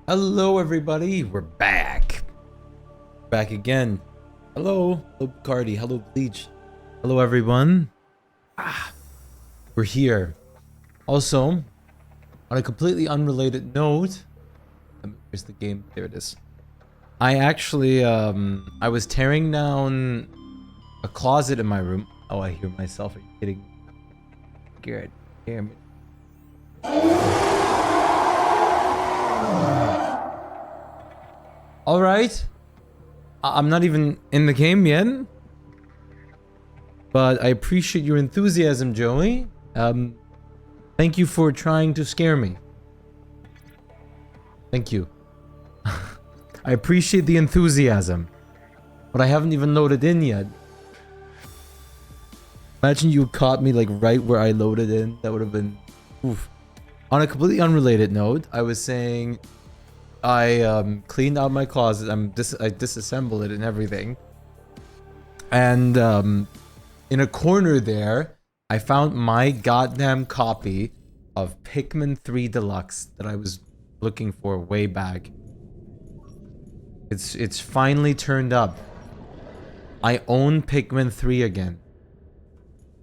Hello everybody, we're back. Back again. Hello, hello Cardi, hello Bleach. Hello everyone. we're here. Also, on a completely unrelated note, where's the game? There it is. I actually, I was tearing down a closet in my room. Oh, I hear myself. Are you kidding me? Good. Damn it. All right. I'm not even in the game yet. But I appreciate your enthusiasm, Joey. Thank you for trying to scare me. Thank you. I appreciate the enthusiasm. But I haven't even loaded in yet. Imagine you caught me like right where I loaded in. That would have been... Oof. On a completely unrelated note, I was saying... I cleaned out my closet. I disassembled it and everything. And in a corner there, I found my goddamn copy of Pikmin 3 Deluxe that I was looking for way back. It's finally turned up. I own Pikmin 3 again.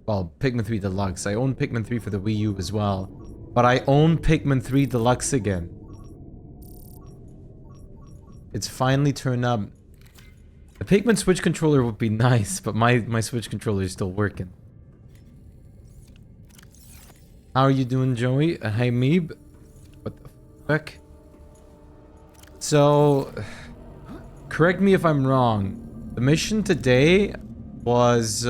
Well, Pikmin 3 Deluxe. I own Pikmin 3 for the Wii U as well. But I own Pikmin 3 Deluxe again. It's finally turned up. The Pikmin Switch controller would be nice, but my Switch controller is still working. How are you doing, Joey? Hey, Meeb. What the fuck? So, correct me if I'm wrong. The mission today was,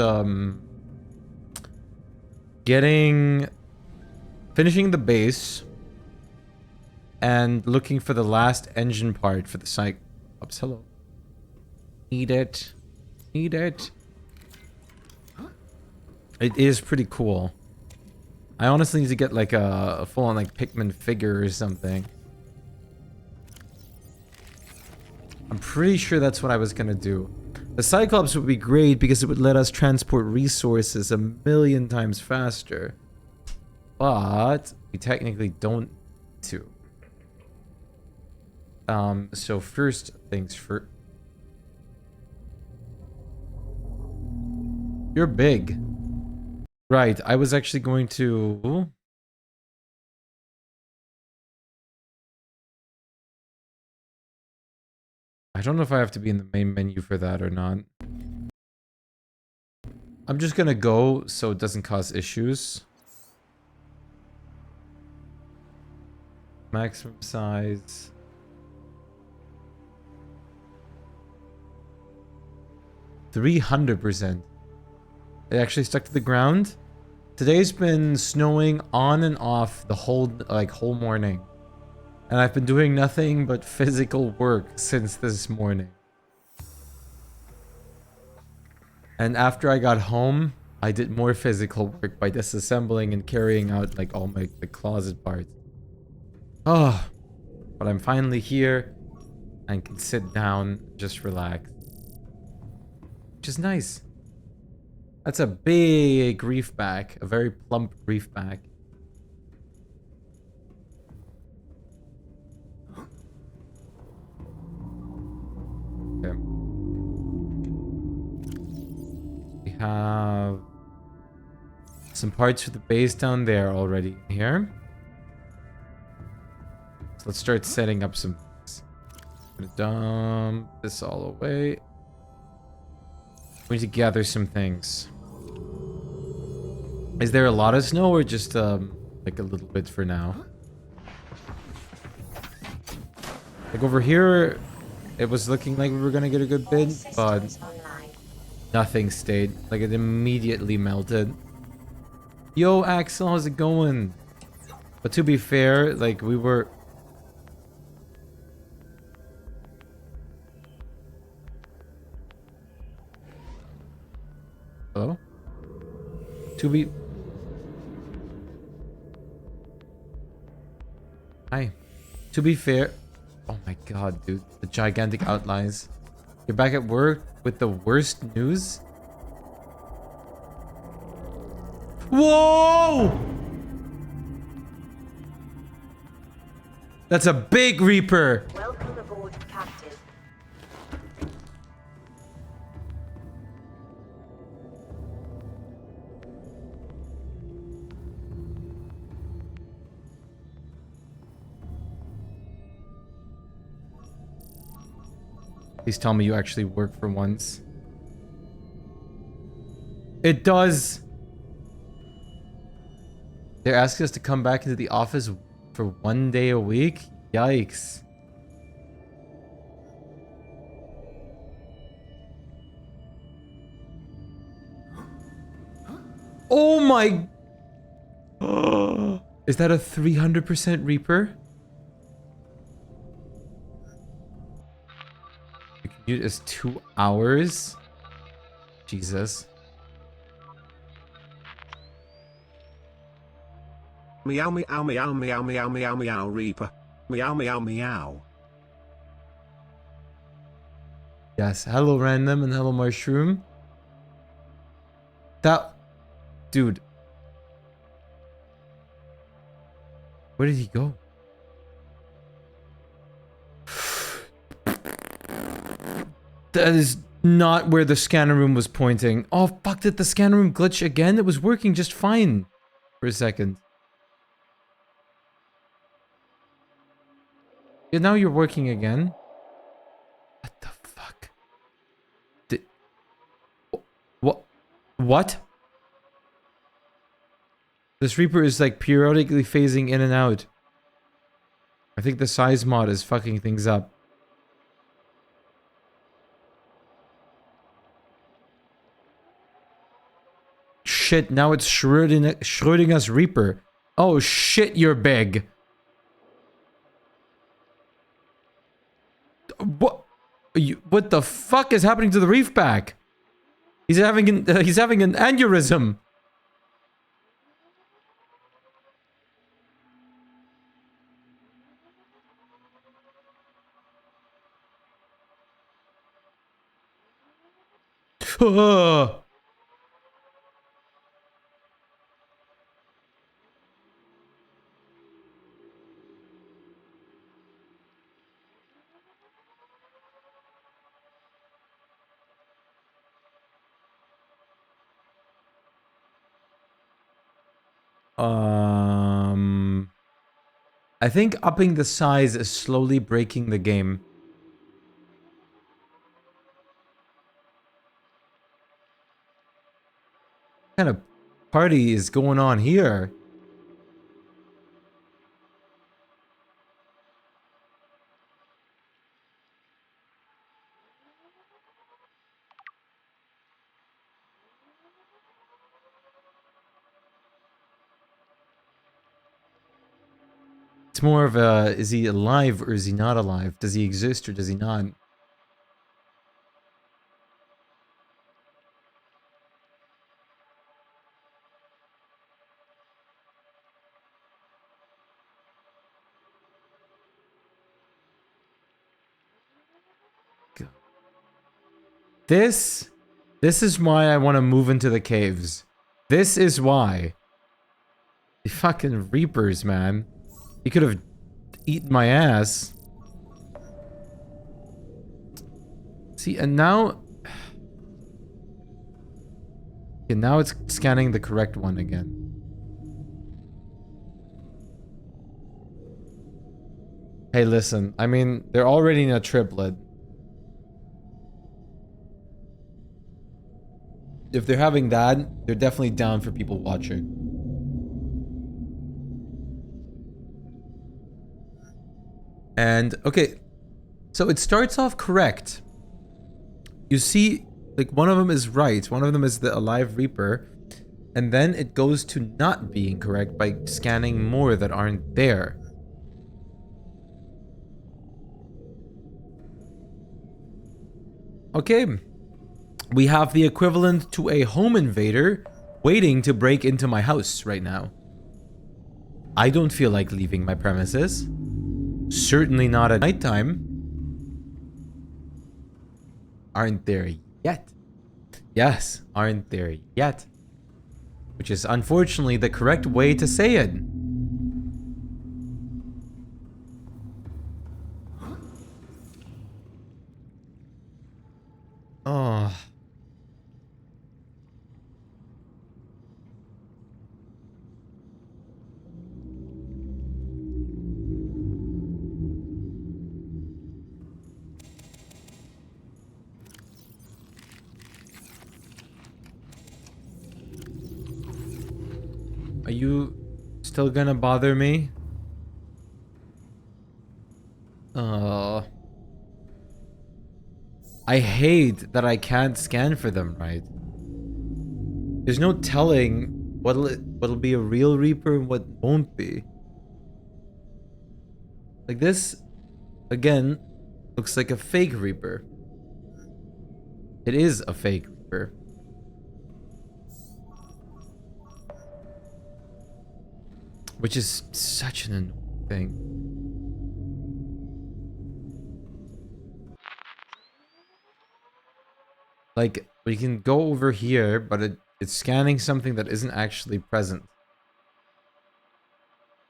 finishing the base and looking for the last engine part for the Cyclops. Hello. Need it. Need it. It is pretty cool. I honestly need to get like a full-on like Pikmin figure or something. I'm pretty sure that's what I was gonna do. The Cyclops would be great because it would let us transport resources a million times faster. But we technically don't need to. So first things first. You're big. Right, I was actually going to... I don't know if I have to be in the main menu for that or not. I'm just gonna go so it doesn't cause issues. Maximum size. $300%. It actually stuck to the ground. Today's been snowing on and off the whole morning. And I've been doing nothing but physical work since this morning. And after I got home, I did more physical work by disassembling and carrying out like all the closet parts. Oh, but I'm finally here and can sit down, just relax. Which is nice. That's a big reef back, a very plump reef back. Okay. We have some parts for the base down there already here. So let's start setting up some things. I'm gonna dump this all away. We need to gather some things. Is there a lot of snow or just like a little bit for now? Like over here, it was looking like we were gonna get a good bit, but nothing stayed. Like it immediately melted. Yo, Axel, how's it going? But to be fair, like we were... Hello? To be... Hi. To be fair... Oh my god, dude. The gigantic outlines. You're back at work with the worst news? Whoa! That's a big Reaper! Welcome aboard, Captain. Please tell me you actually work for once. It does. They're asking us to come back into the office for 1 day a week? Yikes. Oh my... Is that a 300% Reaper? The commute is 2 hours? Jesus. Meow meow meow meow meow meow meow Reaper. Meow meow meow. Yes. Hello, Random, and hello, Mushroom. That... Dude. Where did he go? That is not where the scanner room was pointing. Oh, fuck, did the scanner room glitch again? It was working just fine for a second. Yeah, now you're working again. What the fuck? What? What? This Reaper is like periodically phasing in and out. I think the size mod is fucking things up. Shit, now it's Schrodinger's Reaper. Oh shit, you're big. What the fuck is happening to the reef back? He's having an aneurysm. I think upping the size is slowly breaking the game. What kind of party is going on here? It's more of a, is he alive or is he not alive? Does he exist or does he not? This is why I want to move into the caves. This is why. The fucking Reapers, man. He could have eaten my ass. See, and now... Okay, now it's scanning the correct one again. Hey, listen. I mean, they're already in a triplet. If they're having that, they're definitely down for people watching. And, okay. So it starts off correct. You see, like, one of them is right. One of them is the Alive Reaper. And then it goes to not being correct by scanning more that aren't there. Okay. We have the equivalent to a home invader waiting to break into my house right now. I don't feel like leaving my premises. Certainly not at nighttime. Aren't there yet? Yes, aren't there yet? Which is unfortunately the correct way to say it. Oh. Are you still gonna bother me? I hate that I can't scan for them right. There's no telling what'll be a real Reaper and what won't be. Like this, again, looks like a fake Reaper. It is a fake Reaper. Which is such an annoying thing. Like, we can go over here, but it's scanning something that isn't actually present.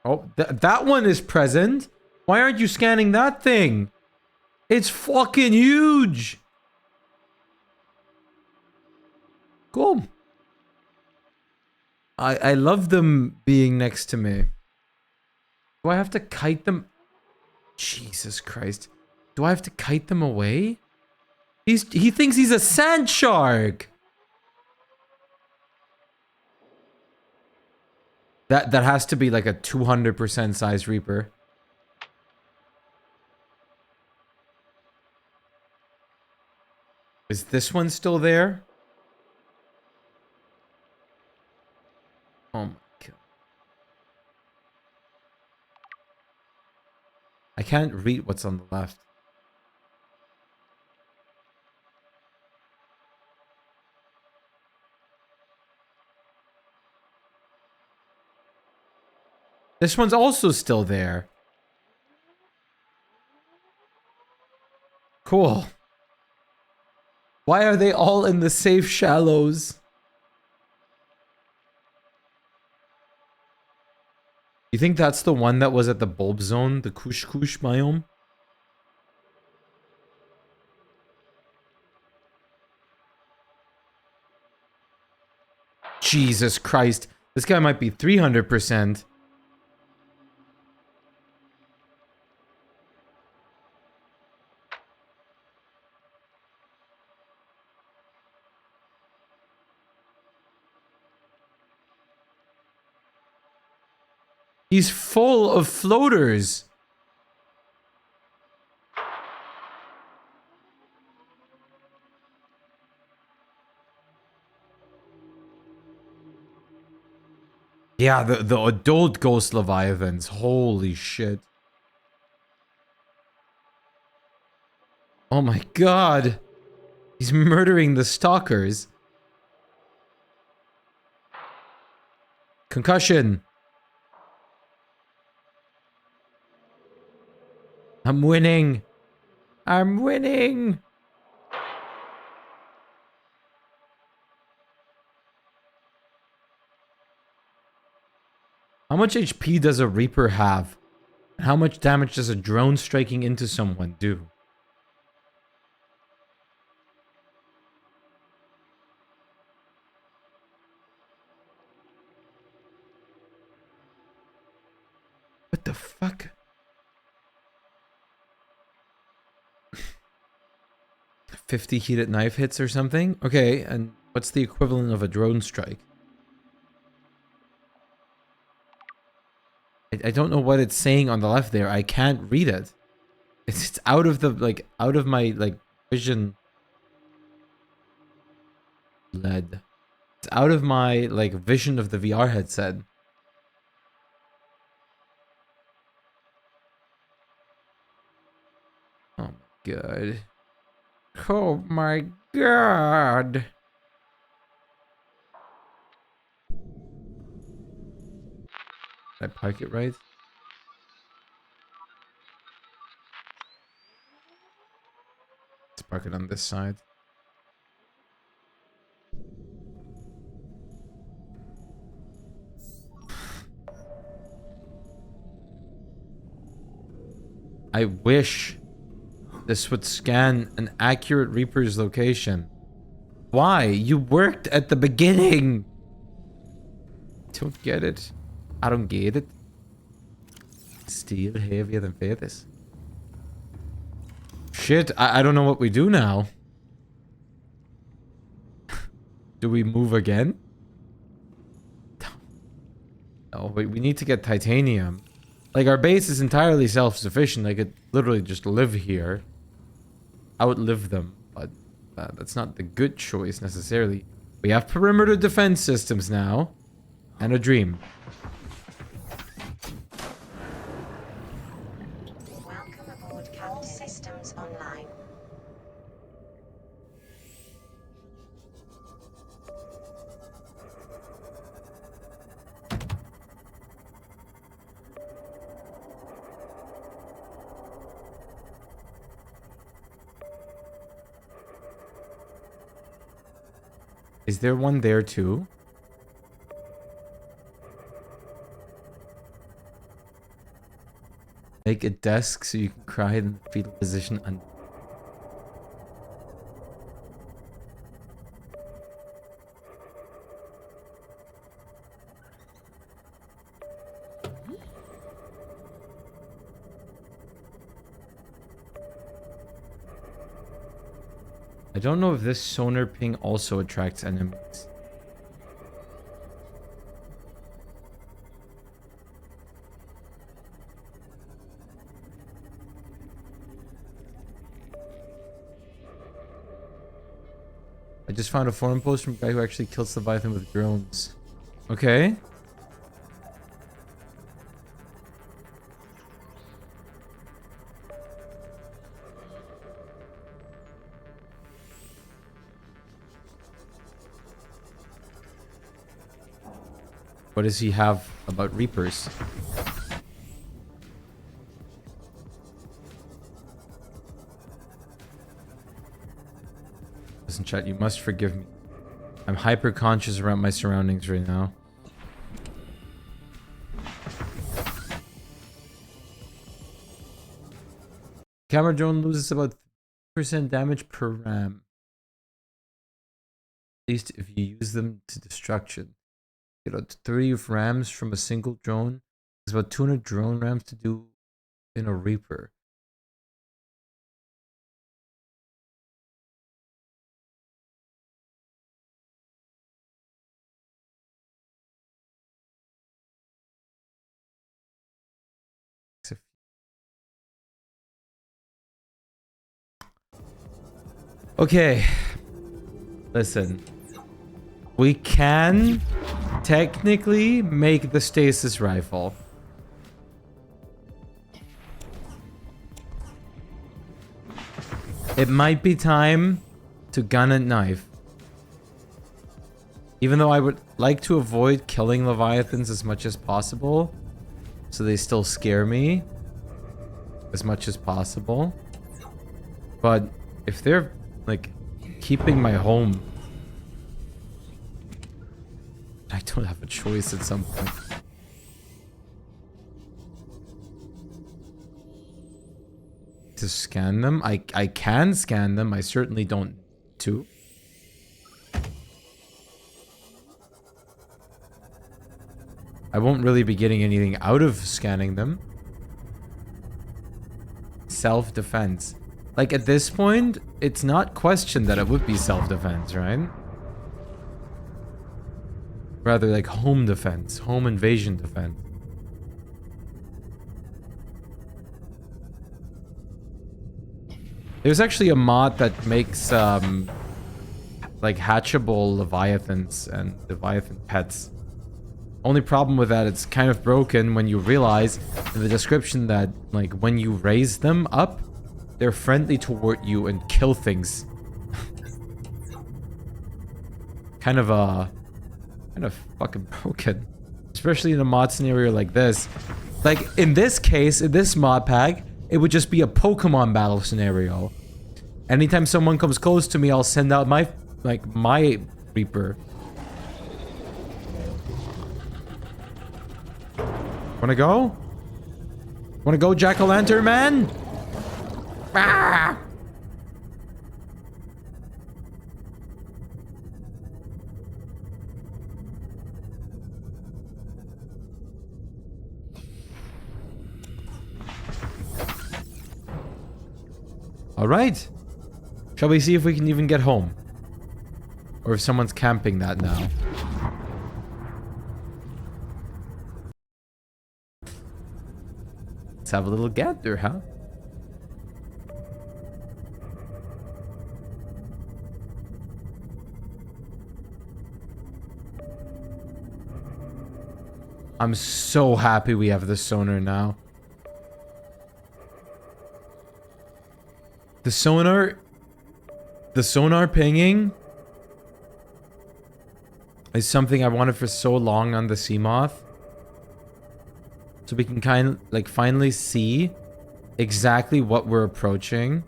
Oh, that one is present? Why aren't you scanning that thing? It's fucking huge! Cool. I love them being next to me. Do I have to kite them? Jesus Christ. Do I have to kite them away? He thinks he's a sand shark! That has to be like a 200% size Reaper. Is this one still there? Oh my god. I can't read what's on the left. This one's also still there. Cool. Why are they all in the safe shallows? You think that's the one that was at the bulb zone, the Kush Kush biome? Jesus Christ. This guy might be 300%. He's full of floaters. Yeah, the adult ghost leviathans. Holy shit. Oh my god. He's murdering the stalkers. Concussion. I'm winning. I'm winning. How much HP does a Reaper have? How much damage does a drone striking into someone do? What the fuck? 50 heated knife hits or something? Okay, and what's the equivalent of a drone strike? I don't know what it's saying on the left there. I can't read it. It's out of the, like, out of my, like, vision. LED. It's out of my, like, vision of the VR headset. Oh my god. Oh my god. Did I park it right? Let's park it on this side. I wish this would scan an accurate Reaper's location. Why? You worked at the beginning! Don't get it. I don't get it. Steel heavier than feathers. Shit, I don't know what we do now. Do we move again? No, wait, we need to get titanium. Like, our base is entirely self-sufficient. I could literally just live here. Outlive them. But that's not the good choice, necessarily. We have perimeter defense systems now. And a dream. Welcome aboard Cap Systems Online. Is there one there too? Make a desk so you can cry in the fetal position. I don't know if this sonar ping also attracts enemies. I just found a forum post from a guy who actually kills Leviathan with drones. Okay. What does he have about Reapers? Listen, chat, you must forgive me. I'm hyper conscious around my surroundings right now. Camera drone loses about 3% damage per ram. At least if you use them to destruction. Get out 3 rams from a single drone. There's about 200 drone rams to do in a Reaper. Okay. Listen. We can technically make the stasis rifle. It might be time to gun and knife. Even though I would like to avoid killing Leviathans as much as possible, so they still scare me as much as possible. But if they're like keeping my home, I don't have a choice at some point. To scan them? I can scan them. I certainly don't need to. I won't really be getting anything out of scanning them. Self-defense. Like, at this point, it's not questioned that it would be self-defense, right? Rather like home defense, home invasion defense. There's actually a mod that makes like hatchable Leviathans and Leviathan pets. Only problem with that, it's kind of broken when you realize in the description that like when you raise them up, they're friendly toward you and kill things. kind of fucking broken. Especially in a mod scenario like this. Like in this case, in this mod pack, it would just be a Pokemon battle scenario. Anytime someone comes close to me, I'll send out my Reaper. Wanna go? Wanna go, Jack-o'-lantern man? Ah! All right. Shall we see if we can even get home? Or if someone's camping that now. have a little gander, huh? I'm so happy we have the sonar now. The sonar pinging is something I wanted for so long on the Seamoth. So we can kind of like finally see exactly what we're approaching.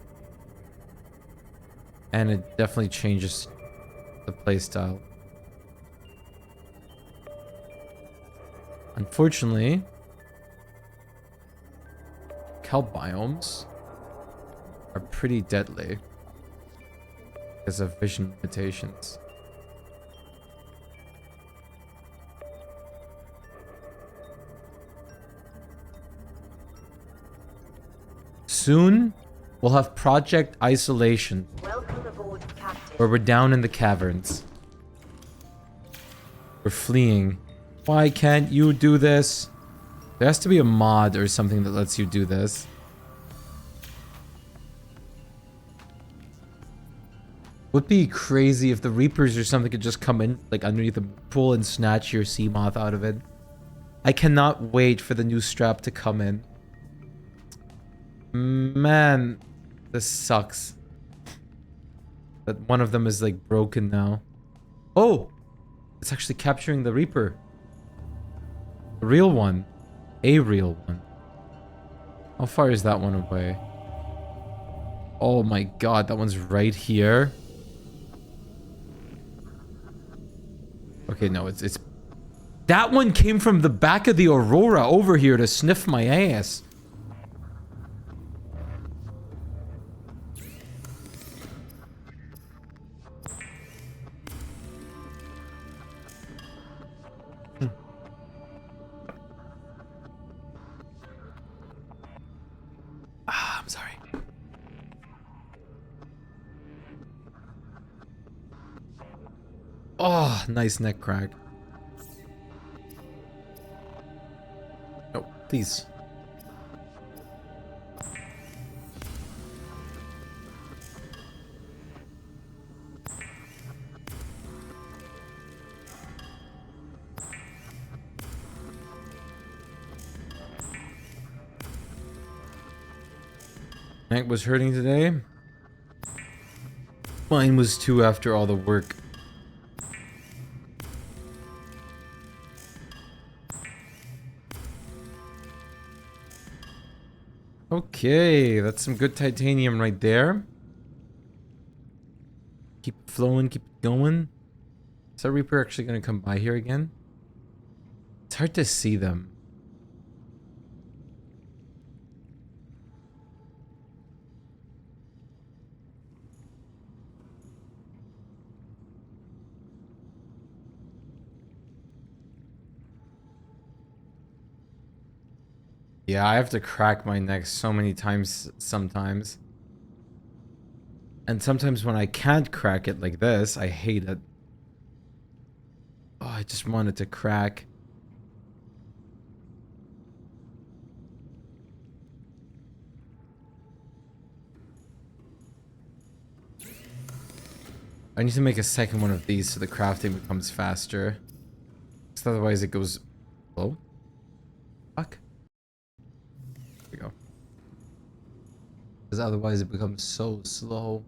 And it definitely changes the playstyle. Unfortunately, kelp biomes are pretty deadly because of vision limitations. Soon, we'll have Project Isolation, Welcome aboard, Captain. where we're down in the caverns. We're fleeing. Why can't you do this? There has to be a mod or something that lets you do this. Would be crazy if the Reapers or something could just come in, like underneath the pool and snatch your Seamoth out of it. I cannot wait for the new strap to come in. Man, this sucks. That one of them is like broken now. Oh! It's actually capturing the Reaper. The real one. A real one. How far is that one away? Oh my god, that one's right here. Okay, no, it's... That one came from the back of the Aurora over here to sniff my ass. I'm sorry. Oh, nice neck crack. Oh, please. Neck was hurting today. Mine was too after all the work. Okay, that's some good titanium right there. Keep it flowing, keep it going. Is that Reaper actually gonna come by here again? It's hard to see them. Yeah, I have to crack my neck so many times sometimes. And sometimes when I can't crack it like this, I hate it. Oh, I just want it to crack. I need to make a second one of these so the crafting becomes faster. Because otherwise it goes... Hello? Fuck. There we go. Because otherwise it becomes so slow.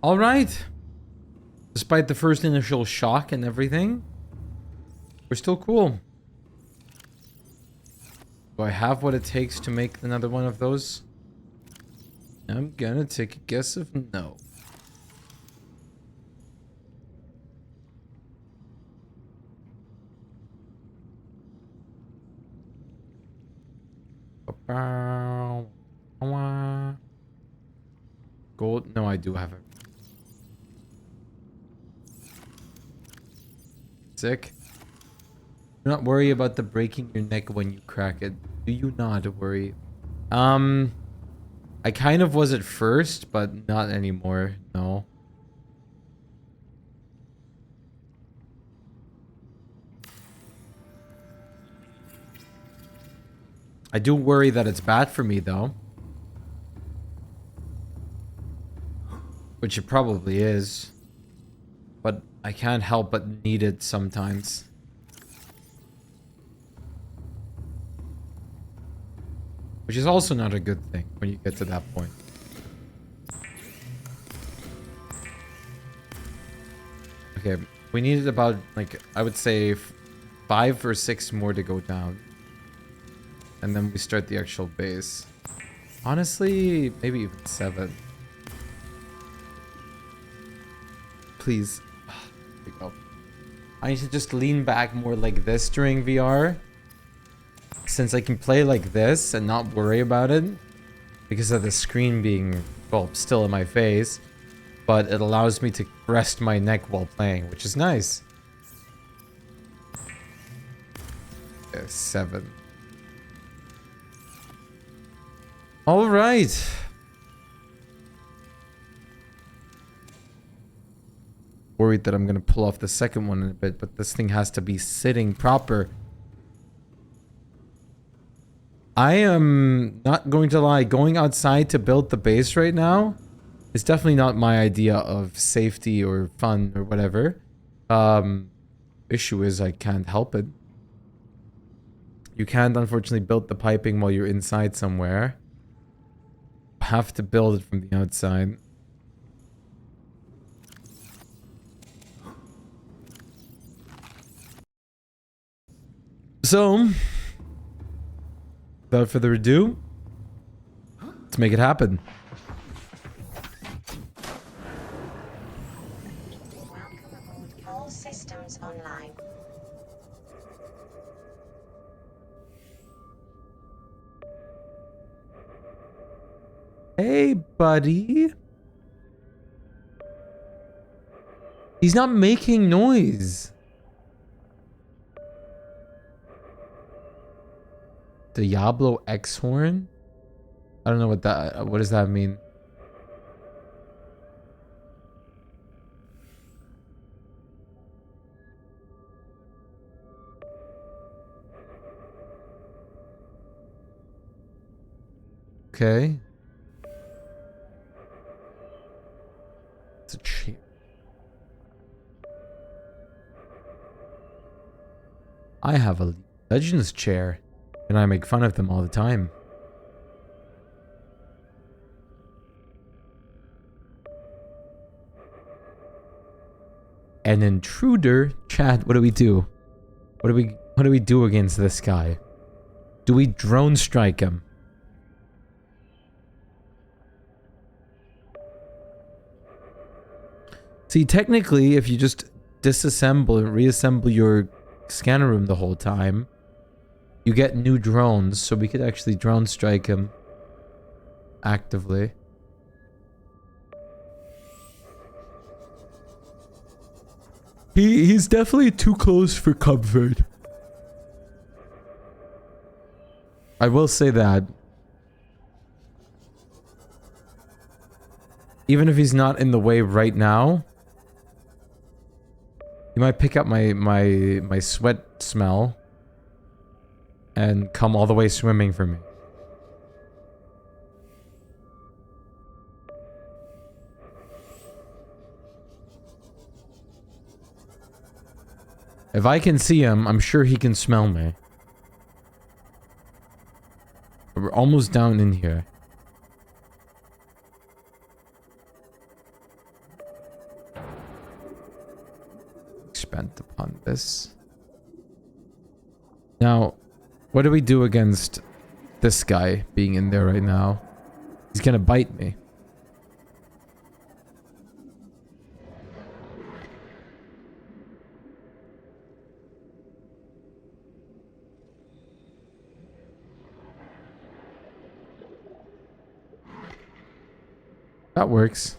Alright. Despite the first initial shock and everything, we're still cool. Do I have what it takes to make another one of those? I'm gonna take a guess of no. Gold? No, I do have it. Sick. Do not worry about the breaking your neck when you crack it. Do you not worry? I kind of was at first, but not anymore. No. I do worry that it's bad for me though. Which it probably is. But I can't help but need it sometimes. Which is also not a good thing when you get to that point. Okay, we needed about, like, I would say 5 or 6 more to go down. And then we start the actual base. Honestly, maybe even 7. Please. There we go. I need to just lean back more like this during VR. Since I can play like this and not worry about it. Because of the screen being, well, still in my face. But it allows me to rest my neck while playing, which is nice. Yeah, 7. All right. Worried that I'm gonna pull off the second one in a bit, but this thing has to be sitting proper. I am not going to lie, going outside to build the base right now is definitely not my idea of safety or fun or whatever. Issue is I can't help it. You can't unfortunately build the piping while you're inside somewhere. Have to build it from the outside. So, without further ado, let's make it happen. Welcome aboard. All systems online. Hey, buddy. He's not making noise. Diablo X horn? I don't know what that, what does that mean? Okay. It's a chair. I have a Legends chair, and I make fun of them all the time. An intruder? Chad, what do we do? What do we do against this guy? Do we drone strike him? See, technically, if you just disassemble and reassemble your scanner room the whole time, you get new drones, so we could actually drone strike him actively. He's definitely too close for comfort. I will say that. Even if he's not in the way right now, he might pick up my sweat smell and come all the way swimming for me. If I can see him, I'm sure he can smell me. We're almost down in here. Spent upon this. Now, what do we do against this guy being in there right now? He's gonna bite me. That works.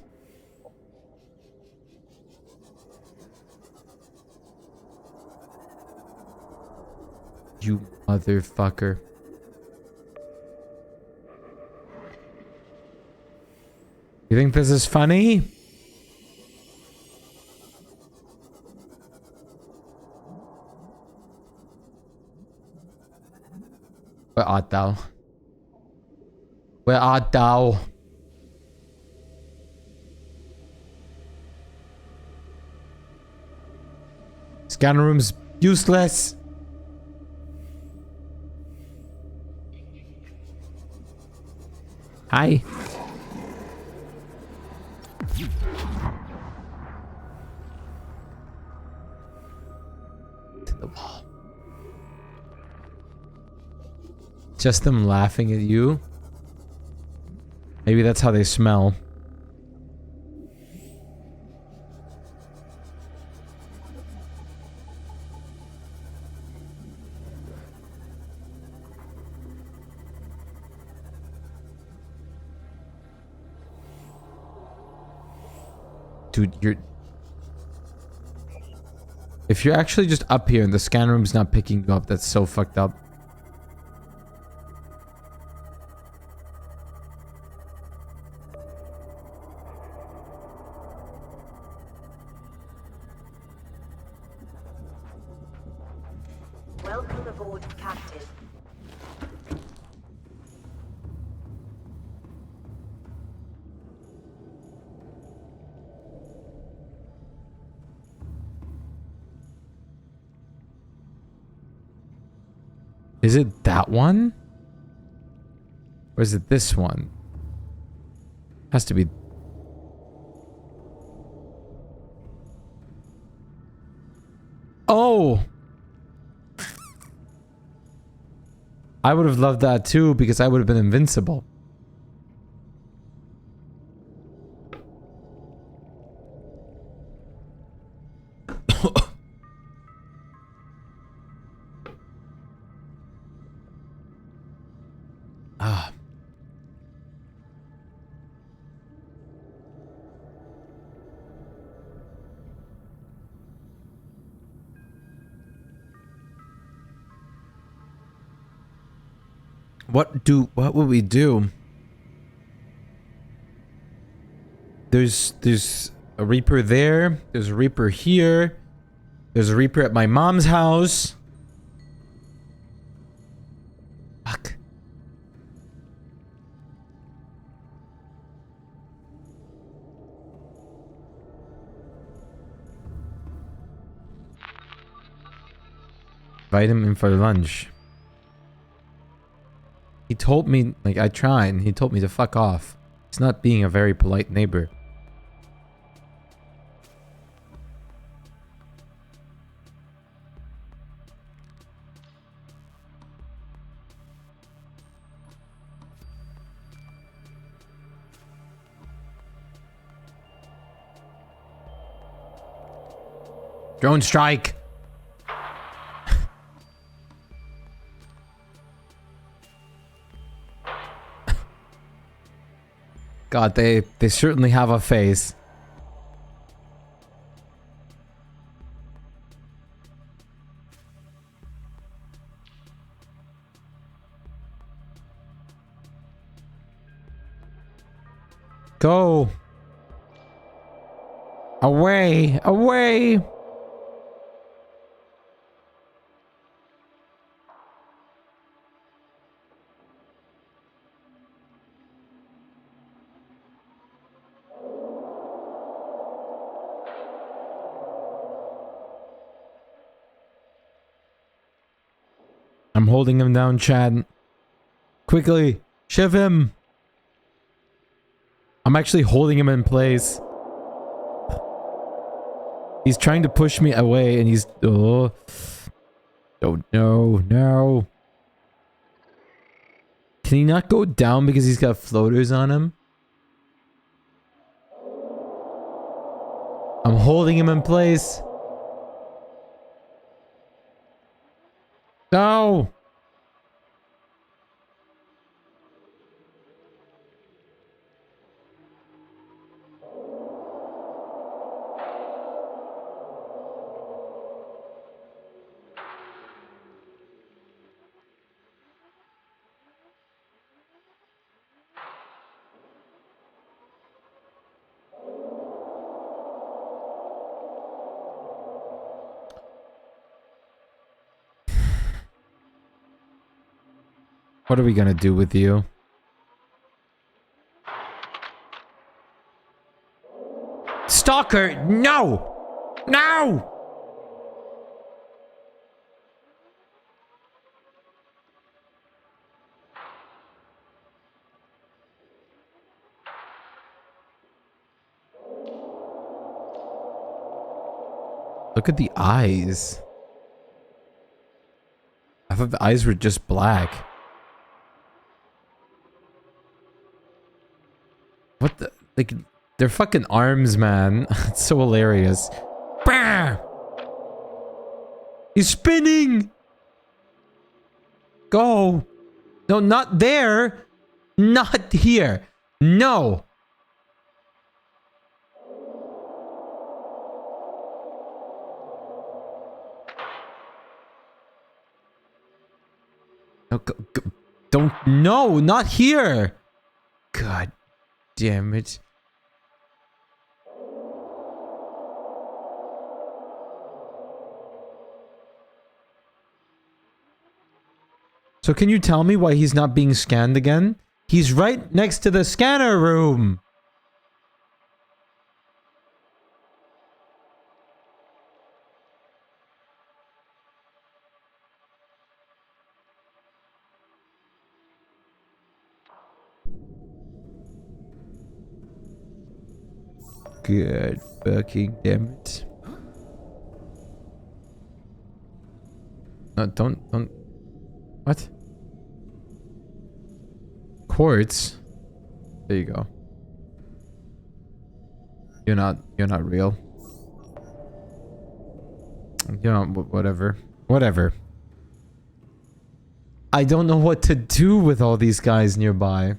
You motherfucker. You think this is funny? Where art thou? Where art thou? Scanner room's useless. Hi. To the wall. Just them laughing at you. Maybe that's how they smell. Dude, you're... If you're actually just up here and the scan room's not picking you up, that's so fucked up. Welcome aboard, Captain. Is it that one? Or is it this one? Has to be. Oh! I would have loved that too because I would have been invincible. Ah. What would we do? There's a Reaper there. There's a Reaper here. There's a Reaper at my mom's house. Fuck. Invite him in for lunch. He told me, like, I tried, and he told me to fuck off. He's not being a very polite neighbor. Drone strike! God, they certainly have a face. Go! Away! Away! I'm holding him down, Chad. Quickly! Shiv him! I'm actually holding him in place. He's trying to push me away and he's... Oh, no, no. Can he not go down because he's got floaters on him? I'm holding him in place. No! What are we gonna do with you? Stalker! No! No! Look at the eyes. I thought the eyes were just black. What the? Like, they're fucking arms, man. It's so hilarious. Bah! He's spinning! Go! No, not there! Not here! No! No, don't, no, not here! God damn it. So can you tell me why he's not being scanned again? He's right next to the scanner room! God fucking damn it. No, don't. What? Quartz? There you go. You're not real. You know, whatever. Whatever. I don't know what to do with all these guys nearby.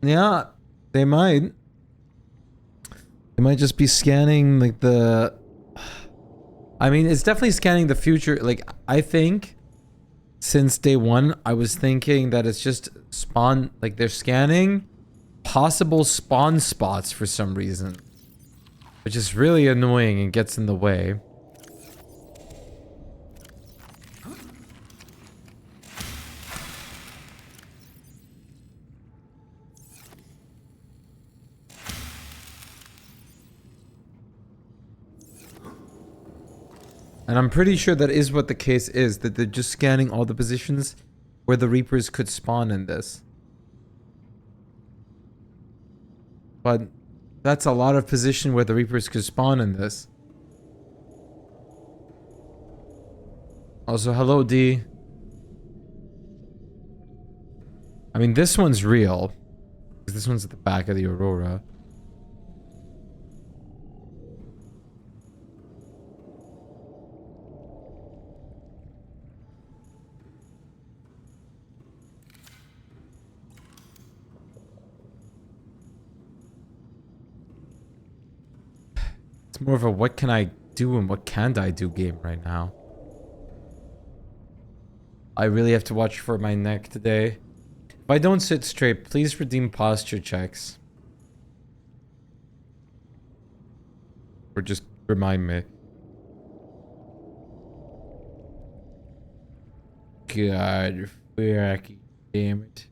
Yeah, they might. They might just be scanning like the... I mean, it's definitely scanning the future. Like, I think since day one, I was thinking that it's just spawn... Like, they're scanning possible spawn spots for some reason. Which is really annoying and gets in the way. And I'm pretty sure that is what the case is, that they're just scanning all the positions where the Reapers could spawn in this. But that's a lot of position where the Reapers could spawn in this. Also, hello, D. I mean, this one's real. Because this one's at the back of the Aurora. It's more of a what can I do and what can't I do game right now. I really have to watch for my neck today. If I don't sit straight, please redeem posture checks. Or just remind me. God, fucking damn it.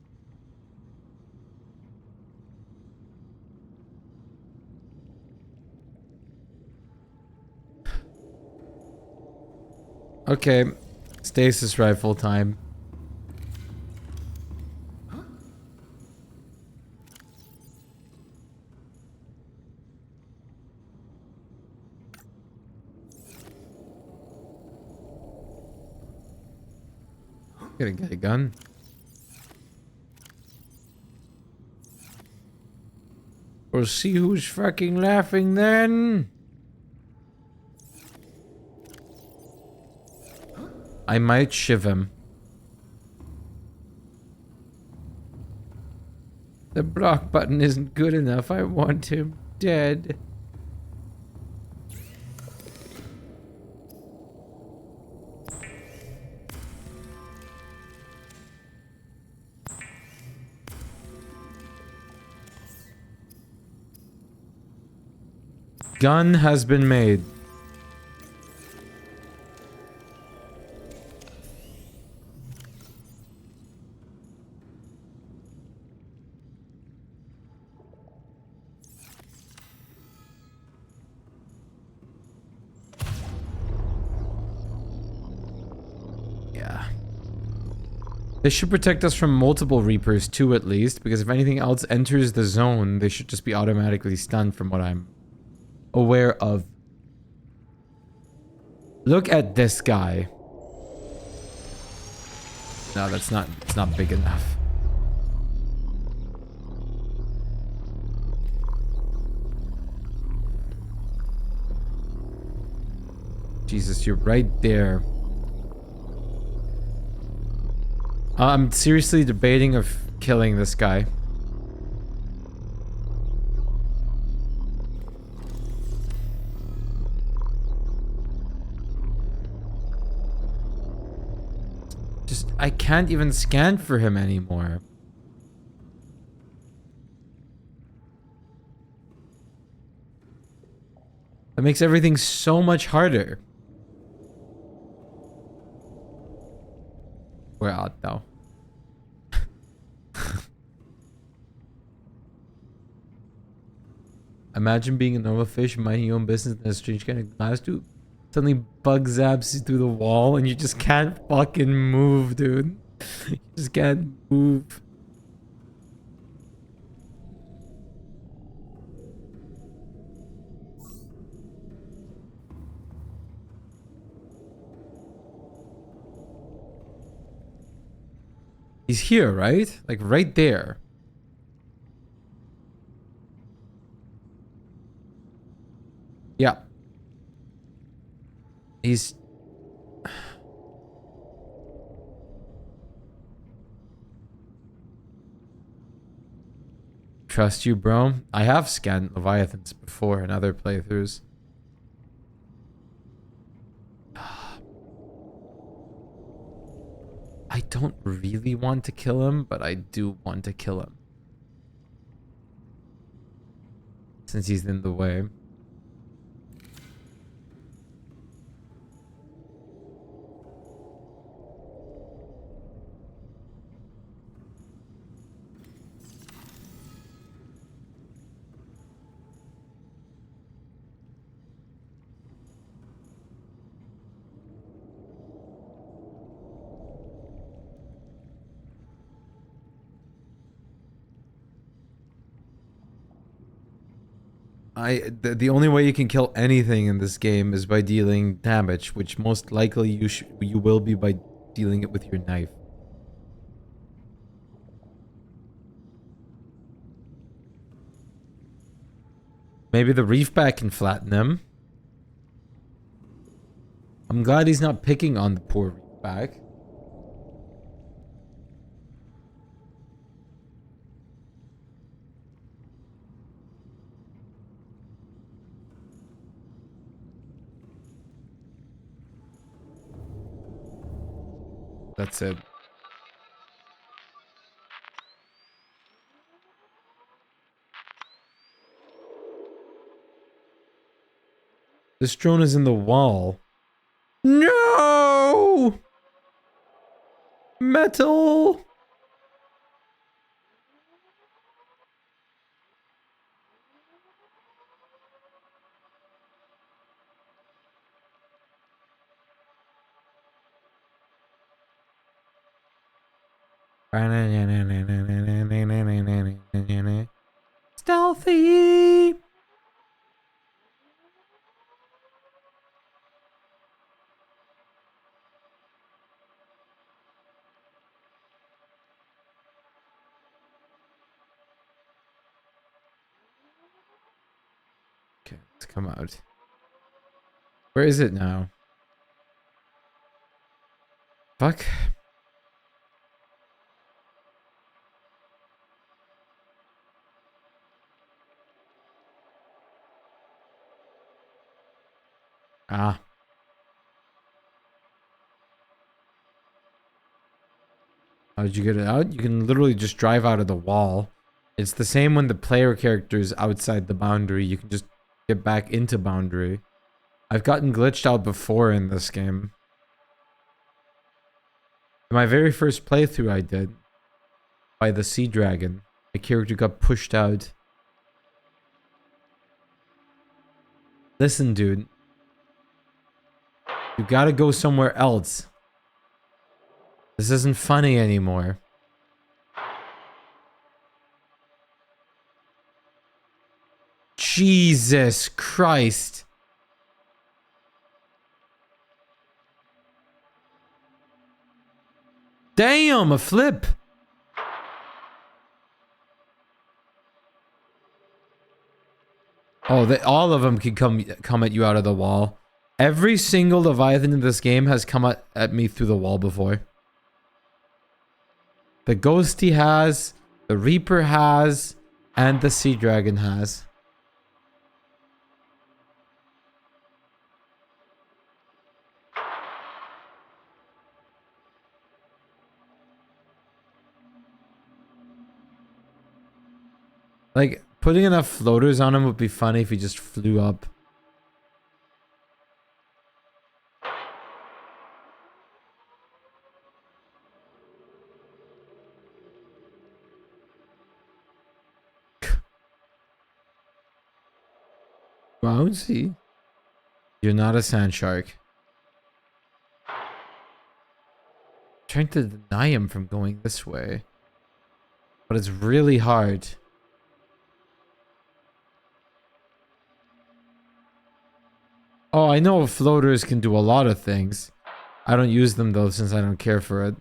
Okay, stasis rifle time. Gotta get a gun. We'll see who's fucking laughing then. I might shiv him. The block button isn't good enough. I want him dead. Gun has been made. Yeah. This should protect us from multiple Reapers too, at least, because if anything else enters the zone, they should just be automatically stunned from what I'm aware of. Look at this guy. No, it's not big enough. Jesus, you're right there. I'm seriously debating of killing this guy. Just, I can't even scan for him anymore. That makes everything so much harder. We're out though. Imagine being a normal fish, minding your own business in a strange kind of glass tube. Suddenly bug zaps you through the wall and you just can't fucking move, dude. You just can't move. He's here, right? Like right there. Yeah. He's... Trust you, bro. I have scanned Leviathans before in other playthroughs. I don't really want to kill him, but I do want to kill him. Since he's in the way. The only way you can kill anything in this game is by dealing damage, which most likely you will be by dealing it with your knife. Maybe the reefback can flatten him. I'm glad he's not picking on the poor reefback. That's it. This drone is in the wall. No! Metal! Stealthy! Okay, let's come out. Where is it now? Fuck. Ah. How did you get it out? You can literally just drive out of the wall. It's the same when the player character is outside the boundary. You can just get back into Boundary. I've gotten glitched out before in this game. In my very first playthrough I did, by the Sea Dragon, my character got pushed out. Listen, dude. You gotta go somewhere else. This isn't funny anymore. Jesus Christ. Damn, a flip. Oh, all of them can come at you out of the wall. Every single Leviathan in this game has come at me through the wall before. The Ghosty has, the Reaper has, and the Sea Dragon has. Like, putting enough floaters on him would be funny if he just flew up. Bouncy. You're not a sand shark. Trying to deny him from going this way. But it's really hard. Oh, I know floaters can do a lot of things. I don't use them though since I don't care for it.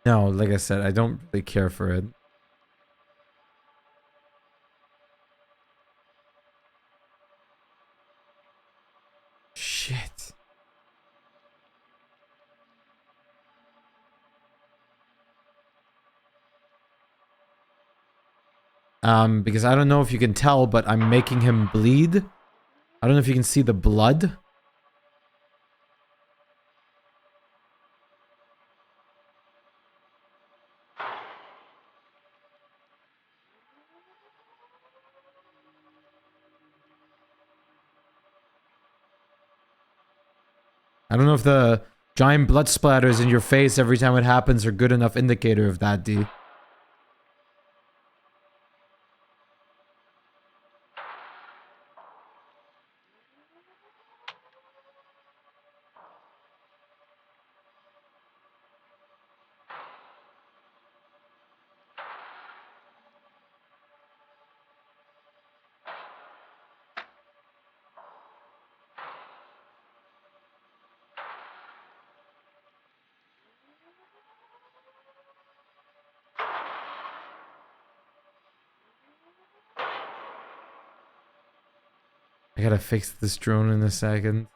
No, like I said, I don't really care for it. Shit. Because I don't know if you can tell, but I'm making him bleed. I don't know if you can see the blood. I don't know if the giant blood splatters in your face every time it happens are good enough indicator of that, D. I gotta fix this drone in a second.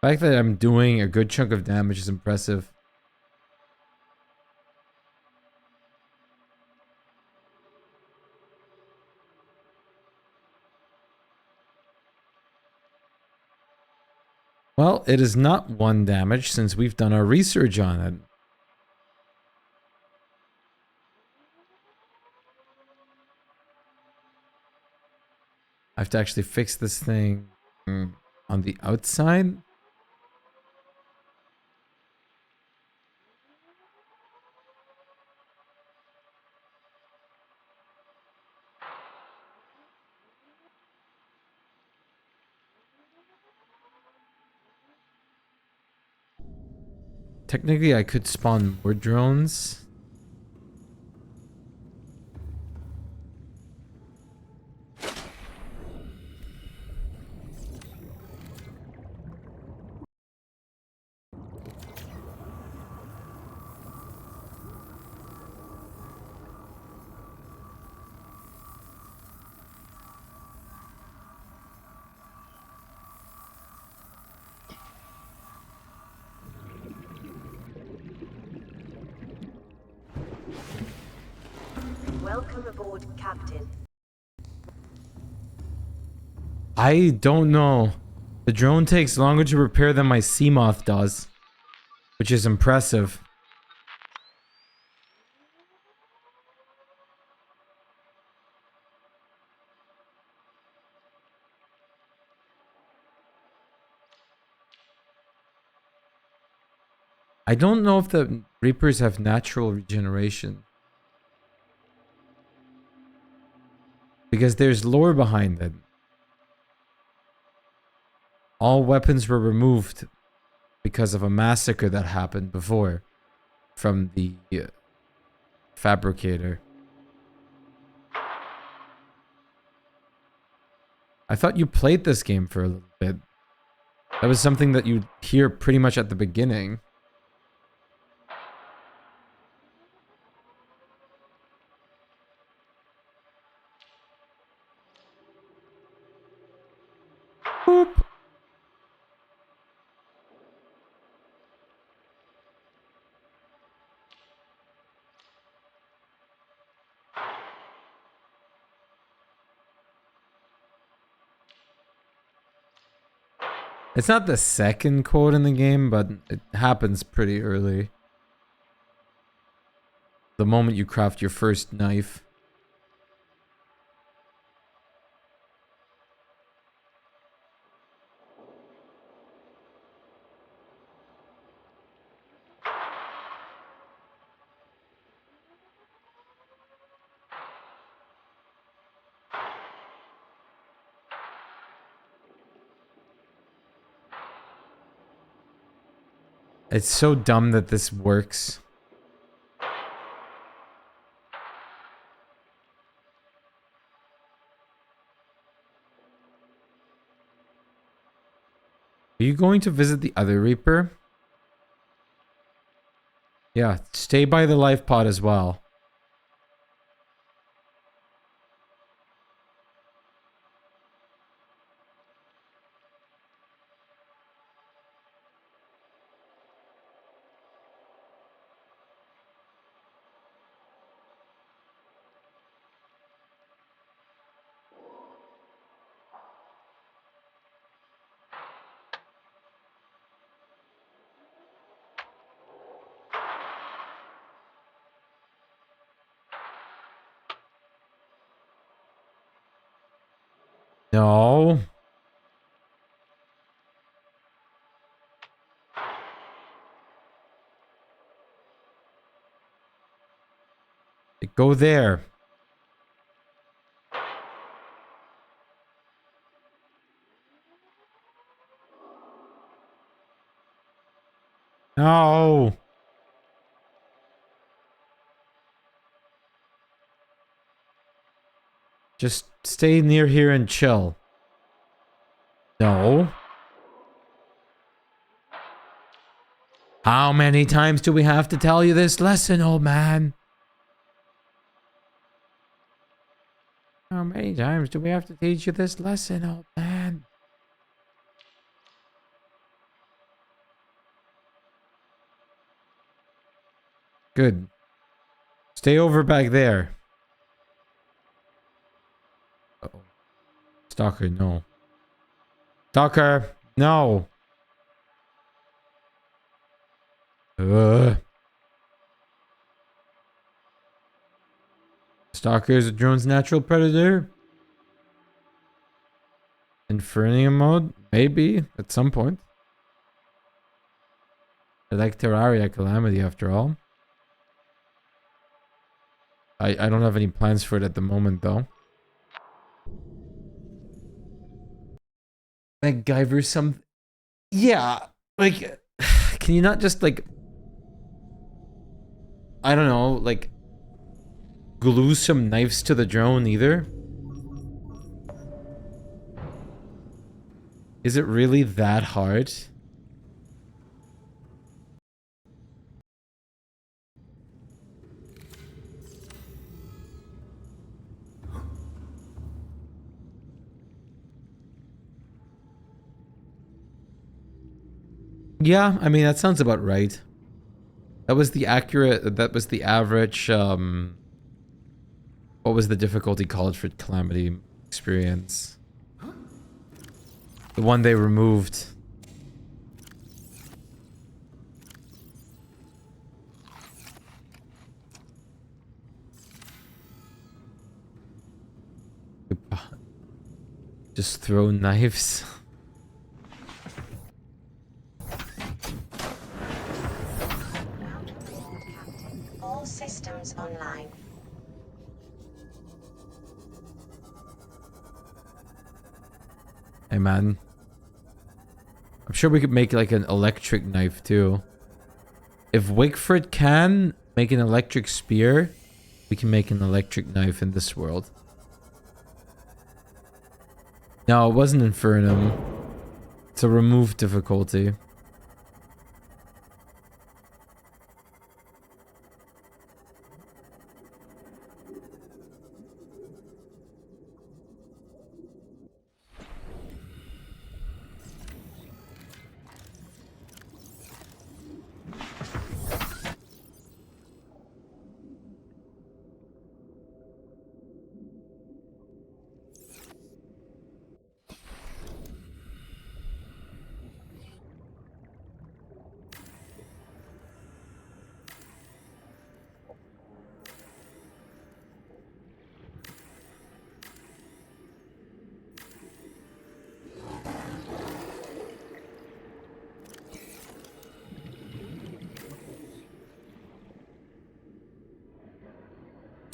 The fact that I'm doing a good chunk of damage is impressive. Well, it is not 1 damage since we've done our research on it. I have to actually fix this thing on the outside. Technically, I could spawn more drones. Welcome aboard, Captain. I don't know. The drone takes longer to repair than my Seamoth does, which is impressive. I don't know if the Reapers have natural regeneration. Because there's lore behind it. All weapons were removed because of a massacre that happened before from the fabricator. I thought you played this game for a little bit. That was something that you'd hear pretty much at the beginning. Boop. It's not the second quote in the game, but it happens pretty early. The moment you craft your first knife. It's so dumb that this works. Are you going to visit the other Reaper? Yeah, stay by the life pod as well. No. Go there. No. Just stay near here and chill. No. How many times do we have to tell you this lesson, old man? How many times do we have to teach you this lesson, old man? Good. Stay over back there. Uh-oh. Stalker, no. Stalker, no. Stalker is a drone's natural predator. Infernium mode? Maybe, at some point. I like Terraria Calamity after all. I don't have any plans for it at the moment though. MacGyver some... Yeah, like... Can you not just like... I don't know, like... glue some knives to the drone either? Is it really that hard? Yeah, I mean, that sounds about right. That was the accurate, that was the average, What was the difficulty called for Calamity Experience? The one they removed. Just throw knives. All systems online. Hey man. I'm sure we could make like an electric knife too. If Wigford can make an electric spear, we can make an electric knife in this world. No, it wasn't Infernum. It's a remove difficulty.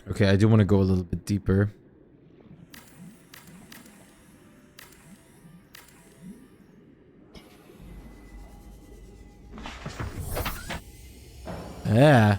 Okay, I do want to go a little bit deeper. Yeah.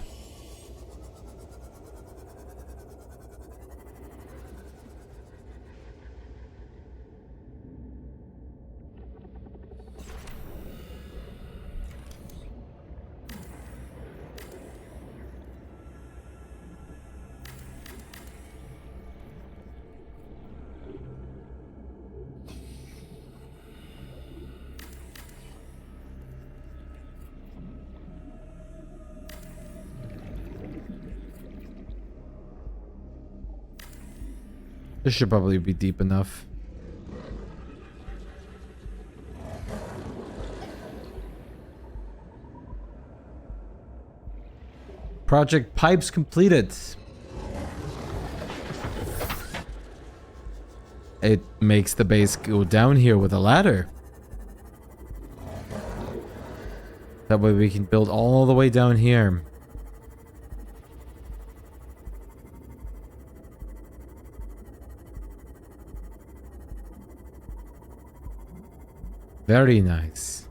This should probably be deep enough. Project pipes completed. It makes the base go down here with a ladder. That way we can build all the way down here. Very nice.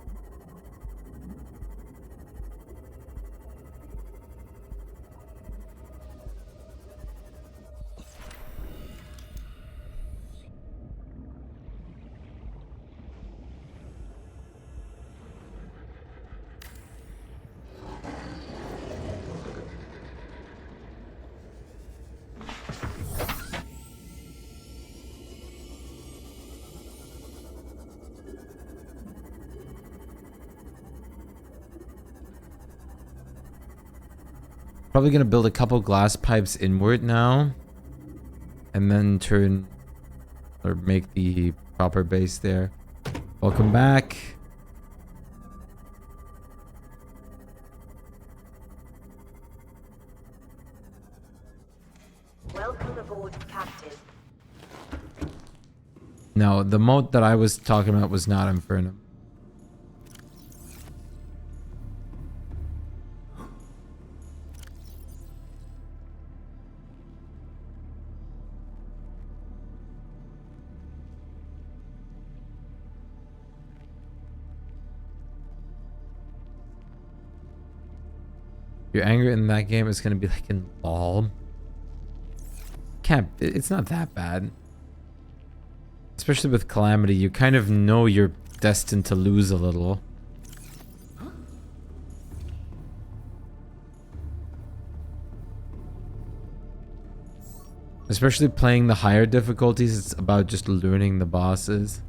Probably gonna build a couple glass pipes inward now. And then turn or make the proper base there. Welcome back. Welcome aboard, Captain. No, the mode that I was talking about was not Infernum. Your anger in that game is gonna be like in LOL. It's not that bad. Especially with Calamity, you kind of know you're destined to lose a little. Especially playing the higher difficulties, it's about just learning the bosses.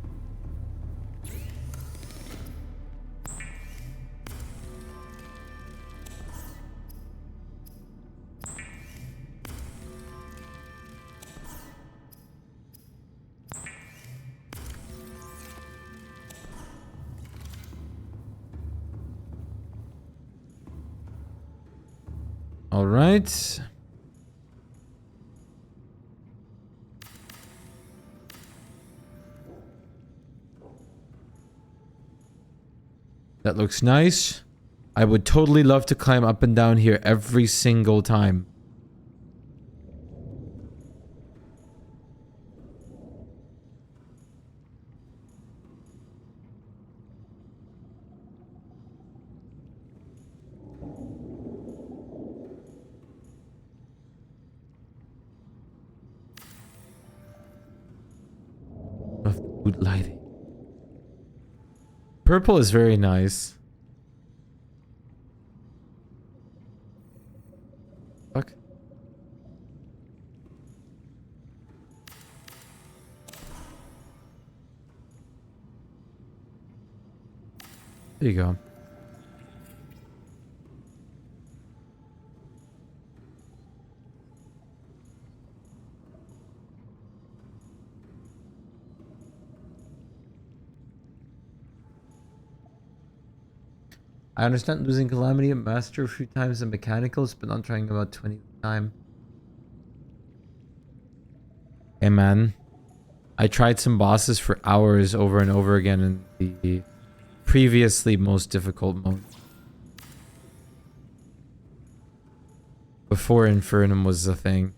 All right. That looks nice. I would totally love to climb up and down here every single time. Of the good lighting. Purple is very nice. Fuck. There you go. I understand losing Calamity and Master a few times in mechanicals, but not trying about 20 time. Hey man, I tried some bosses for hours over and over again in the previously most difficult mode. Before Infernum was a thing.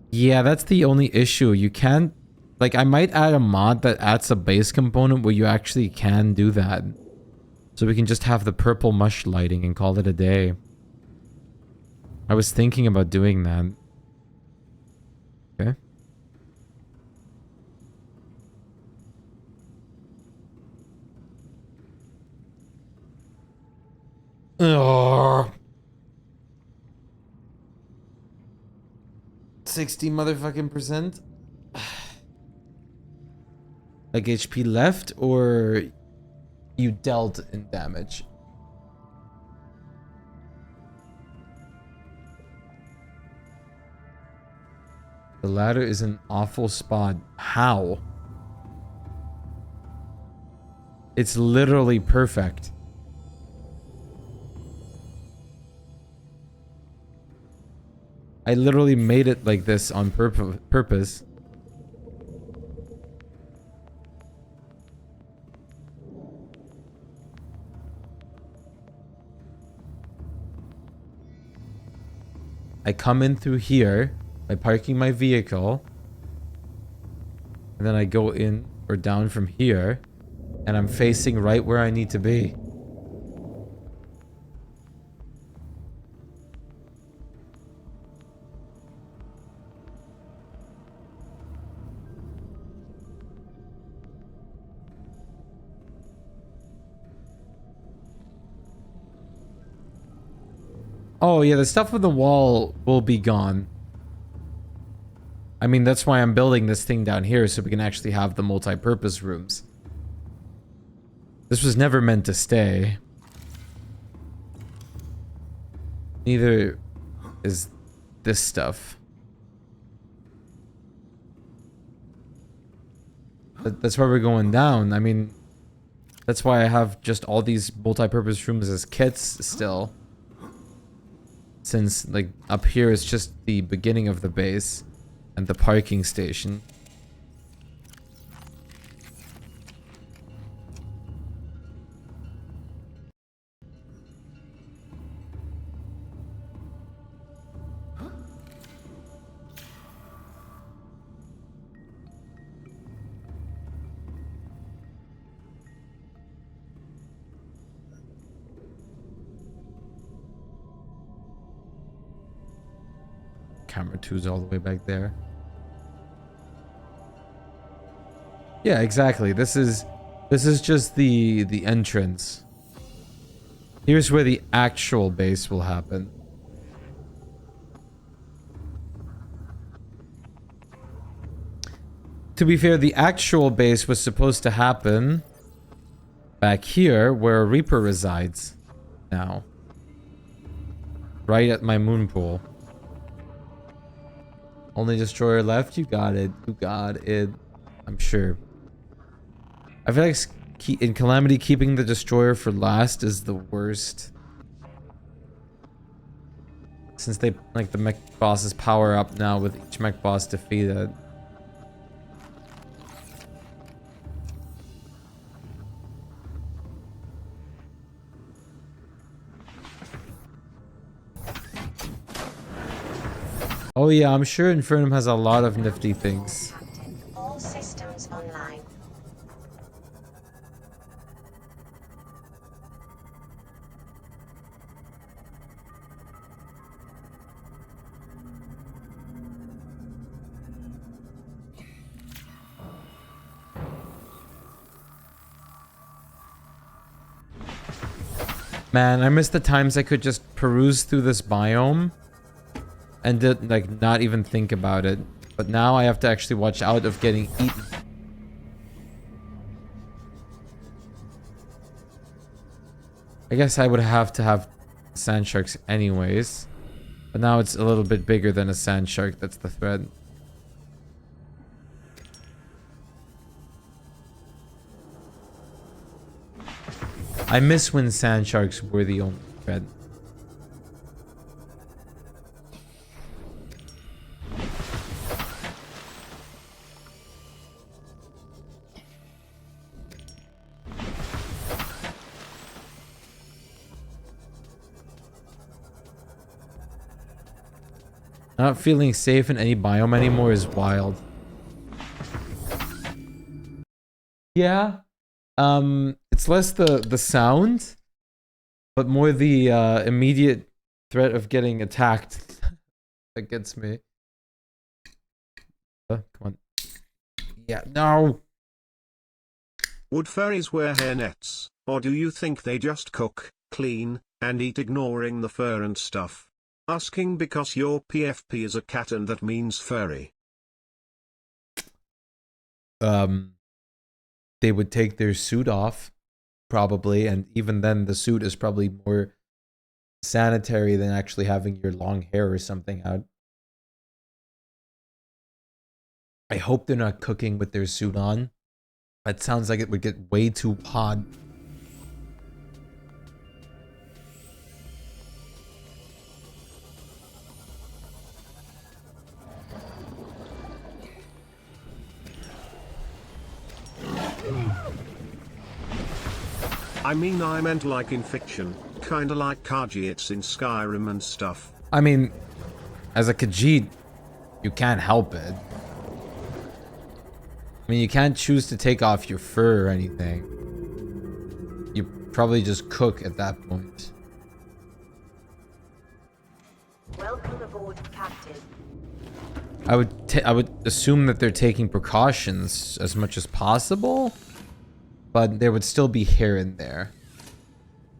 Yeah, that's the only issue. You can't... Like, I might add a mod that adds a base component where you actually can do that. So we can just have the purple mush lighting and call it a day. I was thinking about doing that. Okay. Ugh. 60 motherfucking percent? Like HP left, or you dealt in damage? The ladder is an awful spot. How? It's literally perfect. I literally made it like this on purpose. I come in through here by parking my vehicle. And then I go in or down from here. And I'm facing right where I need to be. Oh yeah, the stuff with the wall will be gone. I mean, that's why I'm building this thing down here, so we can actually have the multi-purpose rooms. This was never meant to stay. Neither is this stuff. That's why we're going down. I mean, that's why I have just all these multi-purpose rooms as kits still. Since, like, up here is just the beginning of the base and the parking station. Camera 2's all the way back there. Yeah, exactly. This is just the entrance. Here's where the actual base will happen. To be fair, the actual base was supposed to happen back here where Reaper resides now. Right at my moon pool. Only destroyer left? You got it. You got it. I'm sure. I feel like In Calamity, keeping the destroyer for last is the worst. Since they like the mech bosses power up now with each mech boss defeated. Oh yeah, I'm sure Infernum has a lot of nifty things. Captain, all systems online. Man, I miss the times I could just peruse through this biome and did, like, not even think about it. But now I have to actually watch out of getting eaten. I guess I would have to have sand sharks anyways. But now it's a little bit bigger than a sand shark, that's the threat. I miss when sand sharks were the only threat. Not feeling safe in any biome anymore is wild. Yeah. It's less the sound, but more the immediate threat of getting attacked that gets me. Come on. Yeah, no. Would furries wear hairnets, or do you think they just cook, clean, and eat ignoring the fur and stuff? Asking because your PFP is a cat and that means furry. They would take their suit off, probably, and even then the suit is probably more sanitary than actually having your long hair or something out. I hope they're not cooking with their suit on. That sounds like it would get way too hot. I mean, I meant like in fiction, kinda like Khajiits in Skyrim and stuff. I mean, as a Khajiit, you can't help it. I mean, you can't choose to take off your fur or anything. You probably just cook at that point. Welcome aboard, Captain. I would assume that they're taking precautions as much as possible, but there would still be hair in there.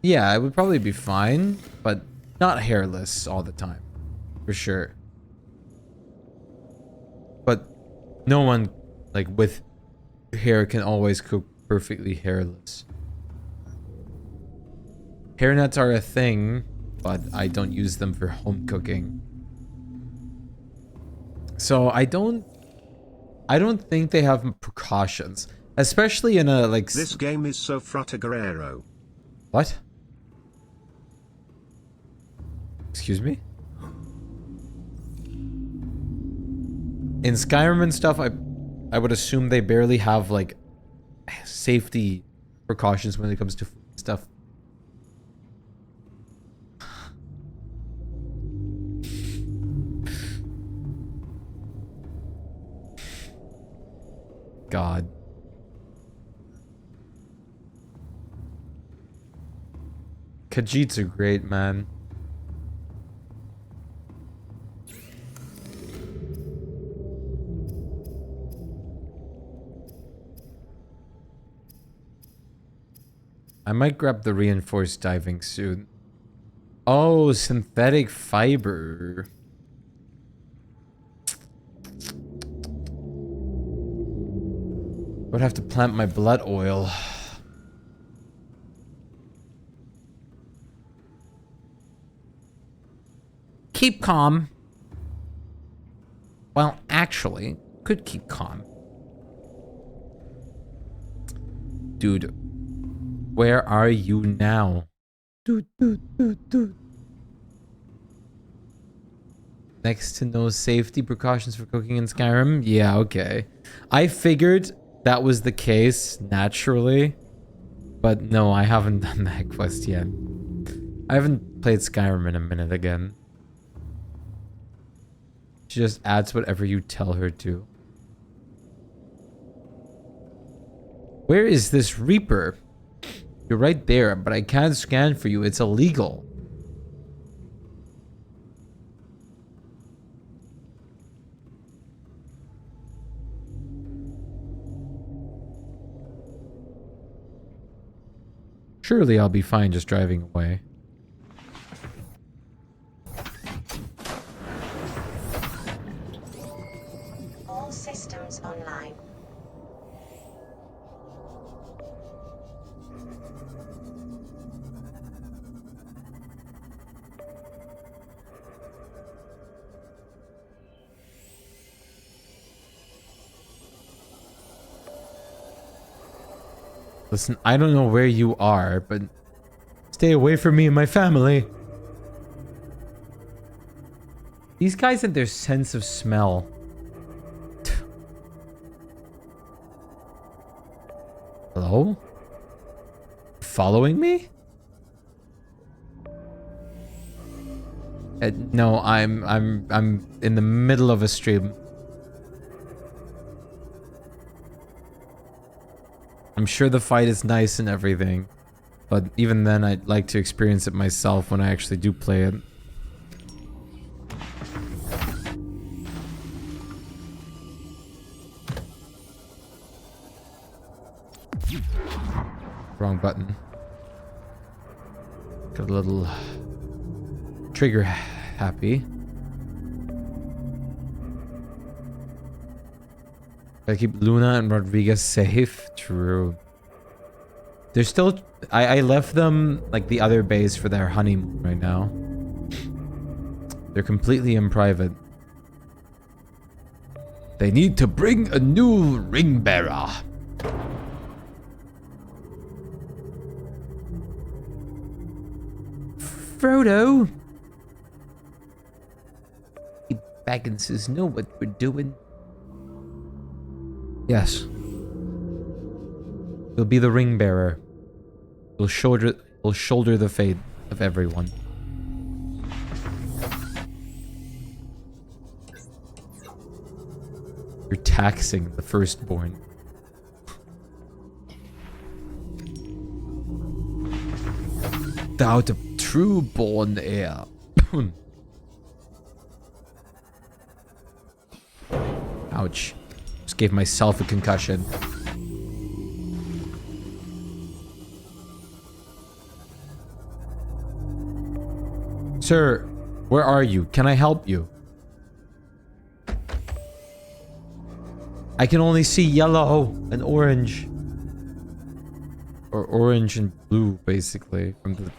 Yeah, it would probably be fine, but not hairless all the time, for sure. But no one, like, with hair can always cook perfectly hairless. Hairnets are a thing, but I don't use them for home cooking. So I don't think they have precautions, especially in a like. This game is so frutagorero. What? Excuse me? In Skyrim and stuff, I would assume they barely have like safety precautions when it comes to stuff. God. Khajiits are great, man. I might grab the reinforced diving suit. Oh, synthetic fiber. Would have to plant my blood oil. Keep calm. Well, actually, could keep calm. Dude, Where are you now? Doot, doot, doot, doot. Next to no safety precautions for cooking in Skyrim? Yeah, okay. I figured that was the case naturally. But no, I haven't done that quest yet. I haven't played Skyrim in a minute again. She just adds whatever you tell her to. Where is this Reaper? You're right there, but I can't scan for you. It's illegal. Surely I'll be fine just driving away. All systems online. Listen, I don't know where you are, but stay away from me and my family. These guys and their sense of smell. Hello? Following me? No, I'm in the middle of a stream. I'm sure the fight is nice and everything, but even then I'd like to experience it myself when I actually do play it. Wrong button. Got a little trigger happy. Gotta keep Luna and Rodriguez safe. True. They're still... I left them, like, the other base for their honeymoon right now. They're completely in private. They need to bring a new ring bearer. Frodo! The Bagginses know what we're doing. Yes. He'll be the ring bearer. He'll shoulder the fate of everyone. You're taxing the firstborn. Thou the true born heir. Ouch. Just gave myself a concussion. Sir, where are you? Can I help you? I can only see yellow and orange. Or orange and blue, basically, from the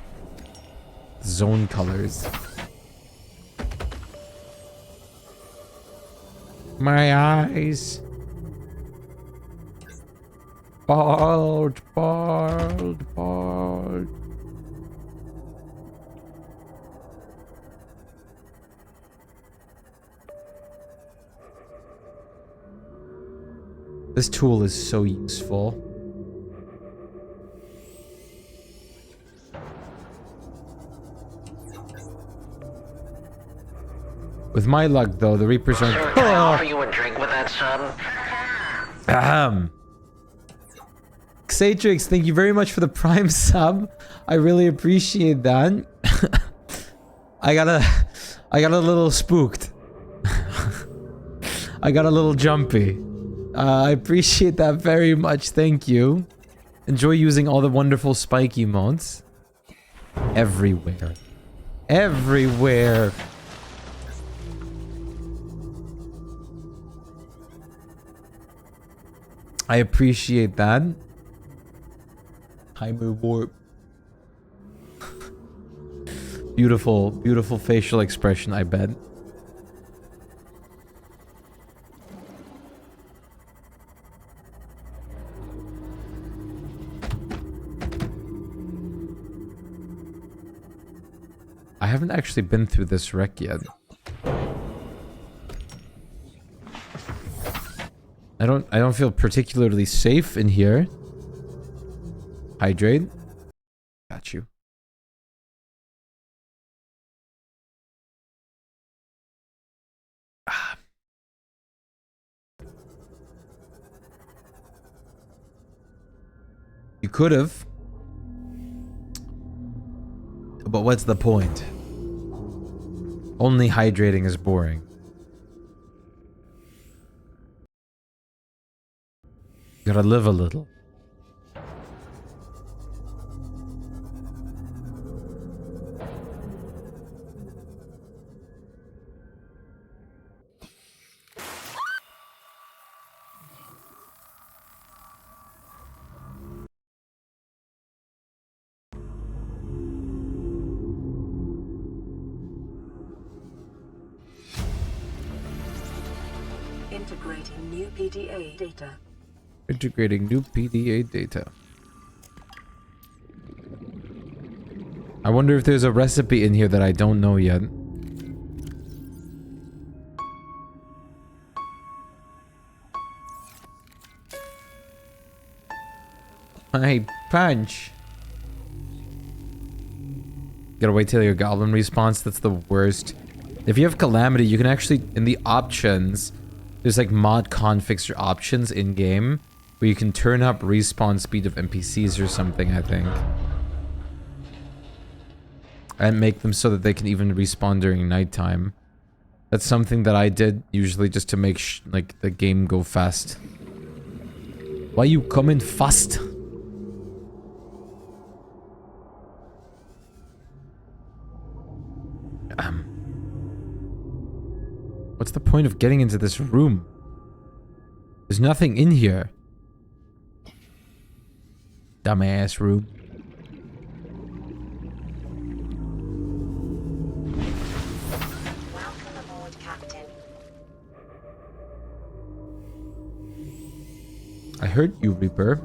zone colors. My eyes. Bald, bald, bald. This tool is so useful. With my luck, though, the Reapers are... Sir, can I offer you a drink with that, son? Xatrix, thank you very much for the Prime sub. I really appreciate that. I got a little spooked. I got a little jumpy. I appreciate that very much. Thank you. Enjoy using all the wonderful Shpyke emotes. Everywhere. Everywhere. I appreciate that. Timer warp. Beautiful, beautiful facial expression, I bet. I haven't actually been through this wreck yet. I don't feel particularly safe in here. Hydrate. Got you. You could have. But what's the point? Only hydrating is boring. You gotta live a little. Integrating new PDA data. Integrating new PDA data. I wonder if there's a recipe in here that I don't know yet. My punch. Gotta wait till your goblin response. That's the worst. If you have Calamity, you can actually, in the options, there's like mod configs or options in game where you can turn up respawn speed of NPCs or something, I think. And make them so that they can even respawn during nighttime. That's something that I did usually just to make like the game go fast. Why you coming fast? What's the point of getting into this room? There's nothing in here. Dumbass room. Welcome aboard, Captain. I heard you, Reaper.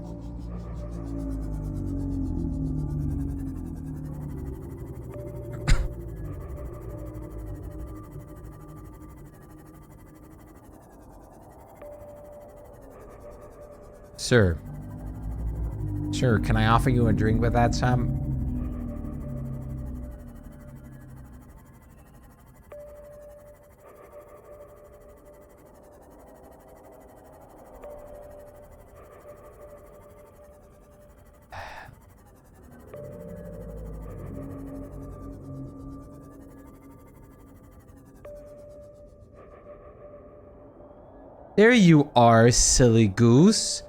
Sir. Sir, can I offer you a drink with that, Sam? There you are, silly goose.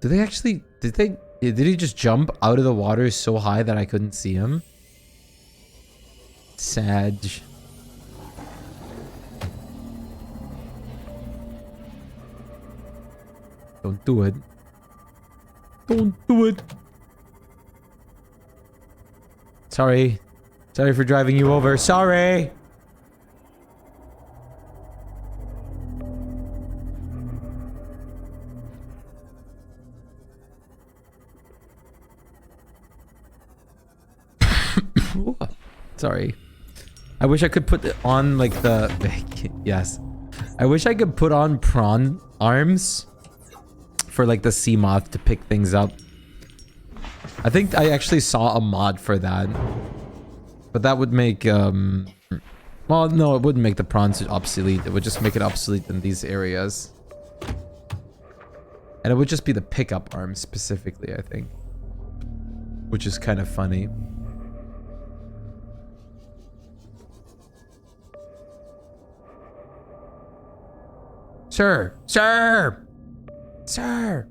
Did they actually... Did he just jump out of the water so high that I couldn't see him? Sad. Don't do it. Don't do it. Sorry. Sorry for driving you over. Sorry. Sorry. I wish I could put it on like the... Yes. I wish I could put on prawn arms for like the sea moth to pick things up. I think I actually saw a mod for that. But that would make... Well, no, it wouldn't make the prawn suit obsolete. It would just make it obsolete in these areas. And it would just be the pickup arms specifically, I think. Which is kind of funny. Sir! Sir! Sir!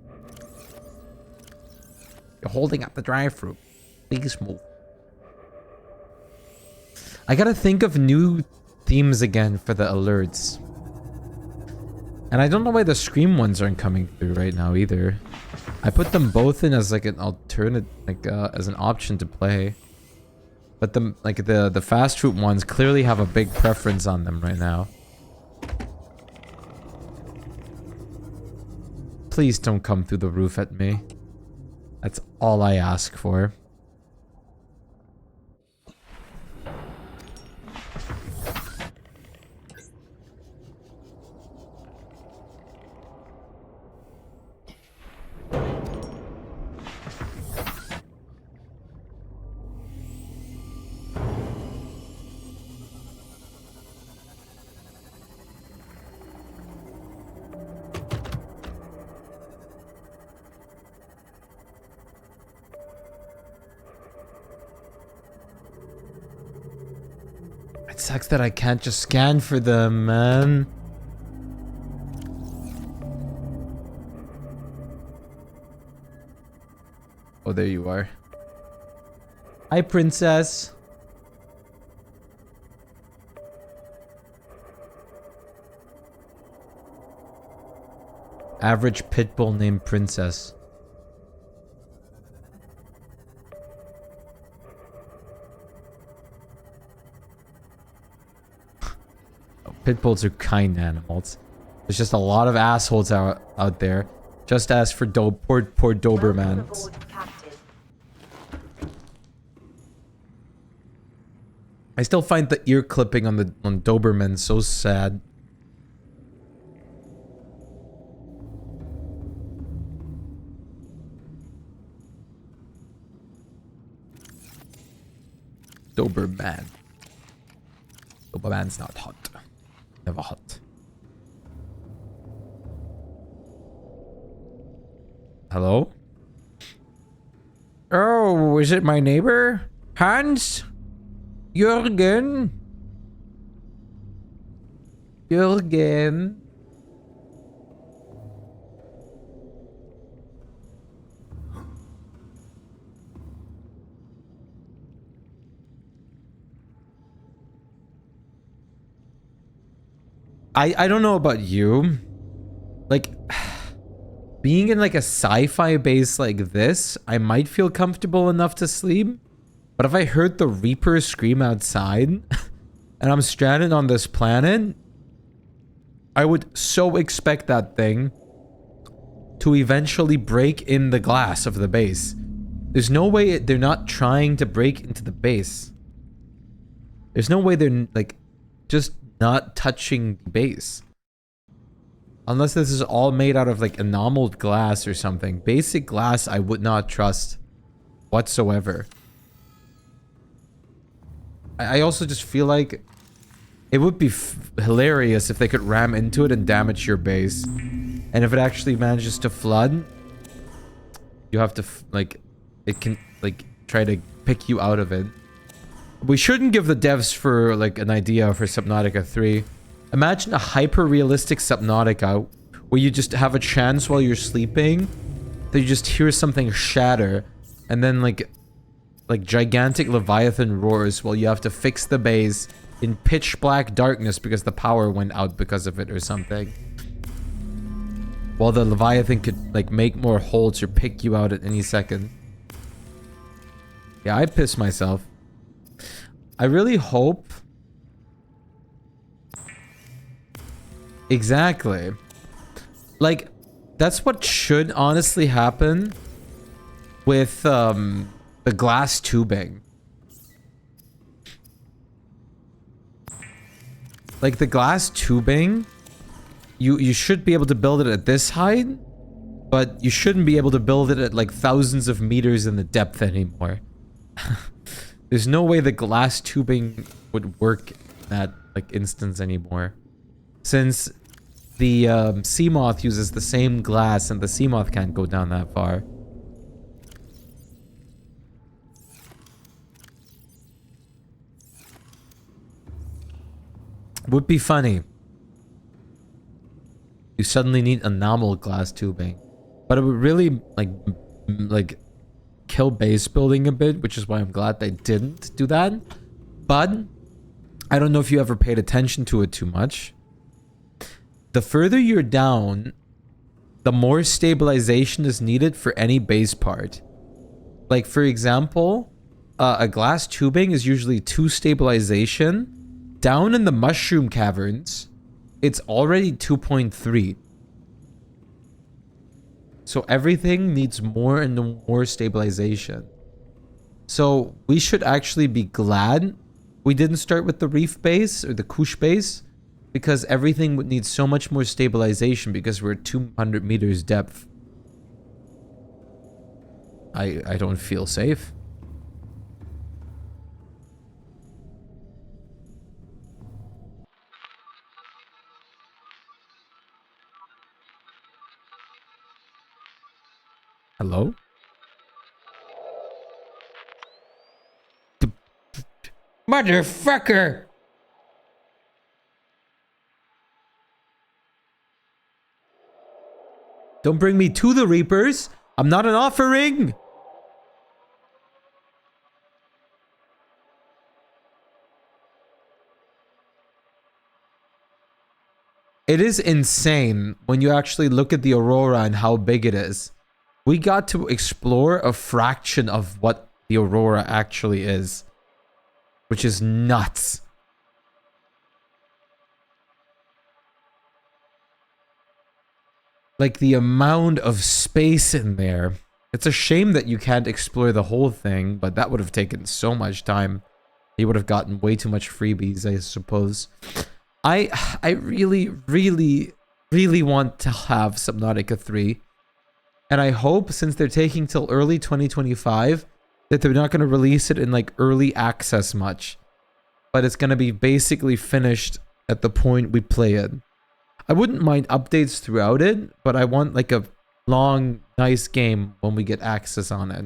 You're holding up the drive-thru. Please move. I gotta think of new themes again for the alerts. And I don't know why the Scream ones aren't coming through right now either. I put them both in as like an alternate, like as an option to play. But the fast food ones clearly have a big preference on them right now. Please don't come through the roof at me. That's all I ask for. It sucks that I can't just scan for them, man. Oh, there you are. Hi, princess. Average pitbull named Princess. Pitbulls are kind animals. There's just a lot of assholes out there. Just ask for poor Dobermans. I still find the ear clipping on Doberman so sad. Doberman. Doberman's not hot. Never hot. Hello? Oh, is it my neighbor? Hans? Jürgen? Jürgen? I don't know about you. Like, being in like a sci-fi base like this, I might feel comfortable enough to sleep. But if I heard the Reaper scream outside and I'm stranded on this planet, I would so expect that thing to eventually break in the glass of the base. There's no way they're not trying to break into the base. There's no way they're like just not touching the base. Unless this is all made out of like enameled glass or something. Basic glass I would not trust whatsoever. I also just feel like it would be hilarious if they could ram into it and damage your base. And if it actually manages to flood, you have to like, it can like try to pick you out of it. We shouldn't give the devs for like an idea for Subnautica 3. Imagine a hyper-realistic Subnautica where you just have a chance while you're sleeping that you just hear something shatter and then like gigantic Leviathan roars while you have to fix the base in pitch black darkness because the power went out because of it or something. While the Leviathan could like make more holes or pick you out at any second. Yeah, I'd piss myself. I really hope... Exactly. Like, that's what should honestly happen with the glass tubing. Like the glass tubing, you should be able to build it at this height, but you shouldn't be able to build it at like thousands of meters in the depth anymore. There's no way the glass tubing would work in that like instance anymore. Since the Seamoth uses the same glass and the Seamoth can't go down that far. Would be funny. You suddenly need enamel glass tubing. But it would really like kill base building a bit, which is why I'm glad they didn't do that. But I don't know if you ever paid attention to it too much. The further you're down, the more stabilization is needed for any base part. Like for example, a glass tubing is usually 2 stabilization. Down in the mushroom caverns, it's already 2.3. So everything needs more and more stabilization. So we should actually be glad we didn't start with the reef base or the Kush base, because everything would need so much more stabilization because we're at 200 meters depth. I don't feel safe. Hello? Motherfucker! Don't bring me to the Reapers. I'm not an offering. It is insane when you actually look at the Aurora and how big it is. We got to explore a fraction of what the Aurora actually is, which is nuts. Like the amount of space in there. It's a shame that you can't explore the whole thing, but that would have taken so much time. You would have gotten way too much freebies, I suppose. I really, really, really want to have Subnautica 3. And I hope, since they're taking till early 2025, that they're not going to release it in like early access much. But it's going to be basically finished at the point we play it. I wouldn't mind updates throughout it, but I want like a long, nice game when we get access on it.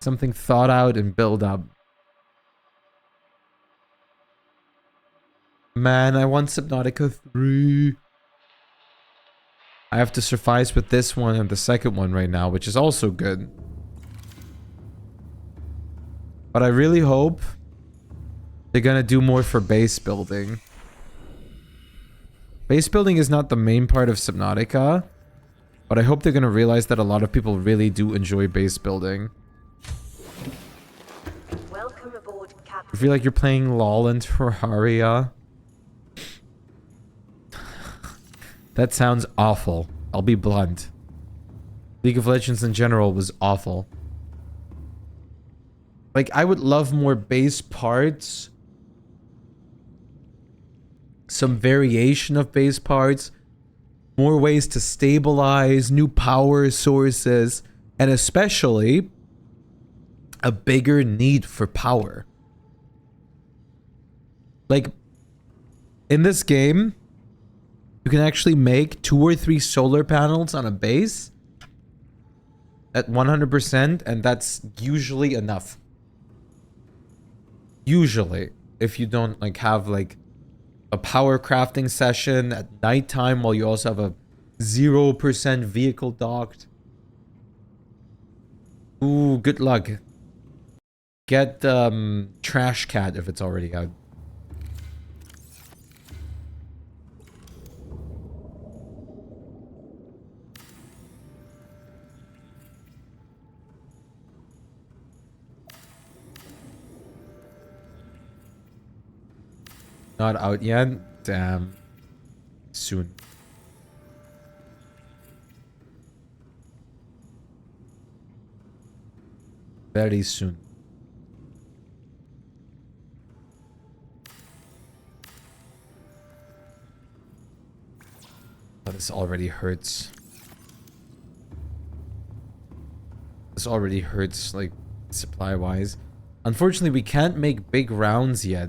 Something thought out and build up. Man, I want Subnautica 3. I have to suffice with this one and the second one right now, which is also good. But I really hope they're gonna do more for base building. Base building is not the main part of Subnautica, but I hope they're gonna realize that a lot of people really do enjoy base building. Welcome aboard, Captain. I feel like you're playing LOL and Terraria. That sounds awful. I'll be blunt. League of Legends in general was awful. Like, I would love more base parts. Some variation of base parts. More ways to stabilize, new power sources, and especially a bigger need for power. Like, in this game, you can actually make 2 or 3 solar panels on a base at 100%, and that's usually enough. Usually, if you don't like have like a power crafting session at nighttime while you also have a 0% vehicle docked. Ooh, good luck. Get Trash Cat if it's already out. Not out yet? Damn. Soon. Very soon. Oh, this already hurts. This already hurts, like, supply-wise. Unfortunately, we can't make big rounds yet.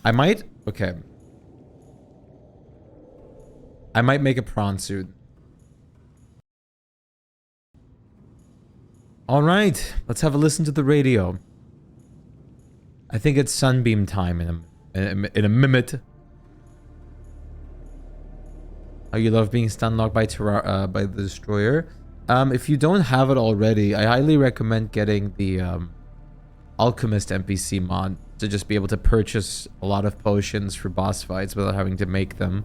I might... Okay. I might make a prawn suit. Alright, let's have a listen to the radio. I think it's sunbeam time in a minute. Oh, you love being stun locked by the destroyer? If you don't have it already, I highly recommend getting the Alchemist NPC mod to just be able to purchase a lot of potions for boss fights without having to make them.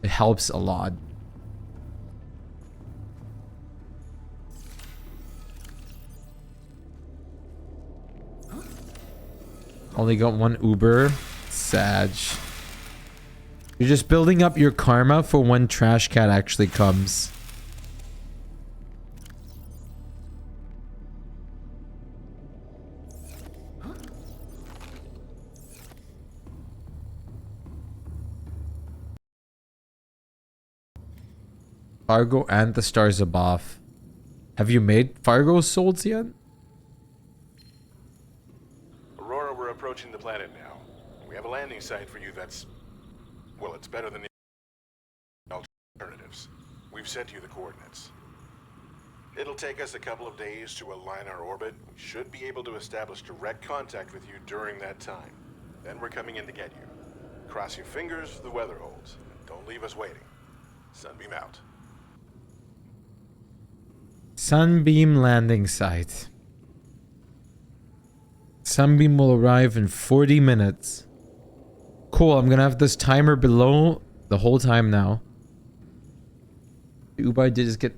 It helps a lot. Only got 1 Uber. Sag. You're just building up your karma for when Trash Cat actually comes. Fargo and the Stars Above. Have you made Fargo's souls yet? Aurora, we're approaching the planet now. We have a landing site for you that's... well, it's better than the alternatives. We've sent you the coordinates. It'll take us a couple of days to align our orbit. We should be able to establish direct contact with you during that time. Then we're coming in to get you. Cross your fingers the weather holds. Don't leave us waiting. Sunbeam out. Sunbeam landing site. Sunbeam will arrive in 40 minutes. Cool, I'm gonna have this timer below the whole time now. The Uber I did is get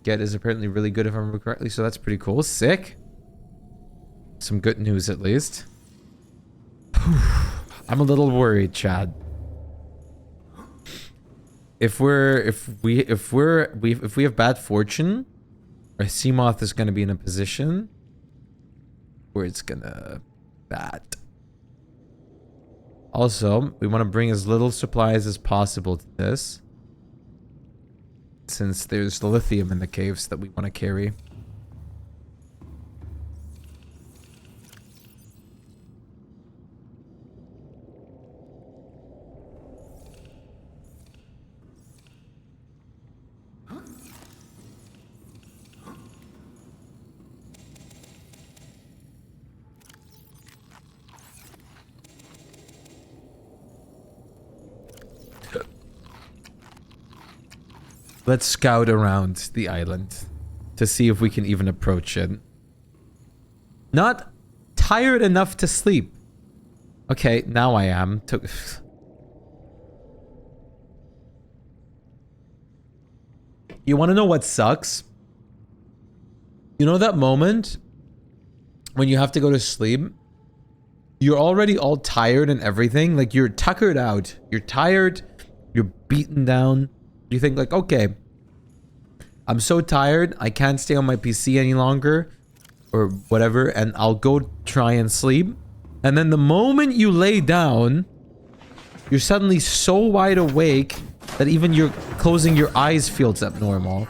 is apparently really good if I remember correctly, so that's pretty cool. Sick. Some good news at least. I'm a little worried, Chad. If we have bad fortune, our Seamoth is gonna be in a position where it's gonna bad. Also, we want to bring as little supplies as possible to this, since there's lithium in the caves that we want to carry. Let's scout around the island to see if we can even approach it. Not tired enough to sleep. Okay, now I am. You want to know what sucks? You know that moment when you have to go to sleep? You're already all tired and everything. Like, you're tuckered out. You're tired. You're beaten down. You think like, okay, I'm so tired, I can't stay on my PC any longer, or whatever, and I'll go try and sleep. And then the moment you lay down, you're suddenly so wide awake that even your closing your eyes feels abnormal.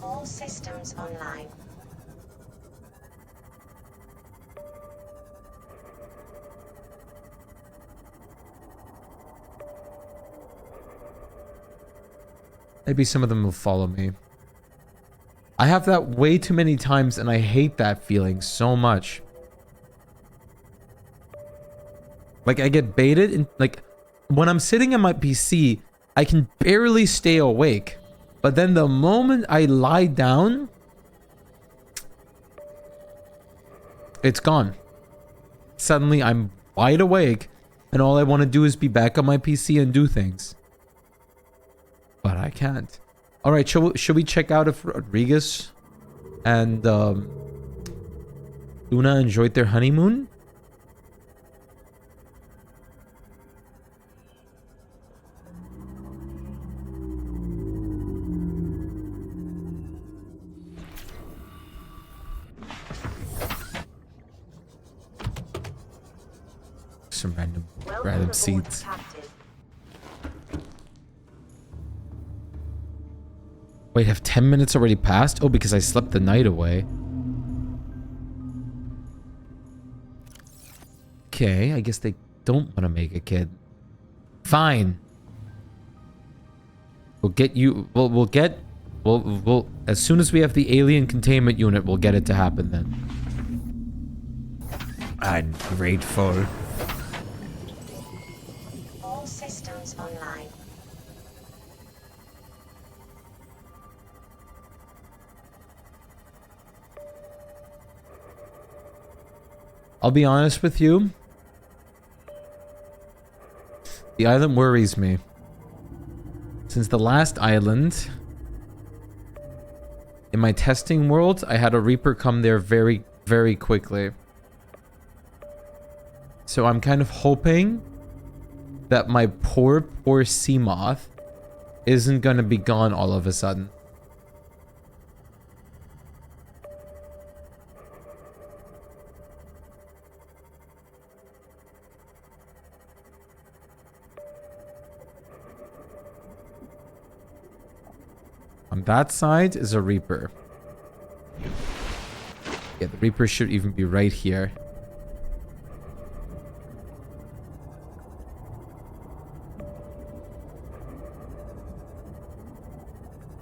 All systems online. Maybe some of them will follow me. I have that way too many times and I hate that feeling so much. Like, I get baited and like when I'm sitting on my PC, I can barely stay awake. But then the moment I lie down, it's gone. Suddenly I'm wide awake and all I want to do is be back on my PC and do things. But I can't. All right, should we check out if Rodriguez and Luna enjoyed their honeymoon? Some random seeds. Wait, have 10 minutes already passed? Oh, because I slept the night away. Okay, I guess they don't want to make a kid. Fine. We'll get you... We'll as soon as we have the alien containment unit, we'll get it to happen then. Ungrateful. All systems online. I'll be honest with you. The island worries me. Since the last island, in my testing world, I had a Reaper come there very, very quickly. So I'm kind of hoping that my poor Seamoth isn't gonna be gone all of a sudden. On that side is a Reaper. Yeah, the Reaper should even be right here.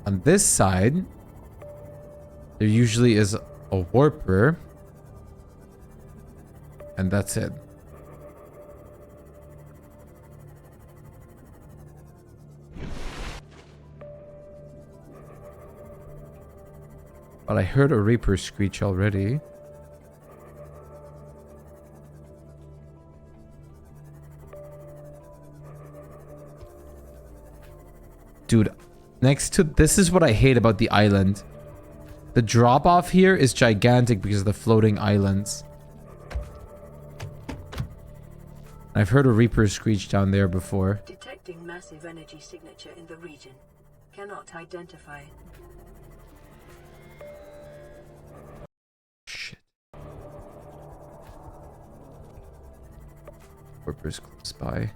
On this side There usually is a warper. And that's it. But I heard a reaper screech already. Dude, next to... This is what I hate about the island. The drop-off here is gigantic because of the floating islands. I've heard a reaper screech down there before. Detecting massive energy signature in the region. Cannot identify. Shit. Warper's close by.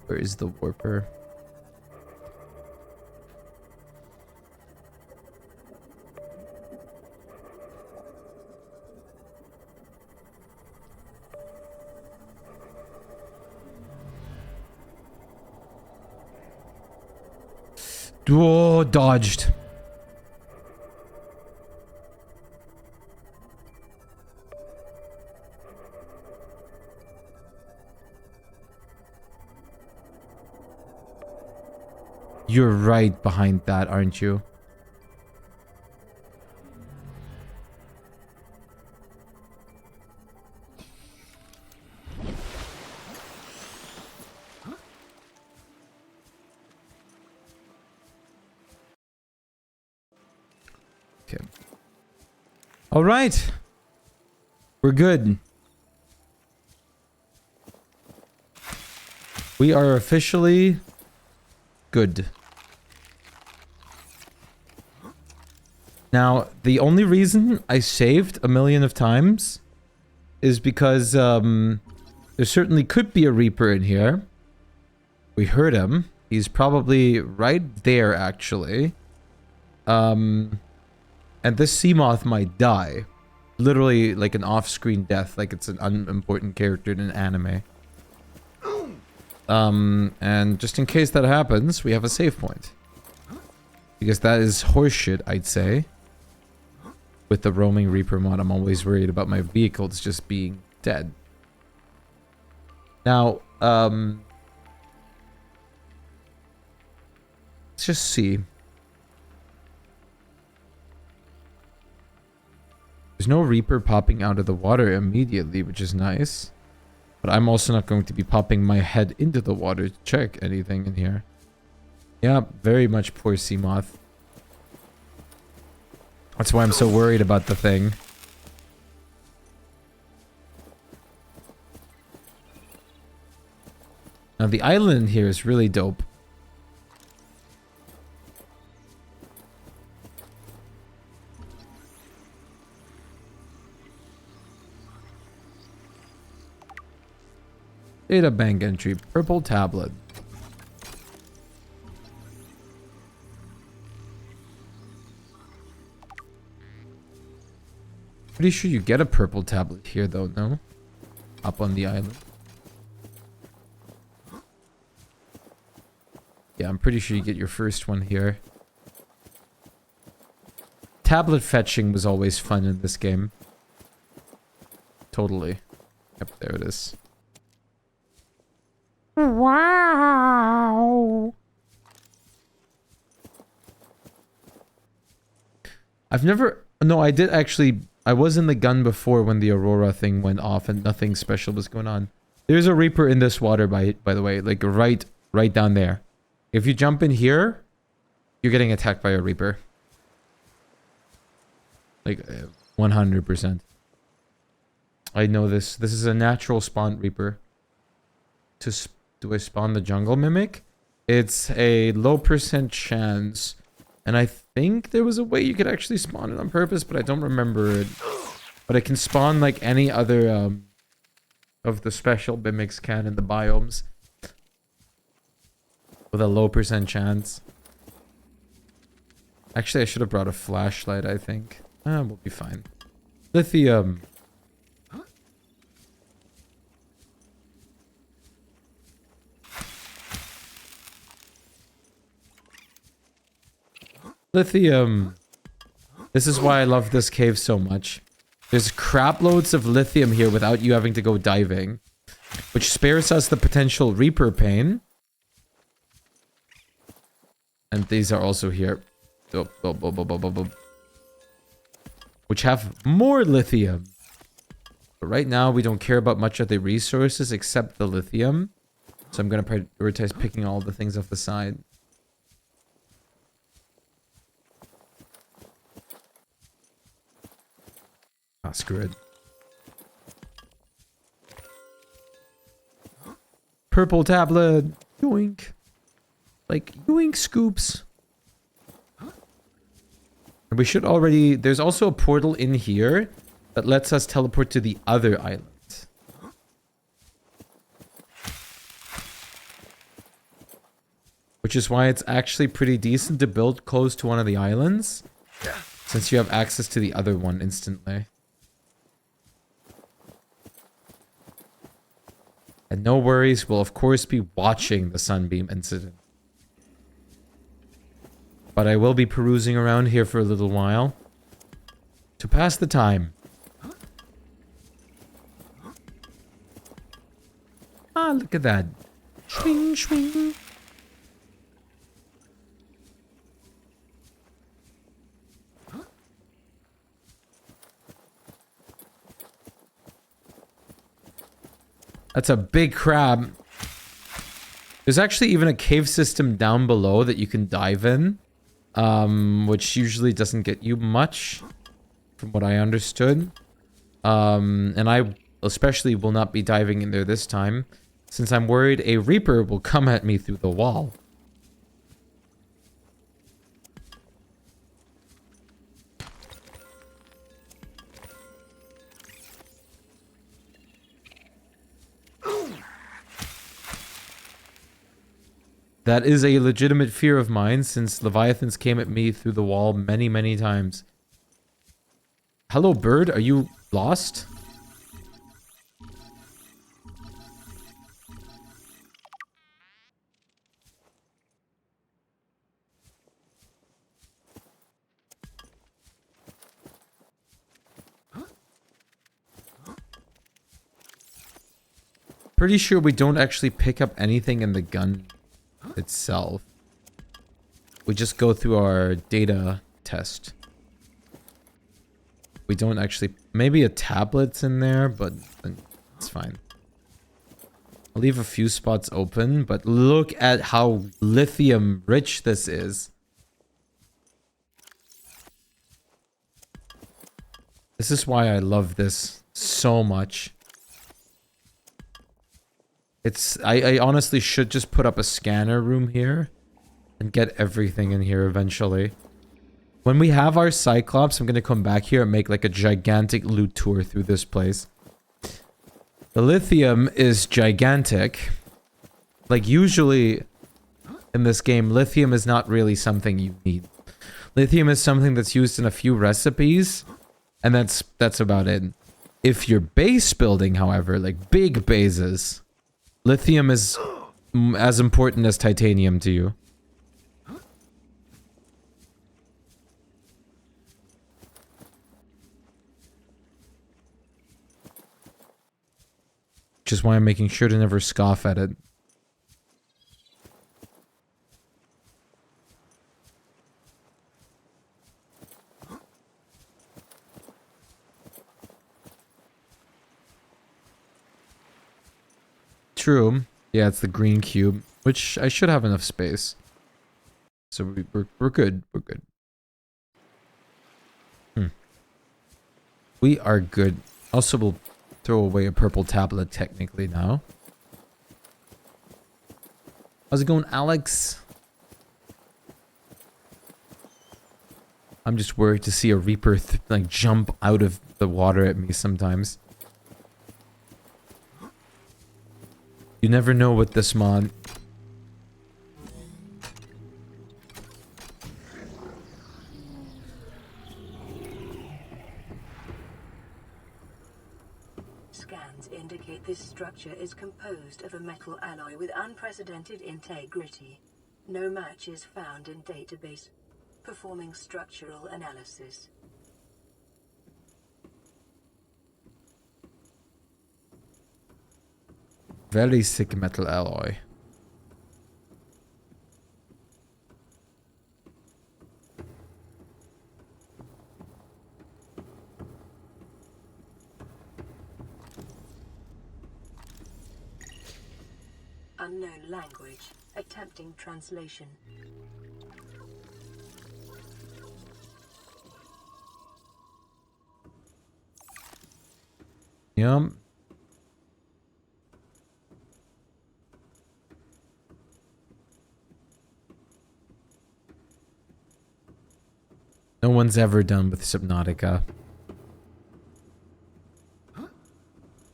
Where is the warper? Oh, dodged. You're right behind that, aren't you? Okay. All right. We're good. We are officially good. Now, the only reason I saved a million of times is because there certainly could be a Reaper in here. We heard him. He's probably right there, actually. And this Seamoth might die. Literally like an off-screen death, like it's an unimportant character in an anime. And just in case that happens, we have a save point. Because that is horseshit, I'd say. With the roaming Reaper mod, I'm always worried about my vehicles just being dead. Now, let's just see. There's no Reaper popping out of the water immediately, which is nice. But I'm also not going to be popping my head into the water to check anything in here. Yeah, very much poor Seamoth. That's why I'm so worried about the thing. Now the island here is really dope. Data bank entry, purple tablet. Pretty sure you get a purple tablet here though, no? Up on the island. Yeah, I'm pretty sure you get your first one here. Tablet fetching was always fun in this game. Totally. Yep, there it is. Wow. I've never... No, I did actually... I was in the gun before when the Aurora thing went off and nothing special was going on. There's a Reaper in this water, by the way. Like, right down there. If you jump in here, you're getting attacked by a Reaper. Like, 100%. I know this. This is a natural spawn Reaper. Do I spawn the jungle mimic? It's a low % chance. And I think there was a way you could actually spawn it on purpose, but I don't remember it. But it can spawn like any other of the special mimics can in the biomes. With a low % chance. Actually, I should have brought a flashlight, I think. We'll be fine. Lithium. Lithium. This is why I love this cave so much. There's crap loads of lithium here without you having to go diving, which spares us the potential Reaper pain. And these are also here. Which have more lithium. But right now, we don't care about much of the resources except the lithium. So I'm going to prioritize picking all the things off the side. Ah, screw it. Purple tablet. Yoink. Like, yoink scoops. And we should already... There's also a portal in here that lets us teleport to the other island. Which is why it's actually pretty decent to build close to one of the islands. Since you have access to the other one instantly. And no worries, we'll of course be watching the Sunbeam incident. But I will be perusing around here for a little while. To pass the time. Ah, look at that. Swing, swing. That's a big crab. There's actually even a cave system down below that you can dive in. Which usually doesn't get you much, from what I understood. And I especially will not be diving in there this time, since I'm worried a Reaper will come at me through the wall. That is a legitimate fear of mine, since Leviathans came at me through the wall many, many times. Hello, bird. Are you lost? Pretty sure we don't actually pick up anything in the gun itself. We just go through our data test. We don't actually... Maybe a tablet's in there, but it's fine. I'll leave a few spots open, but look at how lithium rich this is. This is why I love this so much. I honestly should just put up a scanner room here and get everything in here eventually. When we have our Cyclops, I'm going to come back here and make like a gigantic loot tour through this place. The lithium is gigantic. Like usually in this game, lithium is not really something you need. Lithium is something that's used in a few recipes, and that's about it. If you're base building, however, like big bases, lithium is as important as titanium to you. Which is why I'm making sure to never scoff at it. True. Yeah, it's the green cube, which I should have enough space. So we're good. We're good. We are good. Also, we'll throw away a purple tablet technically now. How's it going, Alex? I'm just worried to see a Reaper like jump out of the water at me sometimes. You never know with this mod. Scans indicate this structure is composed of a metal alloy with unprecedented integrity. No match is found in database. Performing structural analysis. Very sick metal alloy. Unknown language. Attempting translation. Yum. No one's ever done with Subnautica.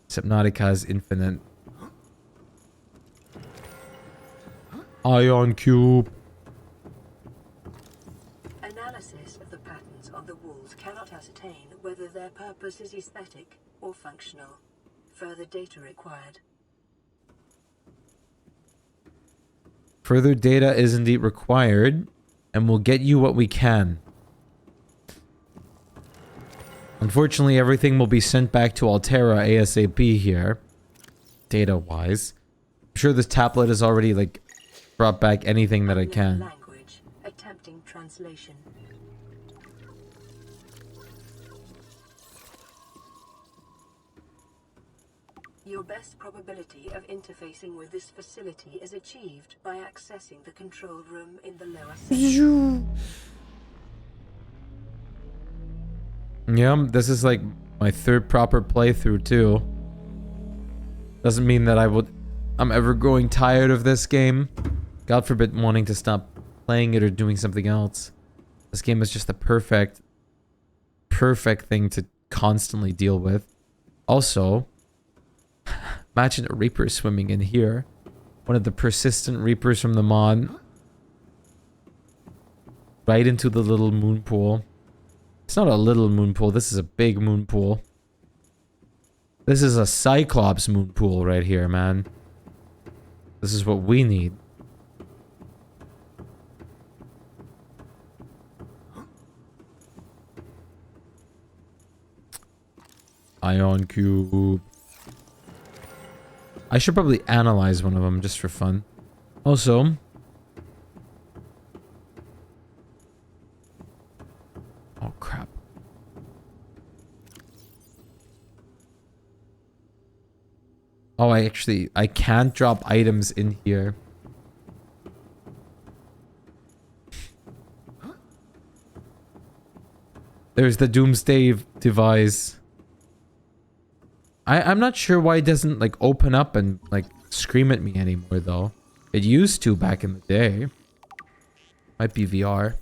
Subnautica is infinite. Ion cube. Analysis of the patterns on the walls cannot ascertain whether their purpose is aesthetic or functional. Further data required. Further data is indeed required, and we'll get you what we can. Unfortunately, everything will be sent back to Altera ASAP here, data-wise. I'm sure this tablet has already, like, brought back anything that I can. Language. Attempting translation. Your best probability of interfacing with this facility is achieved by accessing the control room in the lower section. Yeah, this is like my third proper playthrough too. Doesn't mean that I'm ever growing tired of this game. God forbid wanting to stop playing it or doing something else. This game is just the perfect thing to constantly deal with. Also, imagine a Reaper swimming in here. One of the persistent Reapers from the mod. Right into the little moon pool. It's not a little moon pool, this is a big moon pool. This is a Cyclops moon pool right here, man. This is what we need. Ion cube. I should probably analyze one of them just for fun. Also, oh crap. Oh, I can't drop items in here. There's the doomsday device. I'm not sure why it doesn't like open up and like scream at me anymore though. It used to back in the day. Might be VR.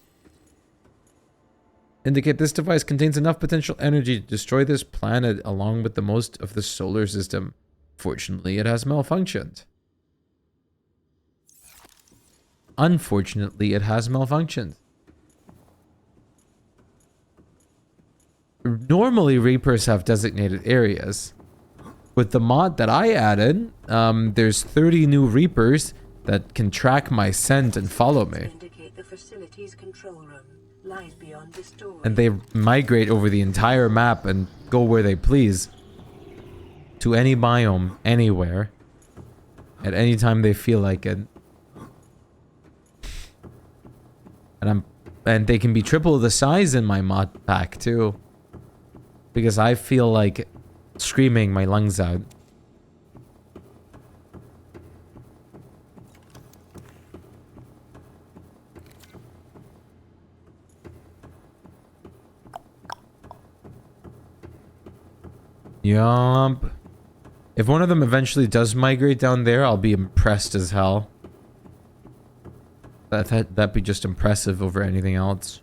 Indicate this device contains enough potential energy to destroy this planet along with the most of the solar system. Fortunately, it has malfunctioned. Unfortunately, it has malfunctioned. Normally, Reapers have designated areas. With the mod that I added, there's 30 new Reapers that can track my scent and follow me. Indicate the facility's control room lies beyond this doorway. And they migrate over the entire map and go where they please. To any biome, anywhere. At any time they feel like it. And they can be triple the size in my mod pack too. Because I feel like screaming my lungs out. Yup. If one of them eventually does migrate down there, I'll be impressed as hell. That'd be just impressive over anything else.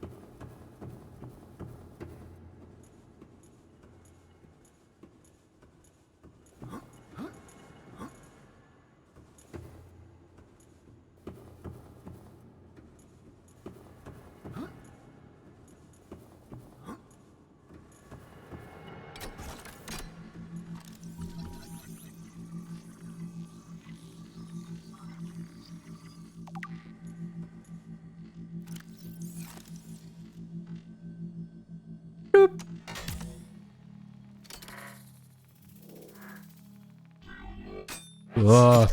Boop. Ugh.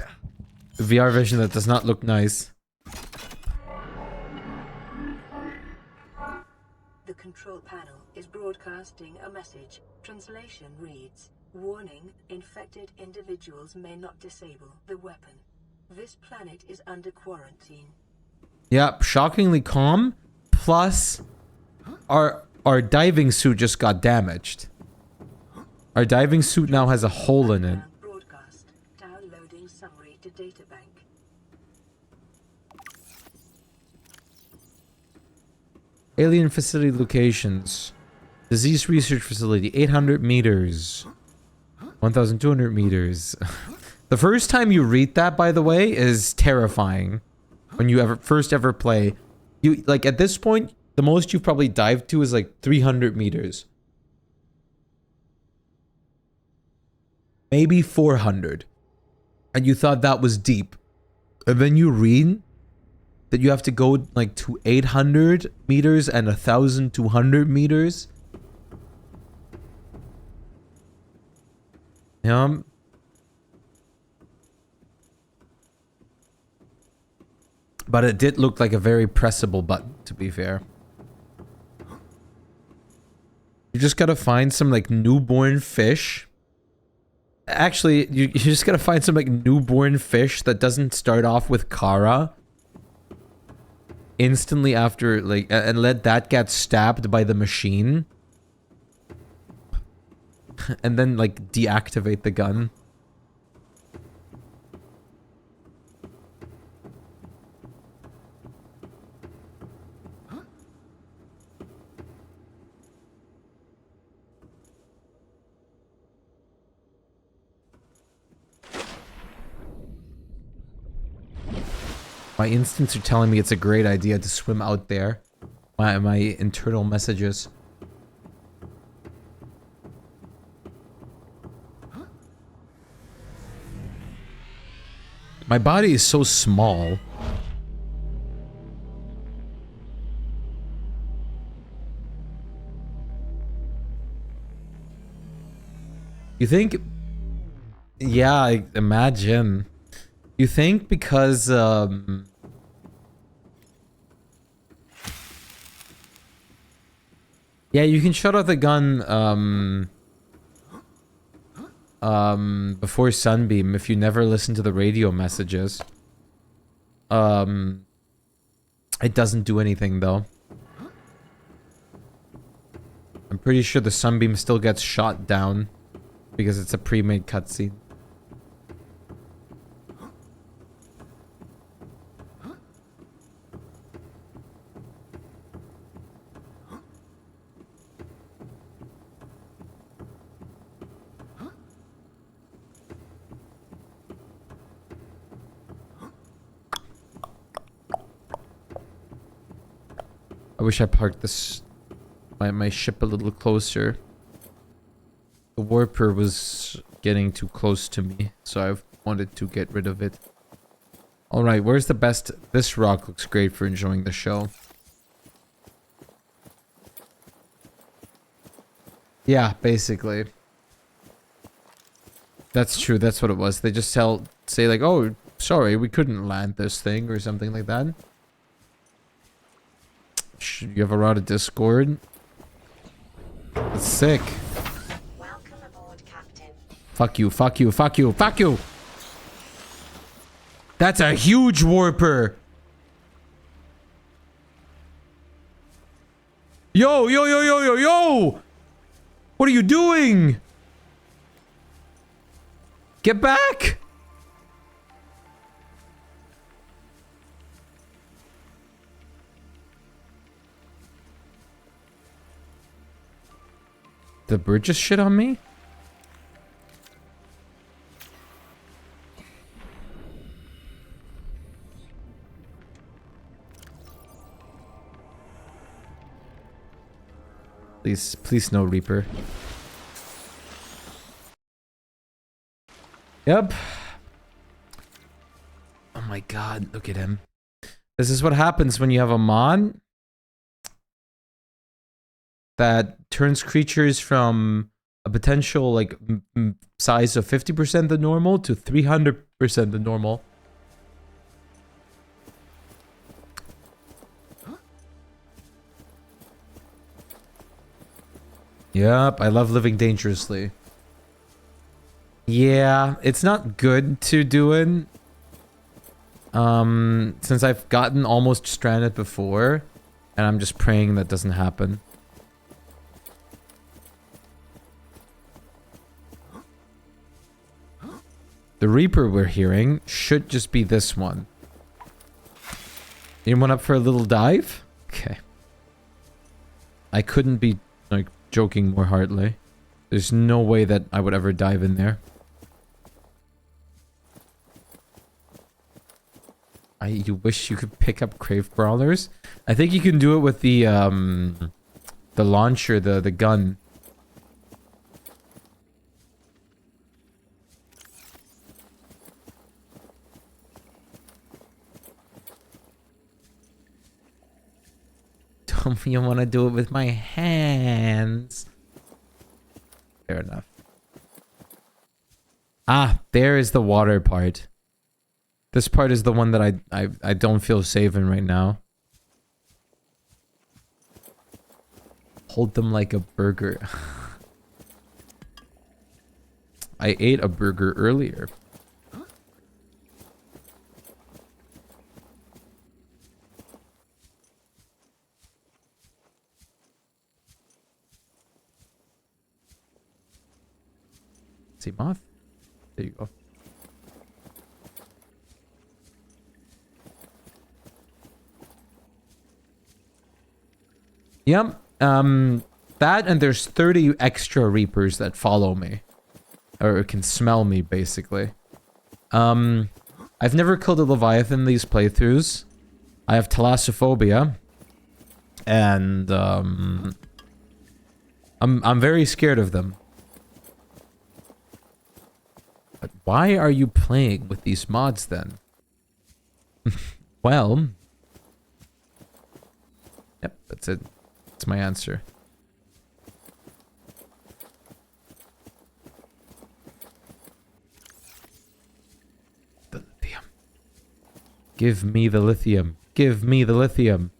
VR vision that does not look nice. The control panel is broadcasting a message. Translation reads, "Warning, infected individuals may not disable the weapon. This planet is under quarantine." Yep, shockingly calm. Plus, our diving suit just got damaged. Our diving suit now has a hole in it. Broadcast. Downloading summary to databank. Alien facility locations. Disease research facility, 800 meters. 1,200 meters. The first time you read that, by the way, is terrifying. When you first ever play. You, like, at this point, the most you've probably dived to is like 300 meters. Maybe 400. And you thought that was deep. And then you read that you have to go like to 800 meters and 1,200 meters. Yeah. But it did look like a very pressable button, to be fair. You just gotta find some like newborn fish. Actually, you just gotta find some like newborn fish that doesn't start off with Kara. Instantly after, like, and let that get stabbed by the machine. And then, like, deactivate the gun. My instincts are telling me it's a great idea to swim out there. My internal messages. My body is so small. You think... Yeah, I imagine. You think because, yeah, you can shut off the gun, before Sunbeam if you never listen to the radio messages. It doesn't do anything, though. I'm pretty sure the Sunbeam still gets shot down because it's a pre-made cutscene. I wish I parked this my ship a little closer. The warper was getting too close to me, so I wanted to get rid of it. Alright, where's the best? This rock looks great for enjoying the show. Yeah, basically. That's true, that's what it was. They just say like, oh, sorry, we couldn't land this thing or something like that. You have a lot of Discord. That's sick. Welcome aboard, Captain. Fuck you, fuck you, fuck you, fuck you! That's a huge warper! Yo, yo, yo, yo, yo, yo! What are you doing? Get back! The bird just shit on me? Please, please no Reaper. Yep. Oh my god, look at him. This is what happens when you have a mod. that turns creatures from a potential like size of 50% the normal to 300% the normal. Yep, I love living dangerously. Yeah, it's not good to do it. Since I've gotten almost stranded before, and I'm just praying that doesn't happen. The Reaper we're hearing should just be this one. Anyone up for a little dive? Okay. I couldn't be, like, joking more heartily. There's no way that I would ever dive in there. You wish you could pick up Crave Brawlers? I think you can do it with the launcher, the gun. Don't you want to do it with my hands? Fair enough. Ah, there is the water part. This part is the one that I don't feel safe in right now. Hold them like a burger. I ate a burger earlier. See moth? There you go. Yep. That and there's 30 extra Reapers that follow me. Or can smell me, basically. I've never killed a Leviathan in these playthroughs. I have thalassophobia. And, I'm very scared of them. But why are you playing with these mods, then? Well... Yep, that's it. That's my answer. The lithium. Give me the lithium. Give me the lithium.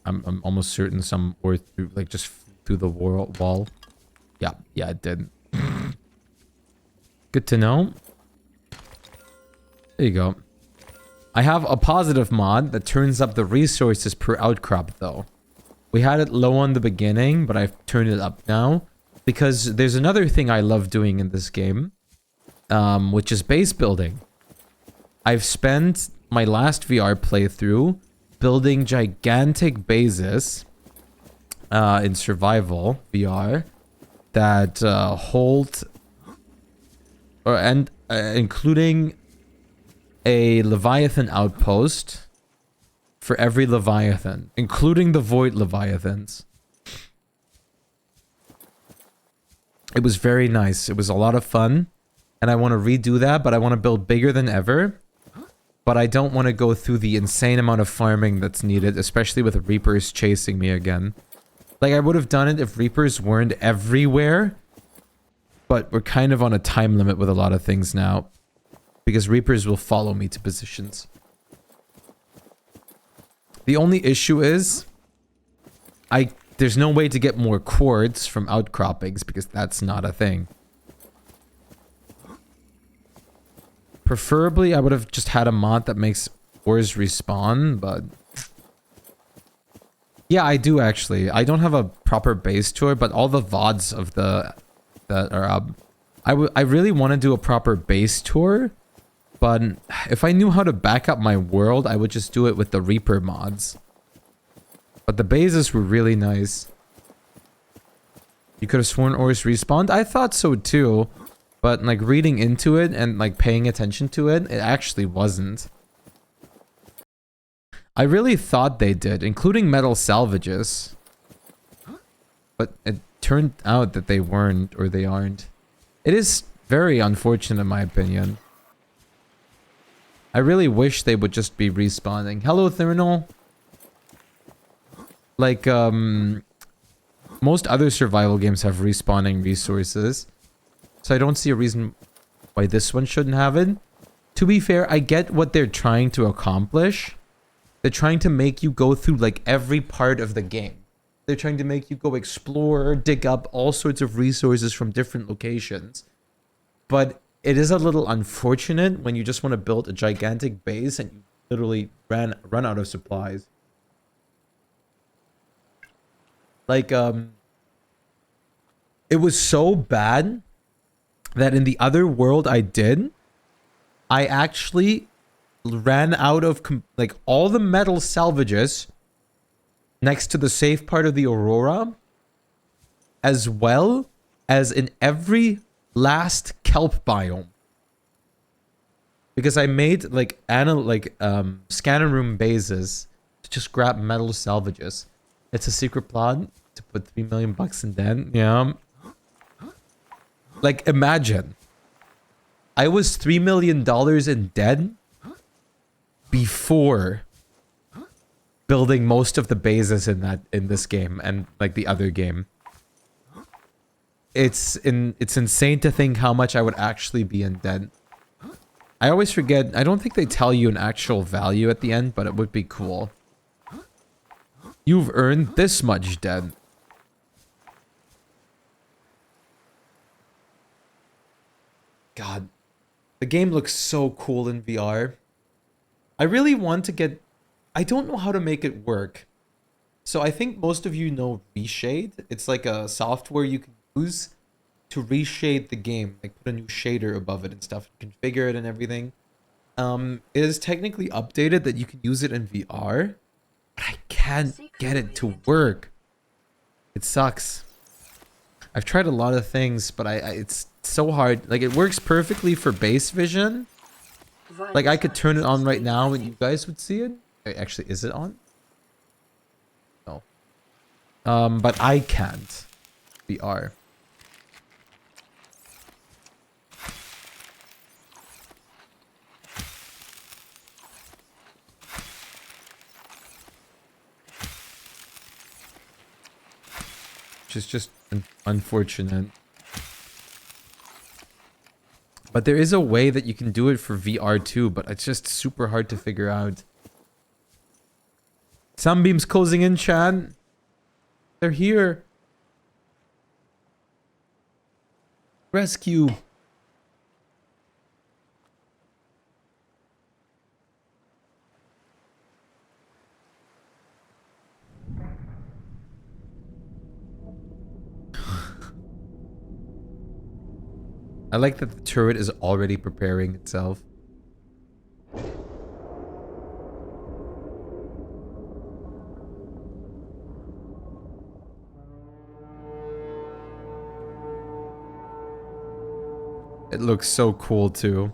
I'm almost certain some were through, like, just through the wall. Yeah, it did. Good to know. There you go. I have a positive mod that turns up the resources per outcrop, though. We had it low on the beginning, but I've turned it up now. Because there's another thing I love doing in this game. Which is base building. I've spent my last VR playthrough building gigantic bases in survival VR that hold including a Leviathan outpost for every Leviathan, including the Void Leviathans. It was very nice. It was a lot of fun, and I want to redo that, but I want to build bigger than ever. But I don't want to go through the insane amount of farming that's needed, especially with Reapers chasing me again. Like, I would have done it if Reapers weren't everywhere. But we're kind of on a time limit with a lot of things now. Because Reapers will follow me to positions. The only issue is... there's no way to get more quartz from outcroppings, because that's not a thing. Preferably, I would have just had a mod that makes ores respawn, but... Yeah, I do actually. I don't have a proper base tour, but all the VODs of that are up. I really want to do a proper base tour, but if I knew how to back up my world, I would just do it with the Reaper mods. But the bases were really nice. You could have sworn ores respawned? I thought so too. But, like, reading into it and, like, paying attention to it, it actually wasn't. I really thought they did, including metal salvages. But it turned out that they weren't, or they aren't. It is very unfortunate in my opinion. I really wish they would just be respawning. Hello, Thernal. Like, most other survival games have respawning resources. So I don't see a reason why this one shouldn't have it. To be fair, I get what they're trying to accomplish. They're trying to make you go through like every part of the game. They're trying to make you go explore, dig up all sorts of resources from different locations. But it is a little unfortunate when you just want to build a gigantic base and you literally run out of supplies. Like, it was so bad that in the other world I did, I actually ran out of like all the metal salvages next to the safe part of the Aurora, as well as in every last kelp biome. Because I made like scanner room bases to just grab metal salvages. It's a secret plot to put 3 million bucks in debt. Yeah. Like, imagine. I was $3 million in debt before building most of the bases in this game and like the other game. It's insane to think how much I would actually be in debt. I always forget. I don't think they tell you an actual value at the end, but it would be cool. You've earned this much debt. God. The game looks so cool in VR. I really want to get... I don't know how to make it work. So I think most of you know Reshade. It's like a software you can use to reshade the game. Like put a new shader above it and stuff. Configure it and everything. It is technically updated that you can use it in VR. But I can't get it to work. It sucks. I've tried a lot of things, but it's so hard. Like, it works perfectly for base vision. Like, I could turn it on right now and you guys would see it. Wait, actually, is it on? No. But I can't. VR. Which is just unfortunate. But there is a way that you can do it for VR too, but it's just super hard to figure out. Sunbeam's closing in, chat. They're here. Rescue. I like that the turret is already preparing itself. It looks so cool too.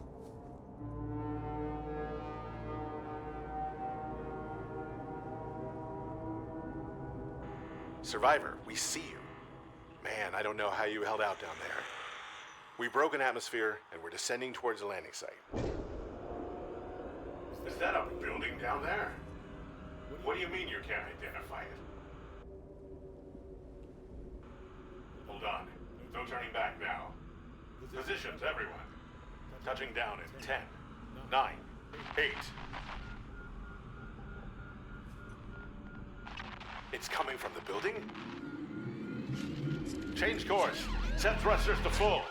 Survivor, we see you. Man, I don't know how you held out down there. We broke an atmosphere, and we're descending towards the landing site. Is that a building down there? What do you mean you can't identify it? Hold on. No turning back now. Positions, everyone. Touching down in 10, 9, 8. It's coming from the building? Change course. Set thrusters to full.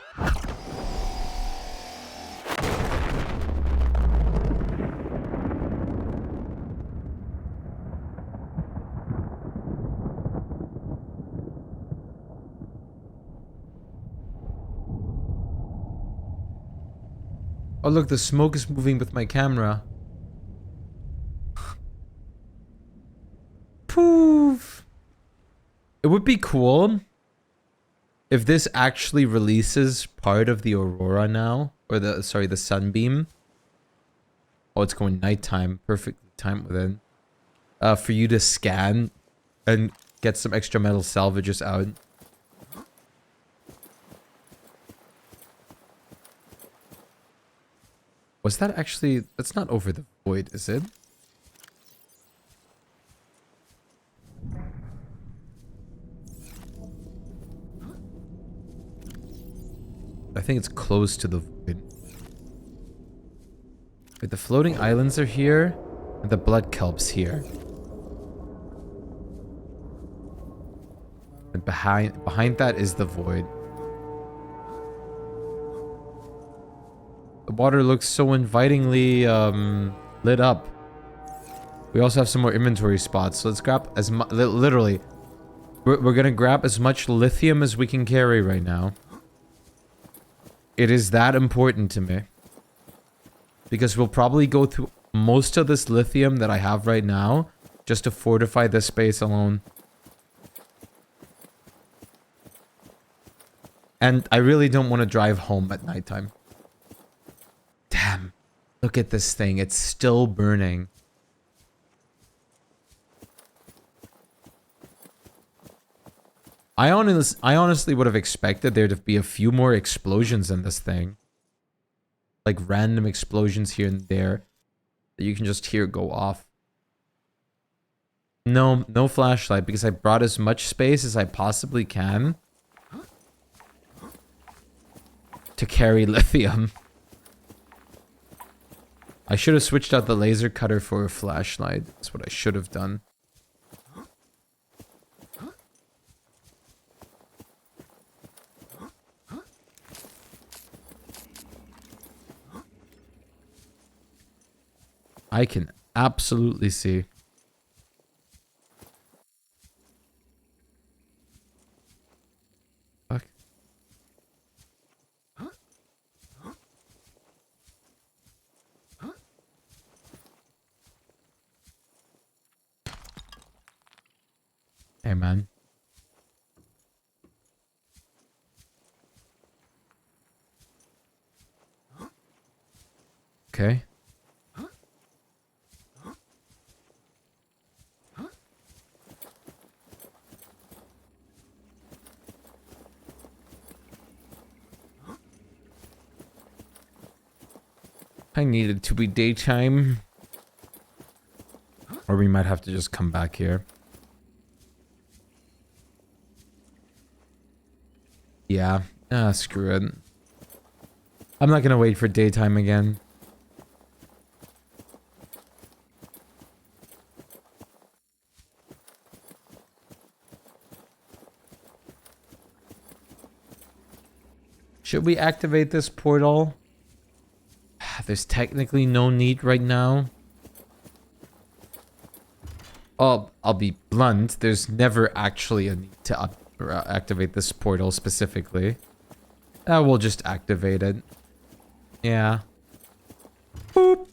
Oh look, the smoke is moving with my camera. Poof. It would be cool if this actually releases part of the Aurora now, or the Sunbeam. Oh, it's going nighttime. Perfectly timed within. for you to scan and get some extra metal salvages out. Was that actually... That's not over the void, is it? I think it's close to the void. Wait, the floating islands are here, and the blood kelp's here. And behind that is the void. The water looks so invitingly lit up. We also have some more inventory spots, so let's grab as much. Literally, we're gonna grab as much lithium as we can carry right now. It is that important to me. Because we'll probably go through most of this lithium that I have right now just to fortify this space alone. And I really don't want to drive home at nighttime. Damn. Look at this thing. It's still burning. I honestly would have expected there to be a few more explosions in this thing. Like random explosions here and there that you can just hear go off. No flashlight because I brought as much space as I possibly can to carry lithium. I should have switched out the laser cutter for a flashlight. That's what I should have done. I can absolutely see. Fuck. Hey, man. Okay. I need it to be daytime. Or we might have to just come back here. Yeah. Screw it. I'm not gonna wait for daytime again. Should we activate this portal? There's technically no need right now. I'll be blunt. There's never actually a need to activate this portal specifically. We'll just activate it. Yeah. Boop.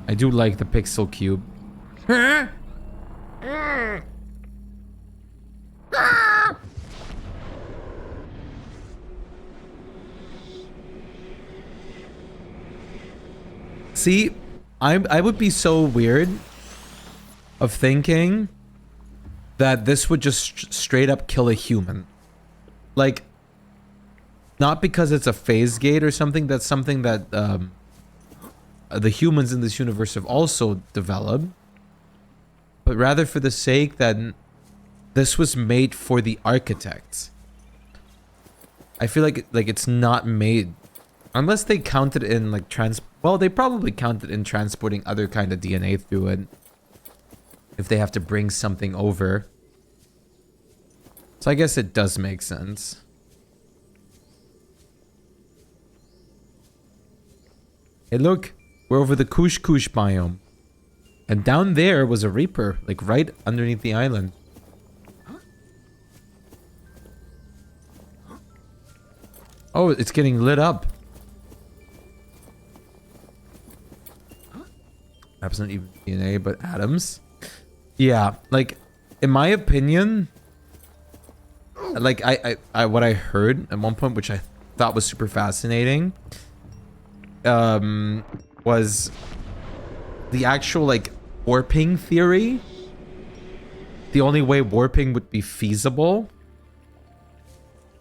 I do like the pixel cube. See, I would be so weird of thinking that this would just straight up kill a human. Like, not because it's a phase gate or something. That's something that the humans in this universe have also developed. But rather for the sake that this was made for the architects. I feel like it's not made... Unless they counted in like well, they probably counted in transporting other kind of DNA through it. If they have to bring something over. So I guess it does make sense. Hey look, we're over the Kush Kush biome. And down there was a Reaper, like right underneath the island. Oh, it's getting lit up. Perhaps not even DNA, but atoms. Yeah, like, in my opinion, like, I what I heard at one point, which I thought was super fascinating, was the actual like warping theory. The only way warping would be feasible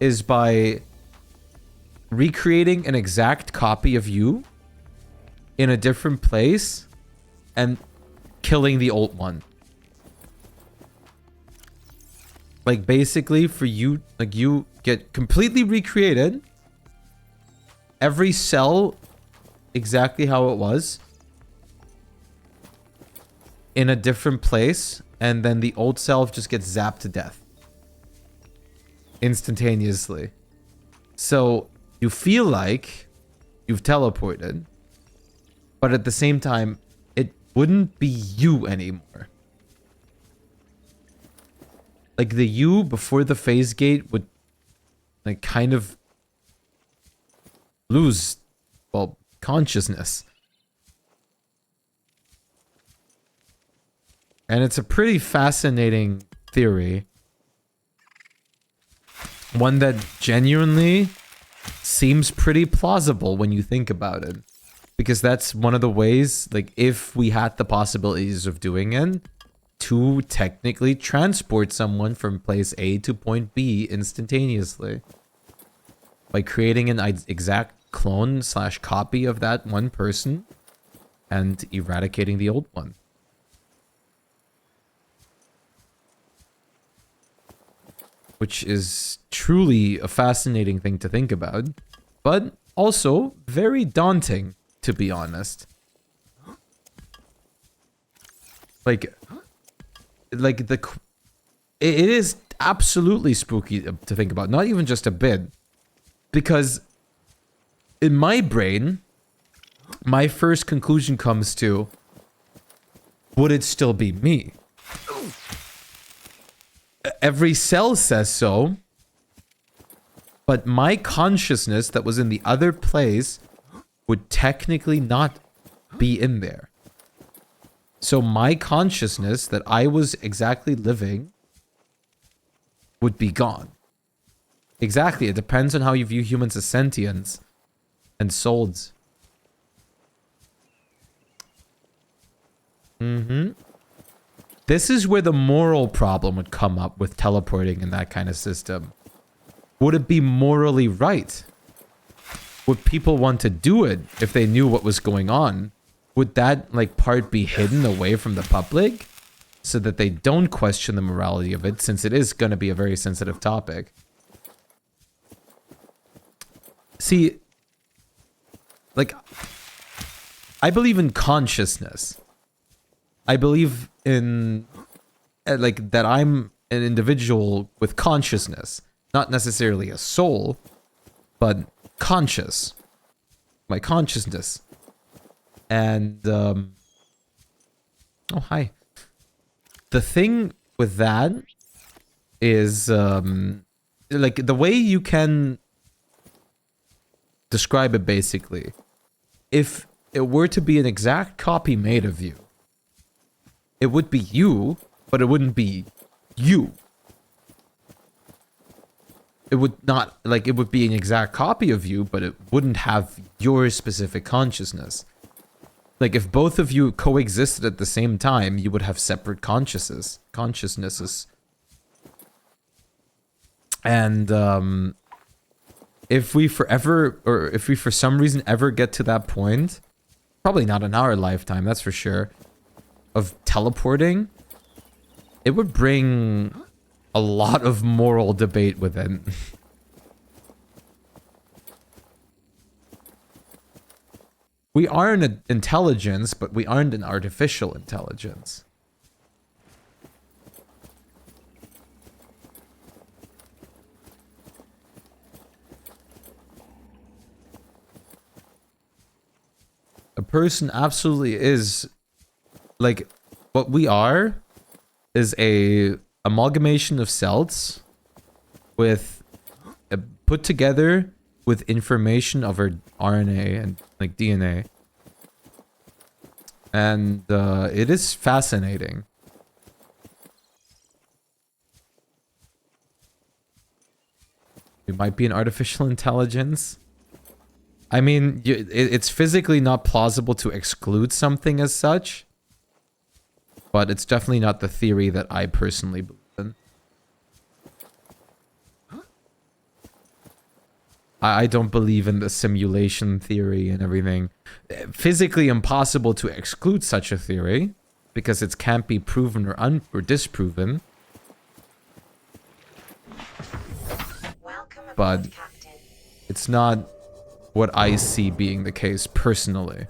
is by recreating an exact copy of you in a different place and killing the old one. Like basically for you, like you get completely recreated, every cell exactly how it was in a different place, and then the old self just gets zapped to death instantaneously. So you feel like you've teleported, but at the same time, it wouldn't be you anymore. Like the you before the phase gate would like kind of lose, well, consciousness. And it's a pretty fascinating theory. One that genuinely seems pretty plausible when you think about it. Because that's one of the ways, like, if we had the possibilities of doing it, to technically transport someone from place A to point B instantaneously. By creating an exact clone / copy of that one person and eradicating the old one. Which is truly a fascinating thing to think about, but also very daunting, to be honest. Like it is absolutely spooky to think about, not even just a bit. Because in my brain, my first conclusion comes to, would it still be me? Every cell says so, but my consciousness that was in the other place would technically not be in there. So my consciousness that I was exactly living would be gone. Exactly, it depends on how you view humans as sentients and souls. This is where the moral problem would come up with teleporting in that kind of system. Would it be morally right? Would people want to do it if they knew what was going on? Would that like part be hidden away from the public so that they don't question the morality of it, since it is going to be a very sensitive topic? See, like, I believe in consciousness. I believe in, like, that I'm an individual with consciousness. Not necessarily a soul, but conscious. My consciousness. And, oh, hi. The thing with that is, like, the way you can describe it basically, if it were to be an exact copy made of you, it would be you, but it wouldn't be you. It would not, like, it would be an exact copy of you, but it wouldn't have your specific consciousness. Like, if both of you coexisted at the same time, you would have separate consciousnesses. And, if we forever, or if we for some reason ever get to that point, probably not in our lifetime, that's for sure, of teleporting, it would bring a lot of moral debate with it. We are an intelligence, but we aren't an artificial intelligence. A person absolutely is, like, what we are is a amalgamation of cells with put together with information of our RNA and like DNA. And it is fascinating. We might be an artificial intelligence. I mean, it's physically not plausible to exclude something as such, but it's definitely not the theory that I personally believe in. I don't believe in the simulation theory and everything. Physically impossible to exclude such a theory because it can't be proven or disproven. Welcome aboard, But Captain. it's not what I see being the case personally.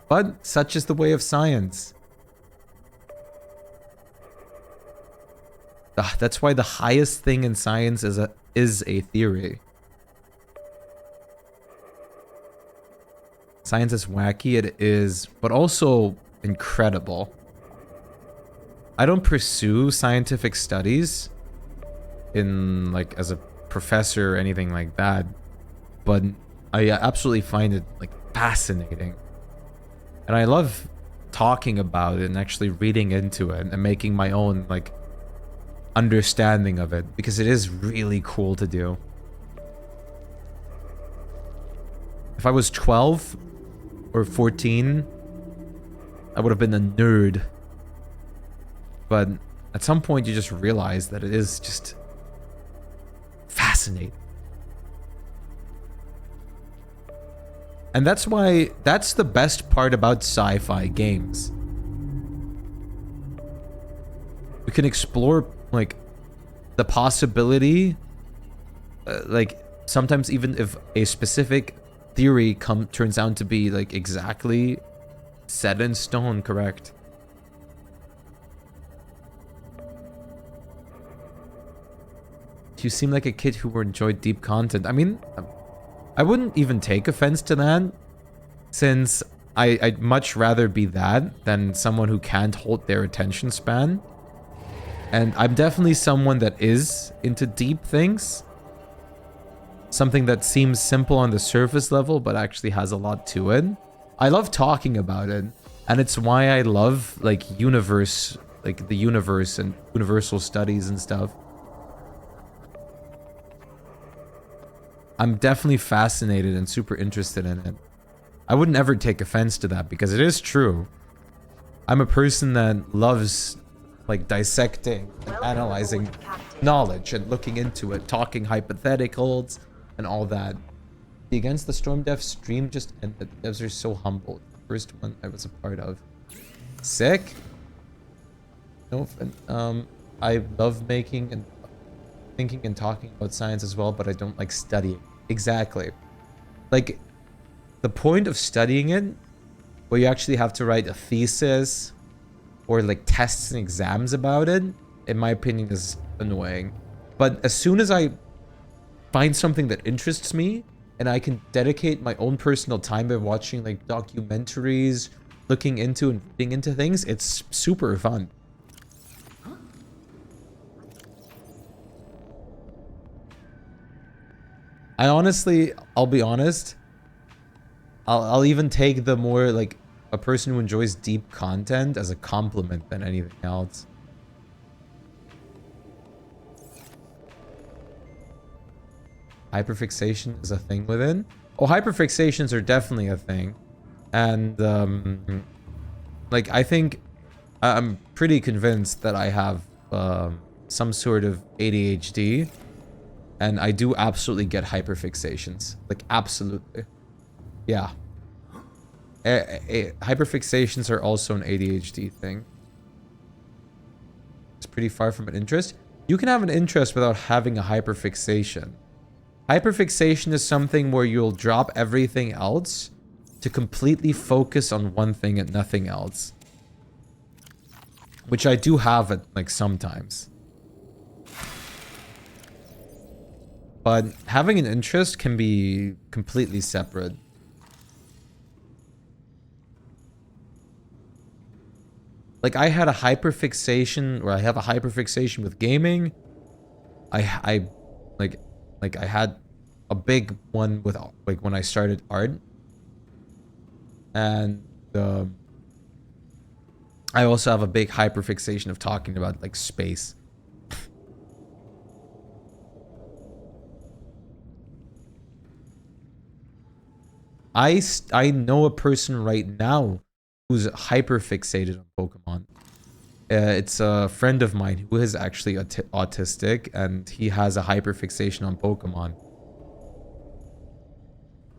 But such is the way of science. That's why the highest thing in science is a theory. Science is wacky, it is, but also incredible. I don't pursue scientific studies in like as a professor or anything like that, but I absolutely find it like fascinating. And I love talking about it and actually reading into it and making my own like understanding of it because it is really cool to do. If I was 12 or 14, I would have been a nerd. But at some point you just realize that it is just fascinating. And that's why that's the best part about sci-fi games. We can explore like the possibility, like sometimes even if a specific theory turns out to be like exactly set in stone correct. You seem like a kid who enjoyed deep content. I mean, I wouldn't even take offense to that, since I'd much rather be that than someone who can't hold their attention span. And I'm definitely someone that is into deep things. Something that seems simple on the surface level, but actually has a lot to it. I love talking about it. And it's why I love, like, the universe and universal studies and stuff. I'm definitely fascinated and super interested in it. I wouldn't ever take offense to that because it is true. I'm a person that loves like dissecting and analyzing knowledge and looking into it, talking hypotheticals and all that. The Against the Storm Dev stream just ended. Devs are so humbled. First one I was a part of. Sick. No, I love making and thinking and talking about science as well, but I don't like studying. Exactly. Like, the point of studying it, where you actually have to write a thesis or like tests and exams about it, in my opinion, is annoying. But as soon as I find something that interests me and I can dedicate my own personal time by watching like documentaries, looking into and reading into things, it's super fun. I honestly, I'll be honest, I'll even take the more like a person who enjoys deep content as a compliment than anything else. Hyperfixation is a thing within? Oh, hyperfixations are definitely a thing. And, like, I think I'm pretty convinced that I have some sort of ADHD. And I do absolutely get hyperfixations. Like, absolutely. Yeah. Hyperfixations are also an ADHD thing. It's pretty far from an interest. You can have an interest without having a hyperfixation. Hyperfixation is something where you'll drop everything else to completely focus on one thing and nothing else. Which I do have it, like, sometimes. But having an interest can be completely separate. Like, I had a hyperfixation, or I have a hyperfixation with gaming. I had a big one with, like, when I started art. And, I also have a big hyperfixation of talking about, like, space. I know a person right now who's hyper fixated on Pokemon. It's a friend of mine who is actually autistic, and he has a hyper fixation on Pokemon.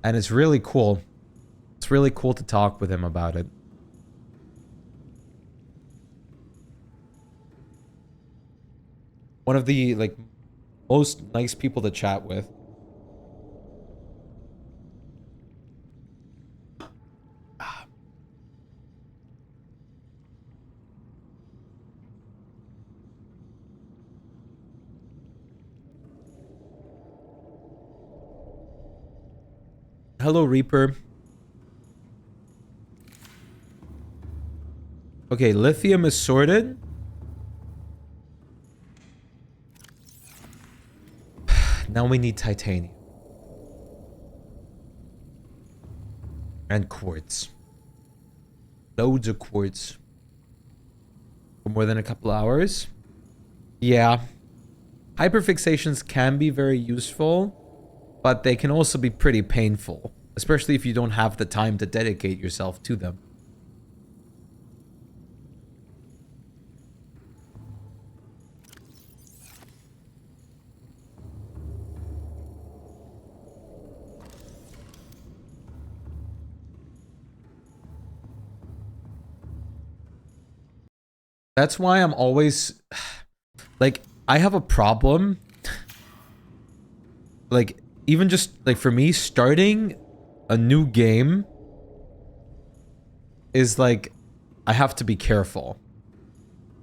And it's really cool. It's really cool to talk with him about it. One of the, like, most nice people to chat with. Hello, Reaper. Okay, lithium is sorted. Now we need titanium. And quartz. Loads of quartz. For more than a couple hours. Yeah. Hyperfixations can be very useful, but they can also be pretty painful. Especially if you don't have the time to dedicate yourself to them. That's why I'm always... Like, I have a problem. Like, even just, like, for me, starting a new game is, like, I have to be careful.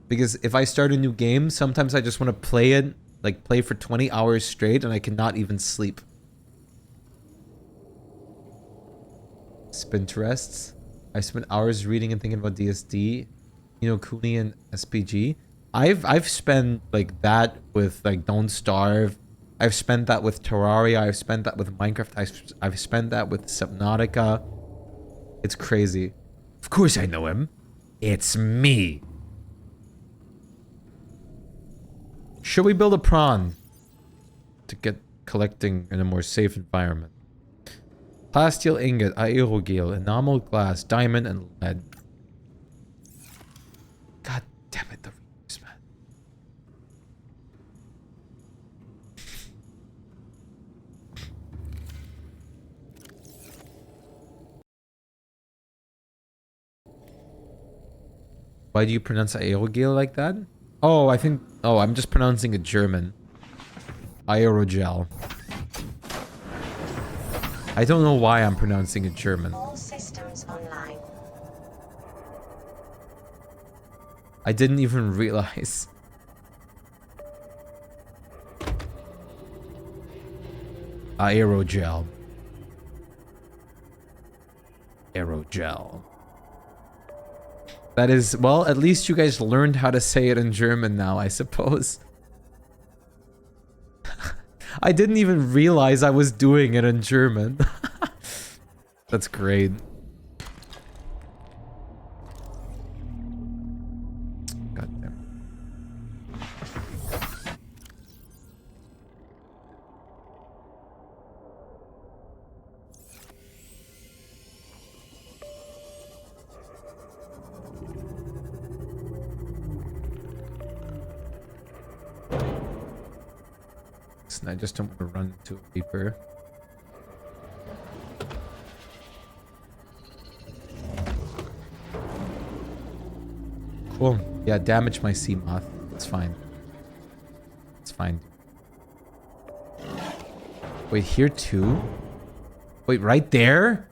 Because if I start a new game, sometimes I just want to play it, like, play for 20 hours straight, and I cannot even sleep. Spinterests. I spent hours reading and thinking about DSD. You know, Kuni and SPG. I've spent like that with like Don't Starve. I've spent that with Terraria. I've spent that with Minecraft. I've spent that with Subnautica. It's crazy. Of course I know him. It's me. Should we build a prawn to get collecting in a more safe environment? Plasteel ingot, aerogel, enamel glass, diamond, and lead. God damn it, the Reapers, man. Why do you pronounce aerogel like that? Oh, I think... Oh, I'm just pronouncing it German. Aerogel. I don't know why I'm pronouncing it German. All systems online. I didn't even realize. Aerogel. Aerogel. That is, well, at least you guys learned how to say it in German now, I suppose. I didn't even realize I was doing it in German. That's great. God damn. I just don't want to run into a Reaper. Cool. Yeah, damage my sea moth. It's fine. It's fine. Wait, here too? Wait, right there?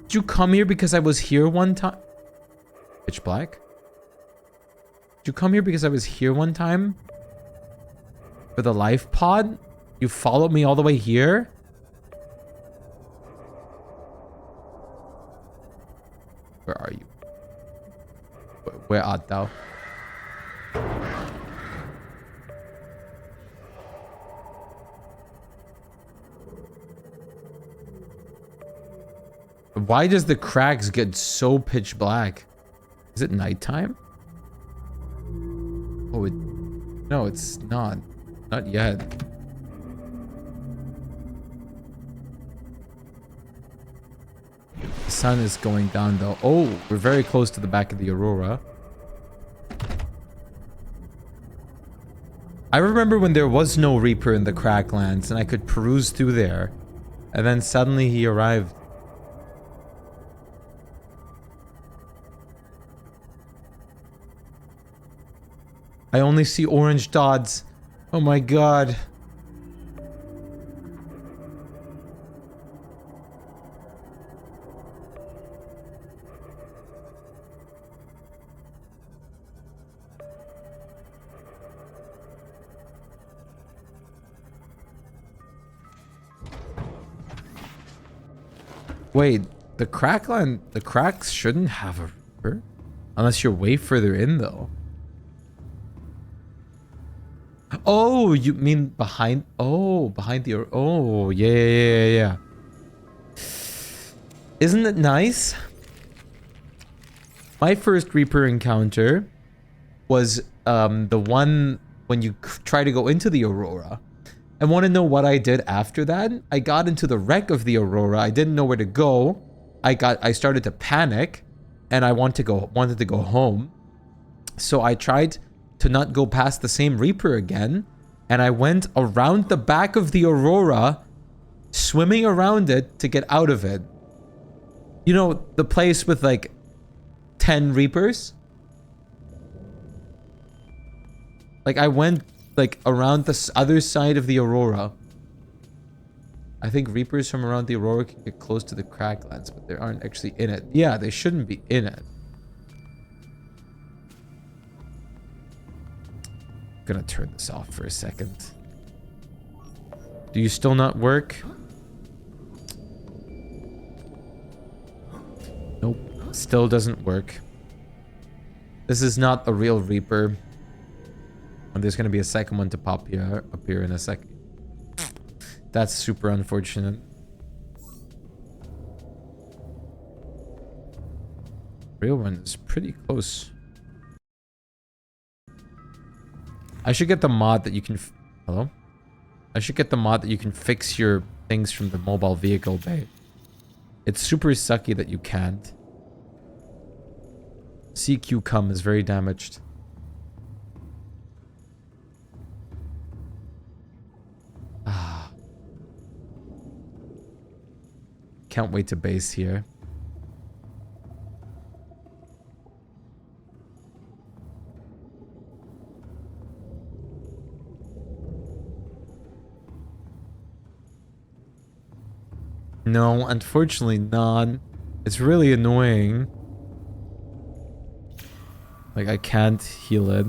Did you come here because I was here one time? Pitch black? Did you come here because I was here one time? For the life pod? You followed me all the way here? Where are you? Where art thou? Why does the cracks get so pitch black? Is it nighttime? Oh, no, it's not. Not yet. sun is going down though. Oh, we're very close to the back of the Aurora. I remember when there was no Reaper in the Cracklands and I could peruse through there. And then suddenly he arrived. I only see orange dots. Oh my god. Wait, the cracks shouldn't have a Reaper? Unless you're way further in, though. Oh, you mean behind... Oh, behind the... Oh, yeah. Isn't it nice? My first Reaper encounter was the one when you try to go into the Aurora. I want to know what I did after that. I got into the wreck of the Aurora. I didn't know where to go. I started to panic, and I wanted to go home. So I tried to not go past the same Reaper again, and I went around the back of the Aurora, swimming around it to get out of it. You know, the place with like 10 Reapers? Like I went like around the other side of the Aurora. I think Reapers from around the Aurora can get close to the Cracklands, but they aren't actually in it. Yeah, they shouldn't be in it. I'm gonna turn this off for a second. Do you still not work? Nope, still doesn't work. This is not a real Reaper. And there's gonna be a second one to pop here, up here in a second. That's super unfortunate. Real one is pretty close. I should get the mod that you can... Hello? I should get the mod that you can fix your things from the mobile vehicle bay. It's super sucky that you can't. CQ cum is very damaged. Ah. Can't wait to base here. No, unfortunately not. It's really annoying. Like, I can't heal it.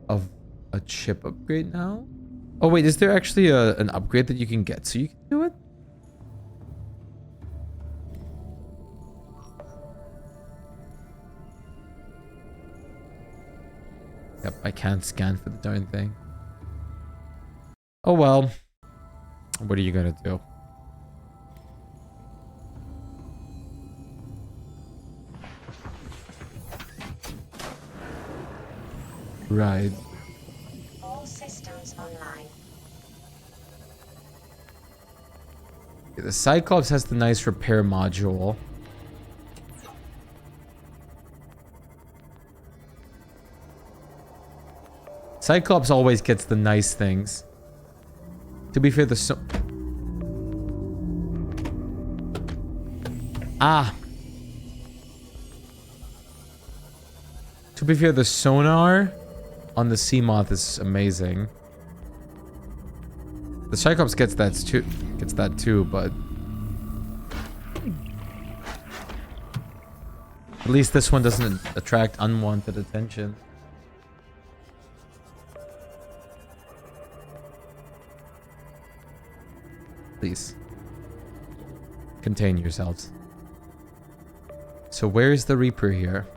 Of a chip upgrade now? Oh wait, is there actually an upgrade that you can get so you can do it? Yep, I can't scan for the darn thing. Oh well. What are you gonna do? Right. All systems online. The Cyclops has the nice repair module. Cyclops always gets the nice things. To be fair, the To be fair, the sonar on the Seamoth is amazing. The Cyclops gets that too, but at least this one doesn't attract unwanted attention. Please. Contain yourselves. So where's the Reaper here?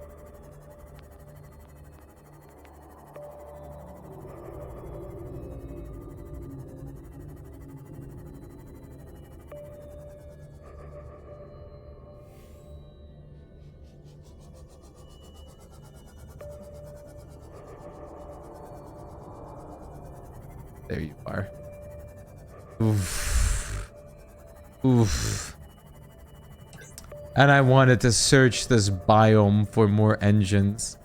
There you are. Oof. Oof. And I wanted to search this biome for more engines.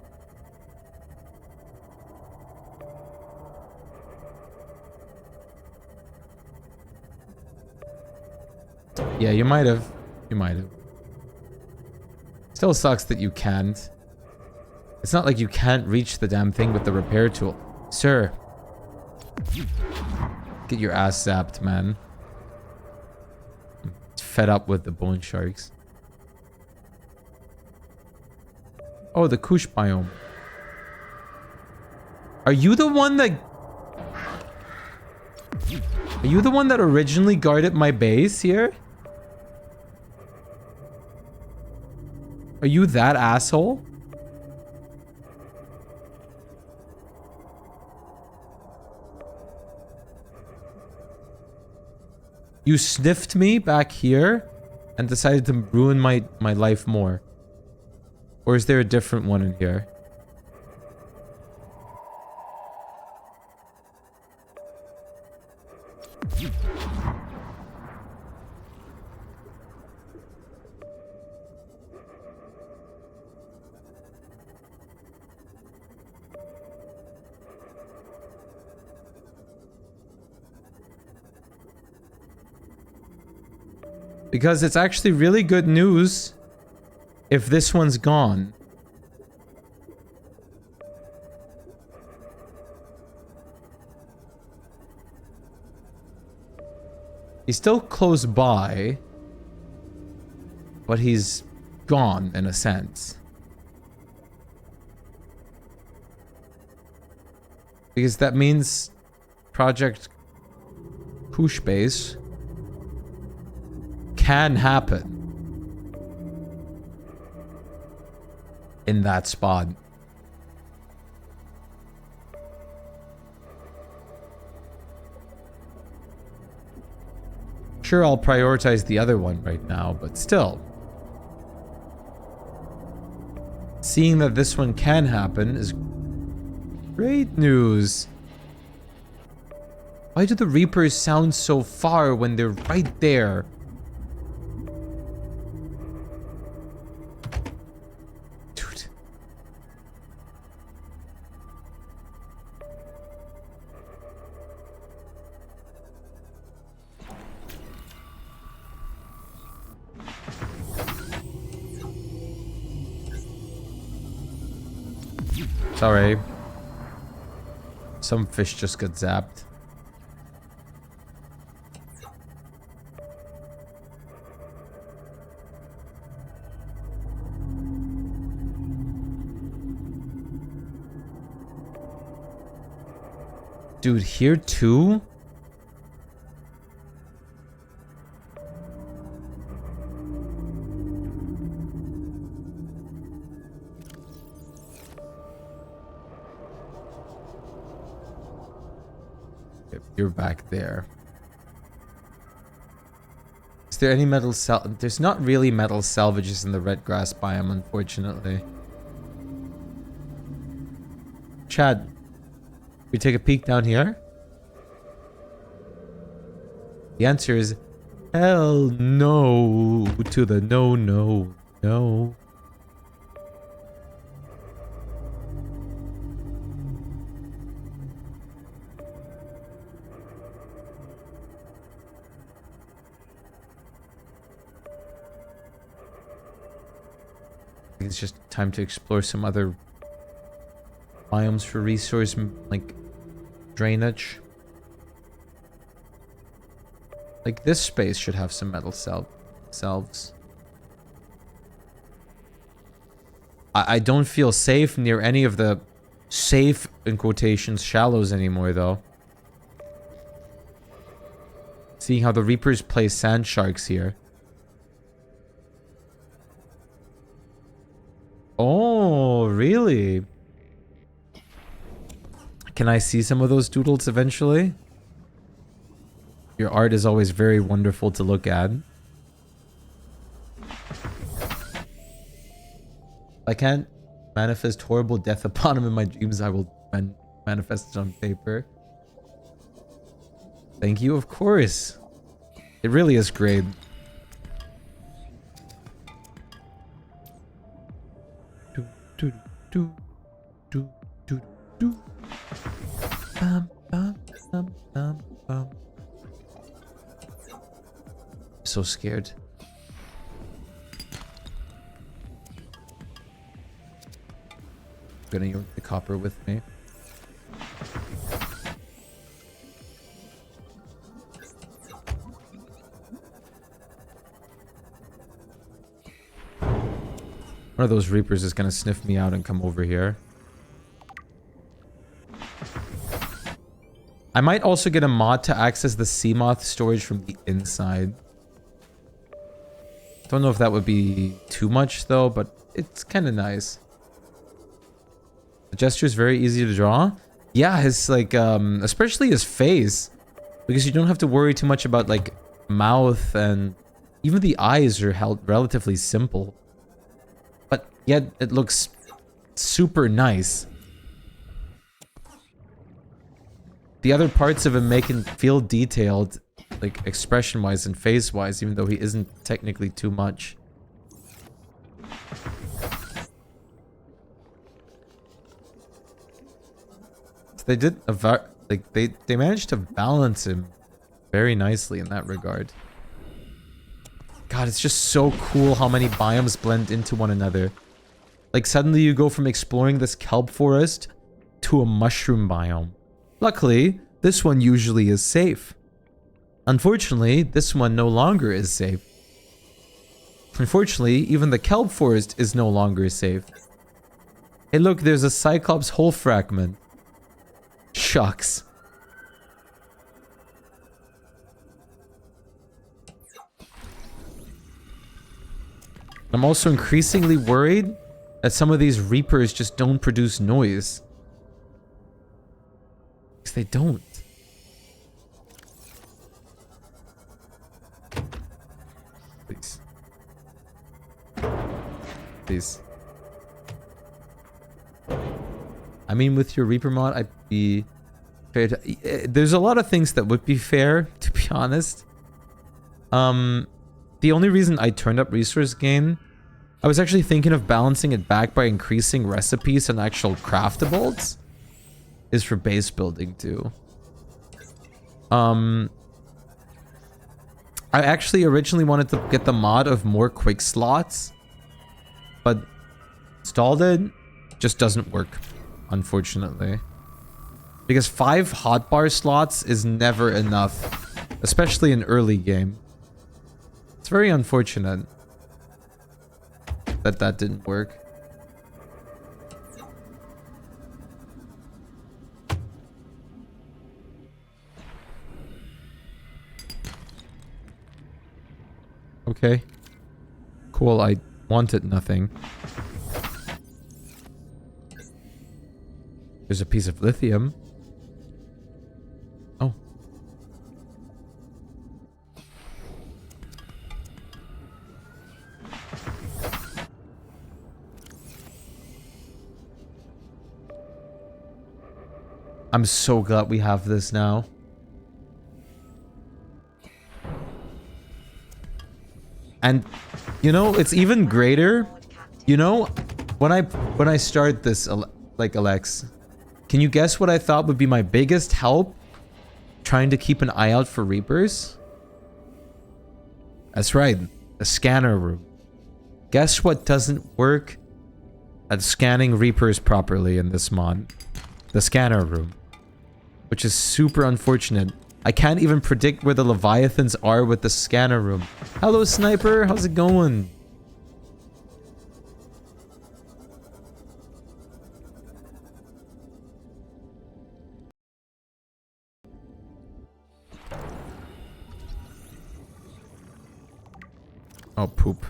Yeah, you might have. You might have. Still sucks that you can't. It's not like you can't reach the damn thing with the repair tool. Sir. Get your ass zapped, man. I'm fed up with the bone sharks. Oh, the Kush biome. Are you the one that... Are you the one that originally guarded my base here? Are you that asshole? You sniffed me back here and decided to ruin my life more. Or is there a different one in here? Because it's actually really good news if this one's gone. He's still close by, but he's gone in a sense. Because that means Project Push Base can happen in that spot. Sure, I'll prioritize the other one right now, but still. Seeing that this one can happen is great news. Why do the Reapers sound so far when they're right there? Dude. Sorry. Some fish just got zapped. Dude, here too? You're back there. Is there any metal There's not really metal salvages in the red grass biome, unfortunately. Chad, we take a peek down here? The answer is hell no to the no, no, no. It's just time to explore some other biomes for resource, like, drainage. Like, this space should have some metal selves. I don't feel safe near any of the safe, in quotations, shallows anymore, though. Seeing how the Reapers play sand sharks here. Oh, really? Can I see some of those doodles eventually? Your art is always very wonderful to look at. I can't manifest horrible death upon him in my dreams. I will manifest it on paper. Thank you, of course. It really is great. Do, do, do, do, do, do. Bum, bum, bum, bum, bum. So scared. Gonna yoink the copper with me. One of those reapers is gonna sniff me out and come over here. I might also get a mod to access the Seamoth storage from the inside. Don't know if that would be too much though, but it's kind of nice. The gesture is very easy to draw. Yeah, his like, especially his face, because you don't have to worry too much about like mouth, and even the eyes are held relatively simple. But yet it looks super nice. The other parts of him make him feel detailed, like expression-wise and face-wise, even though he isn't technically too much. So they did like they managed to balance him very nicely in that regard. God, it's just so cool how many biomes blend into one another. Like suddenly you go from exploring this kelp forest to a mushroom biome. Luckily, this one usually is safe. Unfortunately, this one no longer is safe. Unfortunately, even the kelp forest is no longer safe. Hey look, there's a Cyclops hole fragment. Shucks. I'm also increasingly worried that some of these reapers just don't produce noise. Because they don't. Please. Please. I mean, with your Reaper mod, I'd be fair to... There's a lot of things that would be fair, to be honest. The only reason I turned up resource gain, I was actually thinking of balancing it back by increasing recipes and actual craftables, is for base building too. I actually originally wanted to get the mod of more quick slots, but installed it, just doesn't work, unfortunately. Because 5 hotbar slots is never enough, especially in early game. It's very unfortunate that that didn't work. Okay. Cool, I wanted nothing. There's a piece of lithium. Oh. I'm so glad we have this now. And you know, it's even greater. You know, when I start this, like Alex, can you guess what I thought would be my biggest help trying to keep an eye out for Reapers? That's right, the scanner room. Guess what doesn't work at scanning Reapers properly in this mod? The scanner room. Which is super unfortunate. I can't even predict where the Leviathans are with the scanner room. Hello, Sniper. How's it going? Oh, poop.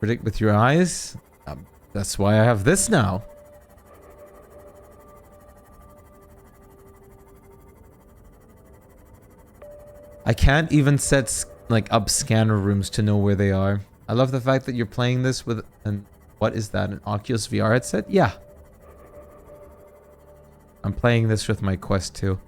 Predict with your eyes? That's why I have this now. I can't even set like up scanner rooms to know where they are. I love the fact that you're playing this with an... What is that? An Oculus VR headset? Yeah. I'm playing this with my Quest 2.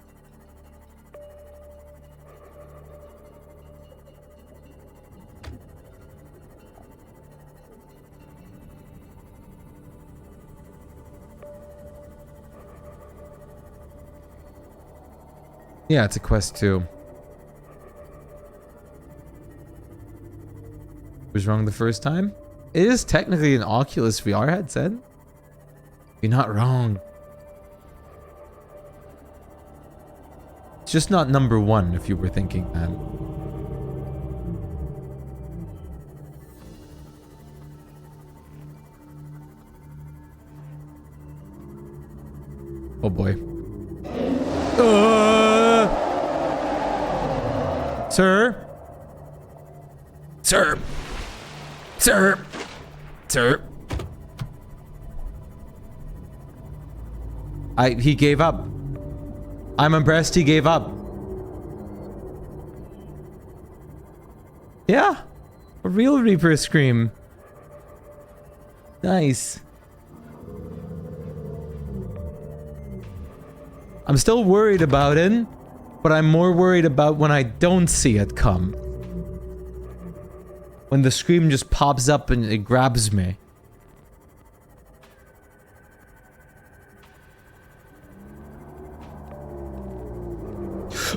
Yeah, it's a Quest 2. Was wrong the first time? It is technically an Oculus VR headset. You're not wrong. It's just not number one, if you were thinking that. Oh boy. Sir? Sir? Sir? Sir? He gave up. I'm impressed he gave up. Yeah. A real Reaper scream. Nice. I'm still worried about it, but I'm more worried about when I don't see it come. When the scream just pops up and it grabs me.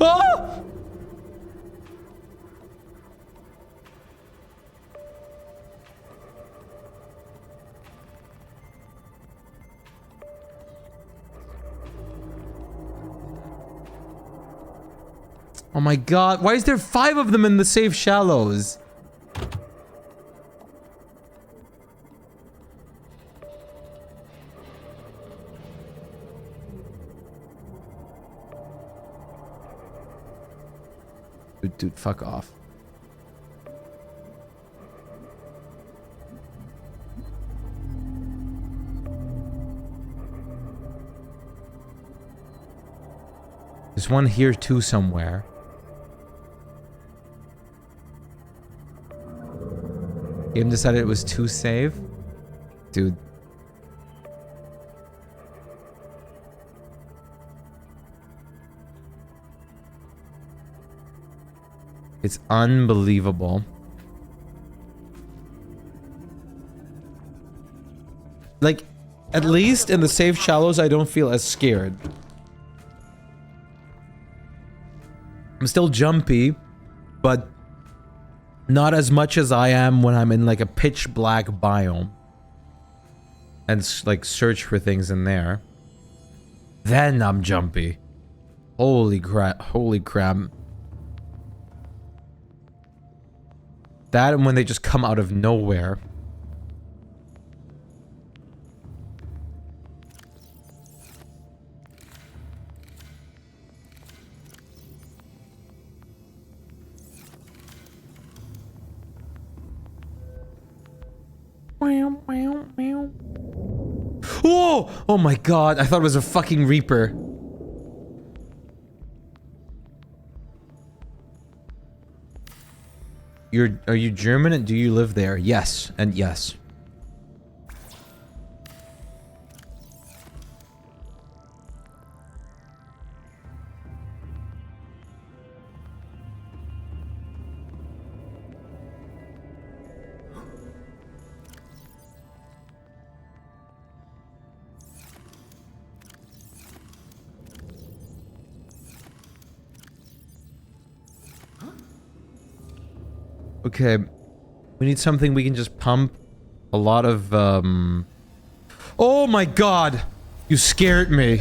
Oh! Oh my god, why is there 5 of them in the safe shallows? Dude, fuck off. There's one here too somewhere. Game decided it was too safe? Dude. It's unbelievable. Like, at least in the safe shallows, I don't feel as scared. I'm still jumpy, but not as much as I am when I'm in like a pitch black biome. And like search for things in there. Then I'm jumpy. Holy crap, holy crap. That and when they just come out of nowhere. Oh! Oh my god, I thought it was a fucking Reaper. Are you German and do you live there? Yes, and yes. Okay, we need something we can just pump a lot of, Oh my god! You scared me.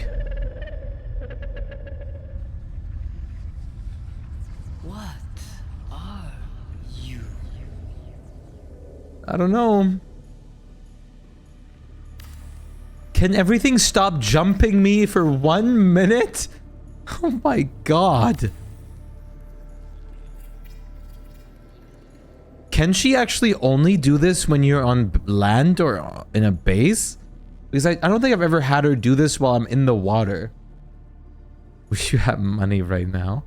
What are you? I don't know. Can everything stop jumping me for 1 minute? Oh my god. Can she actually only do this when you're on land or in a base? Because I don't think I've ever had her do this while I'm in the water. Wish you had money right now.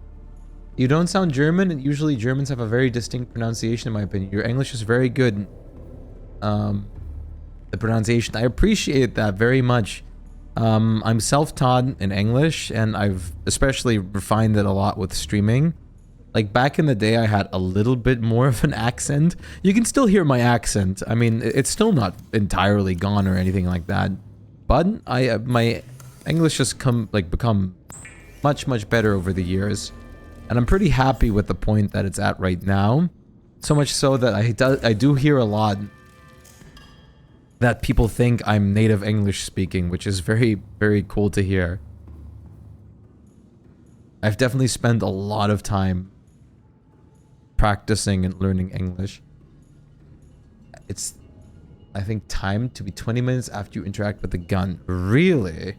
You don't sound German, and usually Germans have a very distinct pronunciation in my opinion. Your English is very good. The pronunciation, I appreciate that very much. I'm self-taught in English, and I've especially refined it a lot with streaming. Like, back in the day, I had a little bit more of an accent. You can still hear my accent. I mean, it's still not entirely gone or anything like that. But my English has become much, much better over the years. And I'm pretty happy with the point that it's at right now. So much so that I do hear a lot that people think I'm native English speaking, which is very, very cool to hear. I've definitely spent a lot of time practicing and learning English. It's, I think, timed to be 20 minutes after you interact with the gun. Really?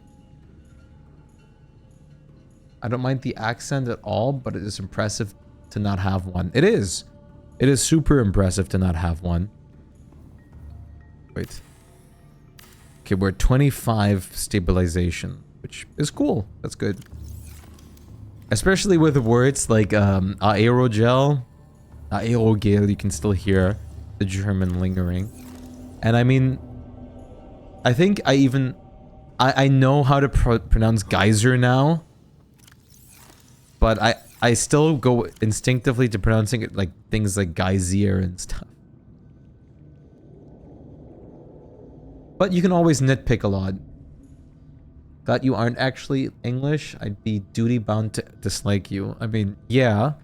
I don't mind the accent at all, but it is impressive to not have one. It is. It is super impressive to not have one. Wait. Okay, we're at 25 stabilization, which is cool. That's good. Especially with words like aerogel, aerogel, you can still hear the German lingering. And I mean, I think I know how to pronounce geyser now. But I still go instinctively to pronouncing it like things like geyser and stuff. But you can always nitpick a lot. That you aren't actually English, I'd be duty bound to dislike you. I mean, yeah.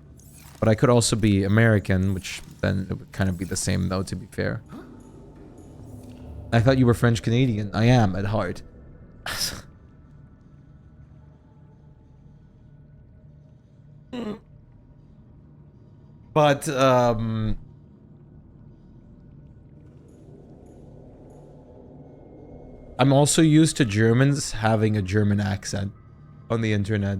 But I could also be American, which then it would kind of be the same though, to be fair. I thought you were French Canadian. I am at heart. But, I'm also used to Germans having a German accent on the internet.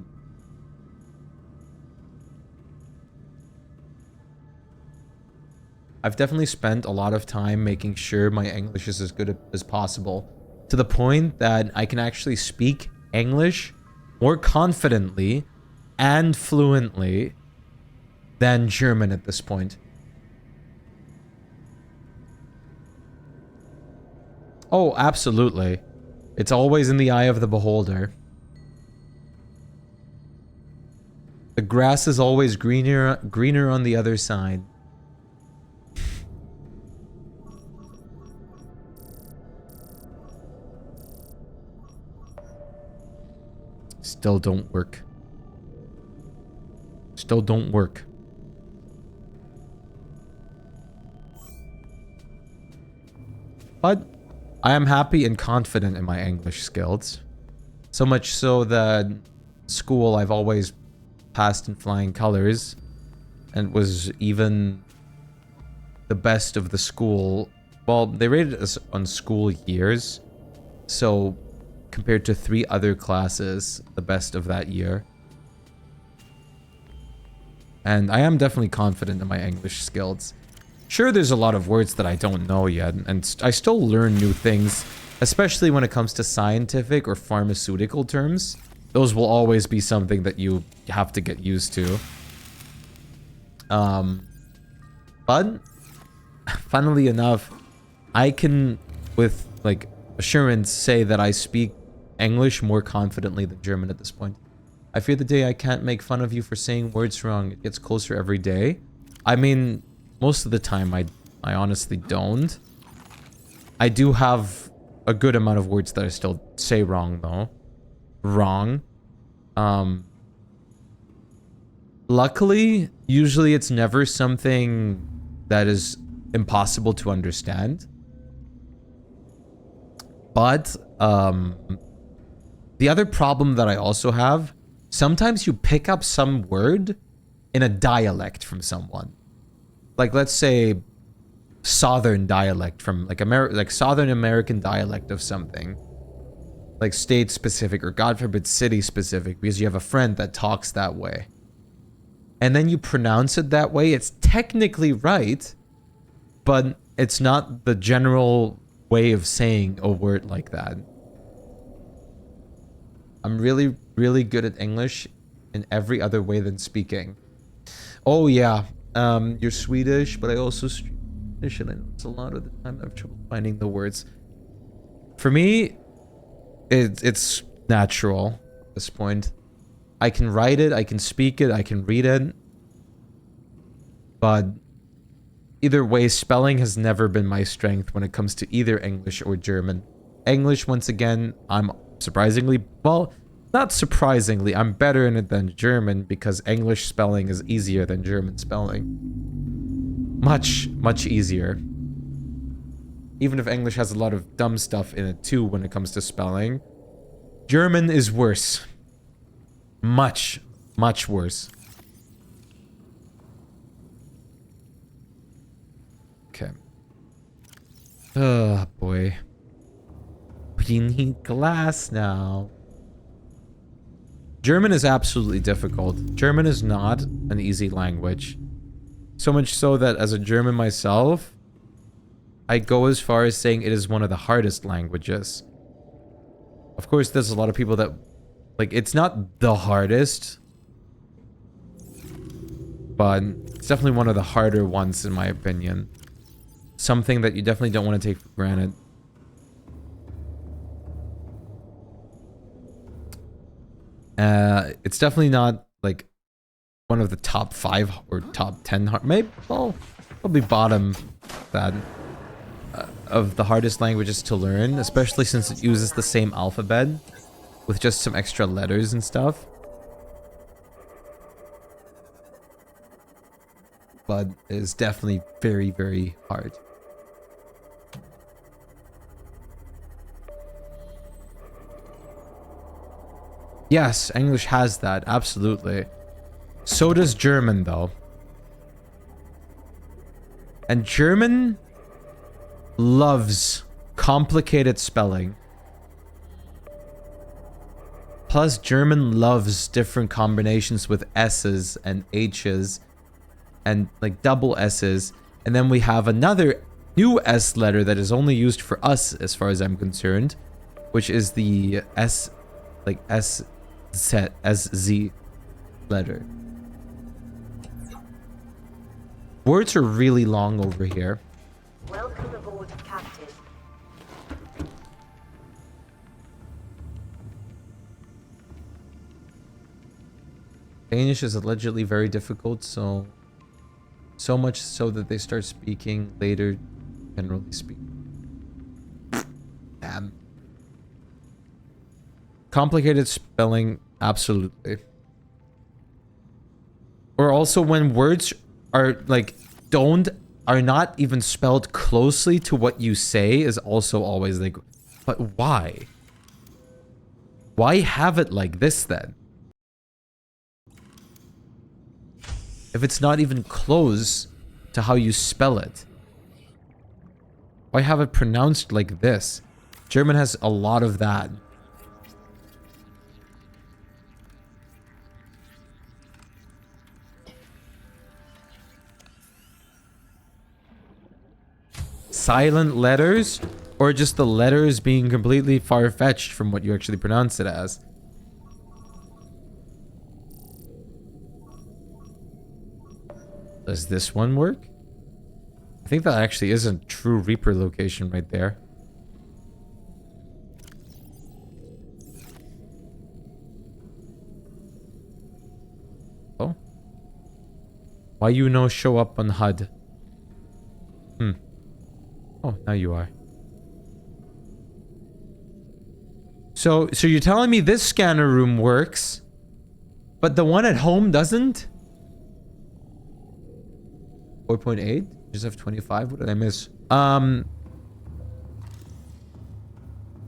I've definitely spent a lot of time making sure my English is as good as possible, to the point that I can actually speak English more confidently and fluently than German at this point. Oh, absolutely. It's always in the eye of the beholder. The grass is always greener on the other side. Still don't work. Still don't work. But I am happy and confident in my English skills. So much so that school I've always passed in flying colors and was even the best of the school. Well, they rated us on school years. So compared to 3 other classes, the best of that year. And I am definitely confident in my English skills. Sure, there's a lot of words that I don't know yet, and I still learn new things, especially when it comes to scientific or pharmaceutical terms. Those will always be something that you have to get used to. But, funnily enough, I can, with, like, assurance, say that I speak English more confidently than German at this point. I fear the day I can't make fun of you for saying words wrong. It gets closer every day. I mean, most of the time, I honestly don't. I do have a good amount of words that I still say wrong, though. Wrong. Luckily, usually it's never something that is impossible to understand. But, the other problem that I also have, sometimes you pick up some word in a dialect from someone. Like, let's say, Southern dialect from, like, Southern American dialect of something. Like, state-specific, or God forbid, city-specific, because you have a friend that talks that way. And then you pronounce it that way, it's technically right, but it's not the general way of saying a word like that. I'm really, really good at English in every other way than speaking. Oh yeah, you're Swedish, but I also stream Finnish, and I know it's a lot of the time I have trouble finding the words. For me, it's natural at this point. I can write it, I can speak it, I can read it. But either way, spelling has never been my strength when it comes to either English or German. English, once again, I'm surprisingly, well, not surprisingly, I'm better in it than German because English spelling is easier than German spelling. Much, much easier. Even if English has a lot of dumb stuff in it too when it comes to spelling. German is worse. Much, much worse. Okay. Oh boy. We need glass now. German is absolutely difficult. German is not an easy language. So much so that as a German myself, I go as far as saying it is one of the hardest languages. Of course, there's a lot of people that, like, it's not the hardest, but it's definitely one of the harder ones in my opinion. Something that you definitely don't want to take for granted. It's definitely not like one of the top 5 or top 10 maybe, well, probably bottom that of the hardest languages to learn, especially since it uses the same alphabet with just some extra letters and stuff. But it's definitely very, very hard. Yes, English has that, absolutely. So does German, though. And German loves complicated spelling. Plus, German loves different combinations with S's and H's and like double S's. And then we have another new S letter that is only used for us, as far as I'm concerned, which is the S, like S set as Z letter. Words are really long over here. Welcome aboard, Captain. Danish is allegedly very difficult, so much so that they start speaking later, generally speaking. Damn. Complicated spelling, absolutely. Or also when words are like are not even spelled closely to what you say is also always like, but why? Why have it like this then? If it's not even close to how you spell it. Why have it pronounced like this? German has a lot of that. Silent letters, or just the letters being completely far-fetched from what you actually pronounce it as. Does this one work? I think that actually is a true Reaper location right there. Oh. Why you no show up on HUD? Oh, now you are. So you're telling me this scanner room works, but the one at home doesn't? 4.8? Just have 25? What did I miss?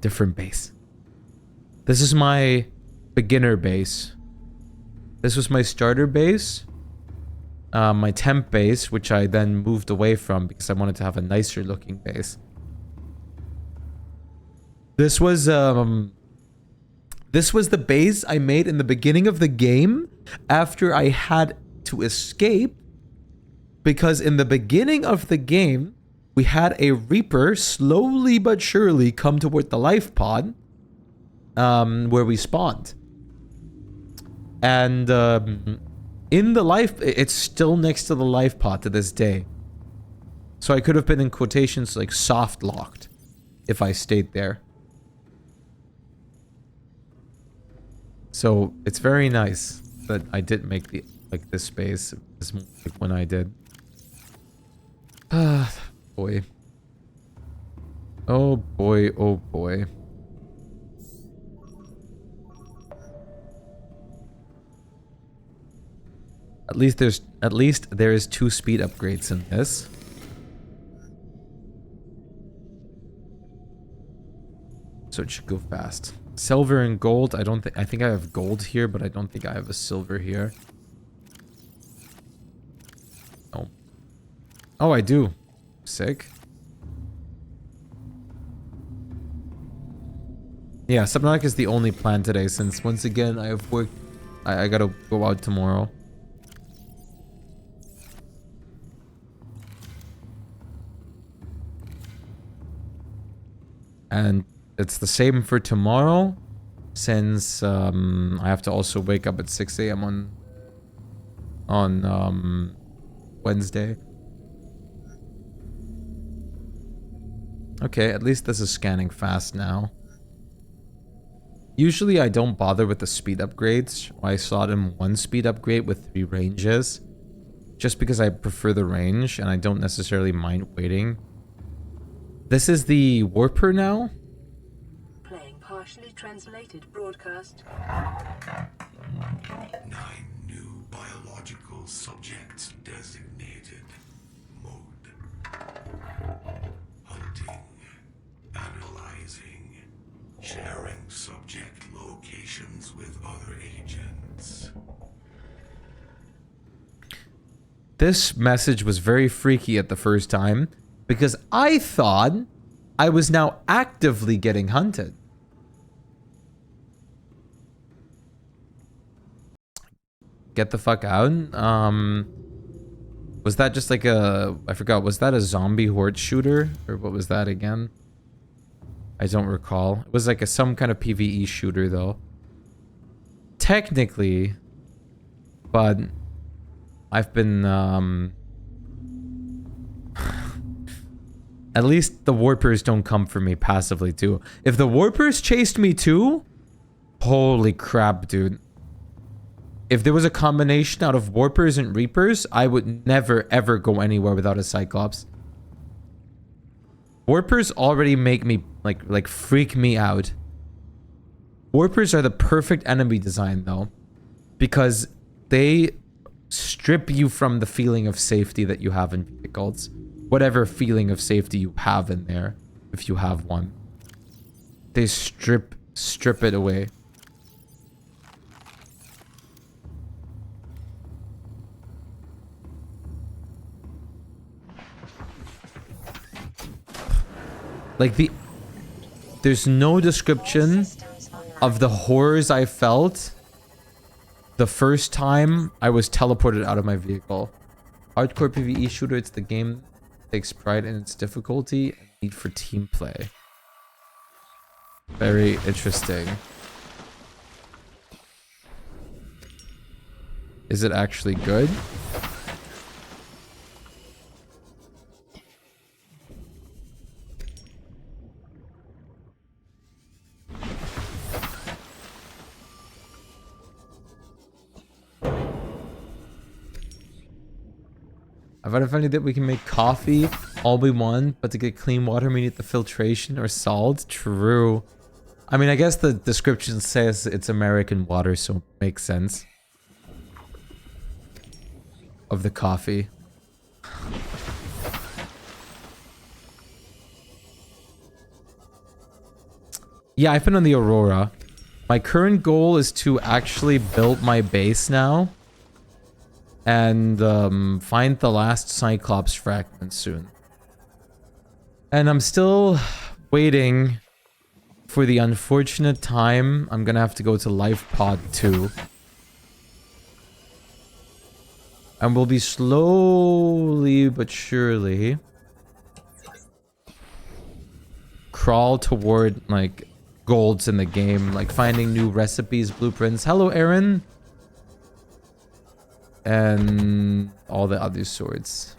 Different base. This is my beginner base. This was my starter base. My temp base, which I then moved away from because I wanted to have a nicer looking base. This was the base I made in the beginning of the game after I had to escape, because in the beginning of the game we had a Reaper slowly but surely come toward the life pod where we spawned. And in the life, it's still next to the life pod to this day. So I could have been in quotations like soft locked if I stayed there. So it's very nice that I did make the this space when I did. Ah, boy. Oh boy, oh boy. At least there is 2 speed upgrades in this. So it should go fast. Silver and gold. I think I have gold here, but I don't think I have a silver here. Oh. Oh, I do. Sick. Yeah, Subnautica is the only plan today since once again I have work. I gotta go out tomorrow. And it's the same for tomorrow, since I have to also wake up at 6 a.m. on Wednesday. Okay, at least this is scanning fast now. Usually I don't bother with the speed upgrades. I saw them 1 speed upgrade with 3 ranges, just because I prefer the range and I don't necessarily mind waiting. This is the warper now. Playing partially translated broadcast. 9 new biological subjects designated. Mode. Hunting. Analyzing. Sharing subject locations with other agents. This message was very freaky at the first time, because I thought I was now actively getting hunted. Get the fuck out. Was that just like a... I forgot, was that a zombie horde shooter? Or what was that again? I don't recall. It was like some kind of PvE shooter though. Technically. But I've been... At least the warpers don't come for me passively too. If the warpers chased me too... Holy crap, dude. If there was a combination out of warpers and reapers, I would never ever go anywhere without a cyclops. Warpers already make me like freak me out. Warpers are the perfect enemy design though, because they strip you from the feeling of safety that you have in vehicles. Whatever feeling of safety you have in there, if you have one. They strip it away. Like there's no description of the horrors I felt the first time I was teleported out of my vehicle. Hardcore PvE shooter, it's the game that takes pride in its difficulty and need for team play. Very interesting. Is it actually good? I found finally that we can make coffee all we want, but to get clean water we need the filtration or salt. True. I mean, I guess the description says it's American water, so it makes sense. Of the coffee. Yeah, I've been on the Aurora. My current goal is to actually build my base now. And find the last Cyclops fragment soon. And I'm still waiting for the unfortunate time I'm gonna have to go to Life Pod 2. And we'll be slowly but surely crawl toward like golds in the game, like finding new recipes, blueprints. Hello, Aaron. and all the other swords.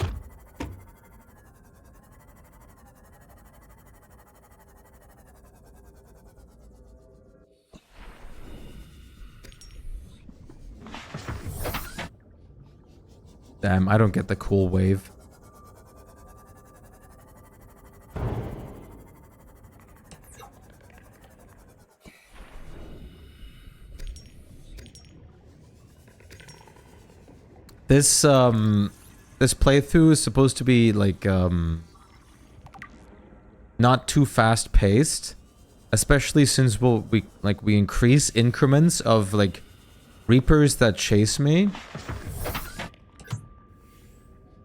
Damn, I don't get the cool wave. This playthrough is supposed to be like not too fast paced, especially since we increase increments of like reapers that chase me,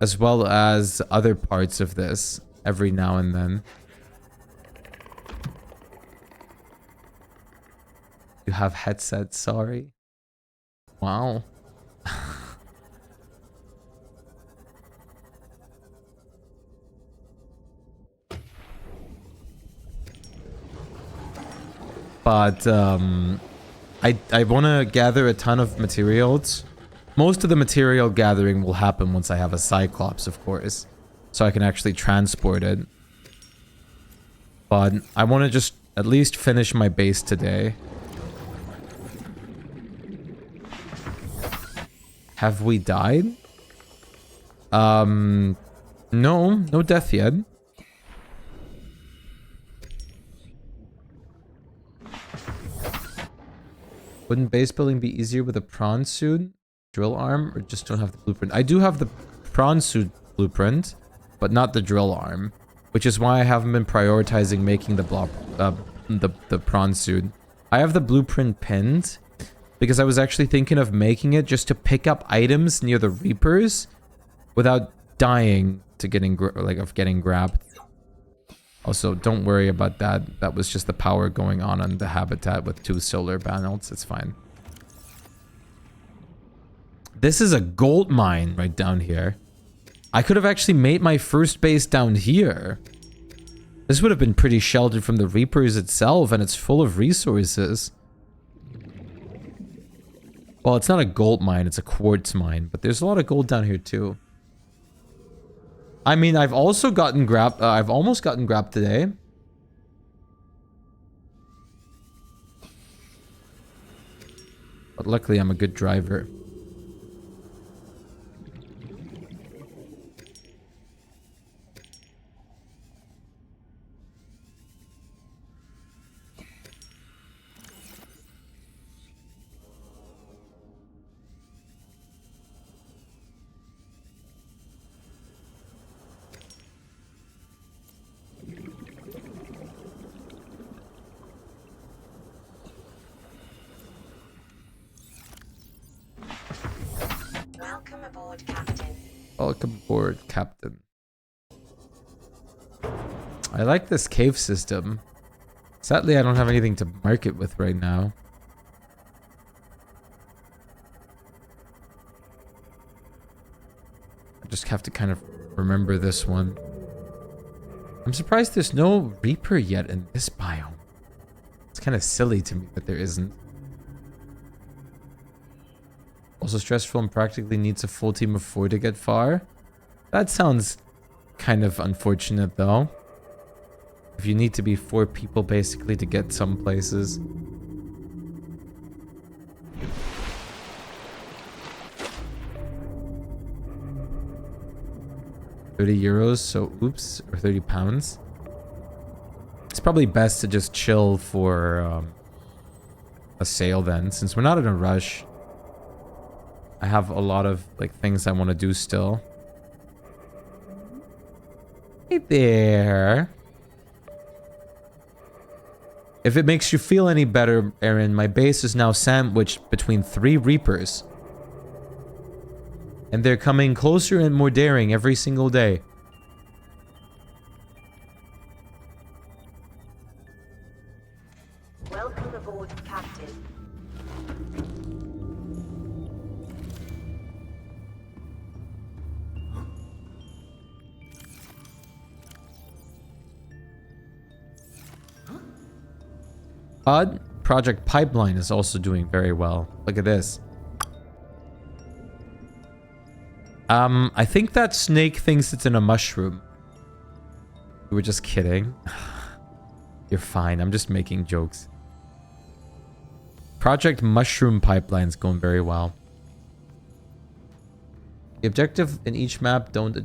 as well as other parts of this every now and then. You have headset, sorry. Wow. But I want to gather a ton of materials. Most of the material gathering will happen once I have a Cyclops, of course, so I can actually transport it. But I want to just at least finish my base today. Have we died? No death yet. Wouldn't base building be easier with a prawn suit, drill arm, or just don't have the blueprint? I do have the prawn suit blueprint, but not the drill arm, which is why I haven't been prioritizing making the prawn suit. I have the blueprint pinned because I was actually thinking of making it just to pick up items near the Reapers without dying to getting grabbed. Also, don't worry about that. That was just the power going on the habitat with 2 solar panels. It's fine. This is a gold mine right down here. I could have actually made my first base down here. This would have been pretty sheltered from the Reapers itself, and it's full of resources. Well, it's not a gold mine, it's a quartz mine, but there's a lot of gold down here too. I mean, I've also gotten grabbed. I've almost gotten grabbed today. But luckily, I'm a good driver. Welcome aboard, Captain. Welcome aboard, Captain. I like this cave system. Sadly, I don't have anything to mark it with right now. I just have to kind of remember this one. I'm surprised there's no Reaper yet in this biome. It's kind of silly to me that there isn't. Also stressful and practically needs a full team of 4 to get far. That sounds kind of unfortunate though. If you need to be 4 people basically to get some places. €30, so oops, or 30 pounds. It's probably best to just chill for a sale then, since we're not in a rush. I have a lot of like things I want to do still. Hey there. If it makes you feel any better, Aaron, my base is now sandwiched between 3 Reapers. And they're coming closer and more daring every single day. Welcome aboard, Captain. Project Pipeline is also doing very well. Look at this. I think that snake thinks it's in a mushroom. We were just kidding. You're fine. I'm just making jokes. Project Mushroom Pipeline's going very well. The objective in each map don't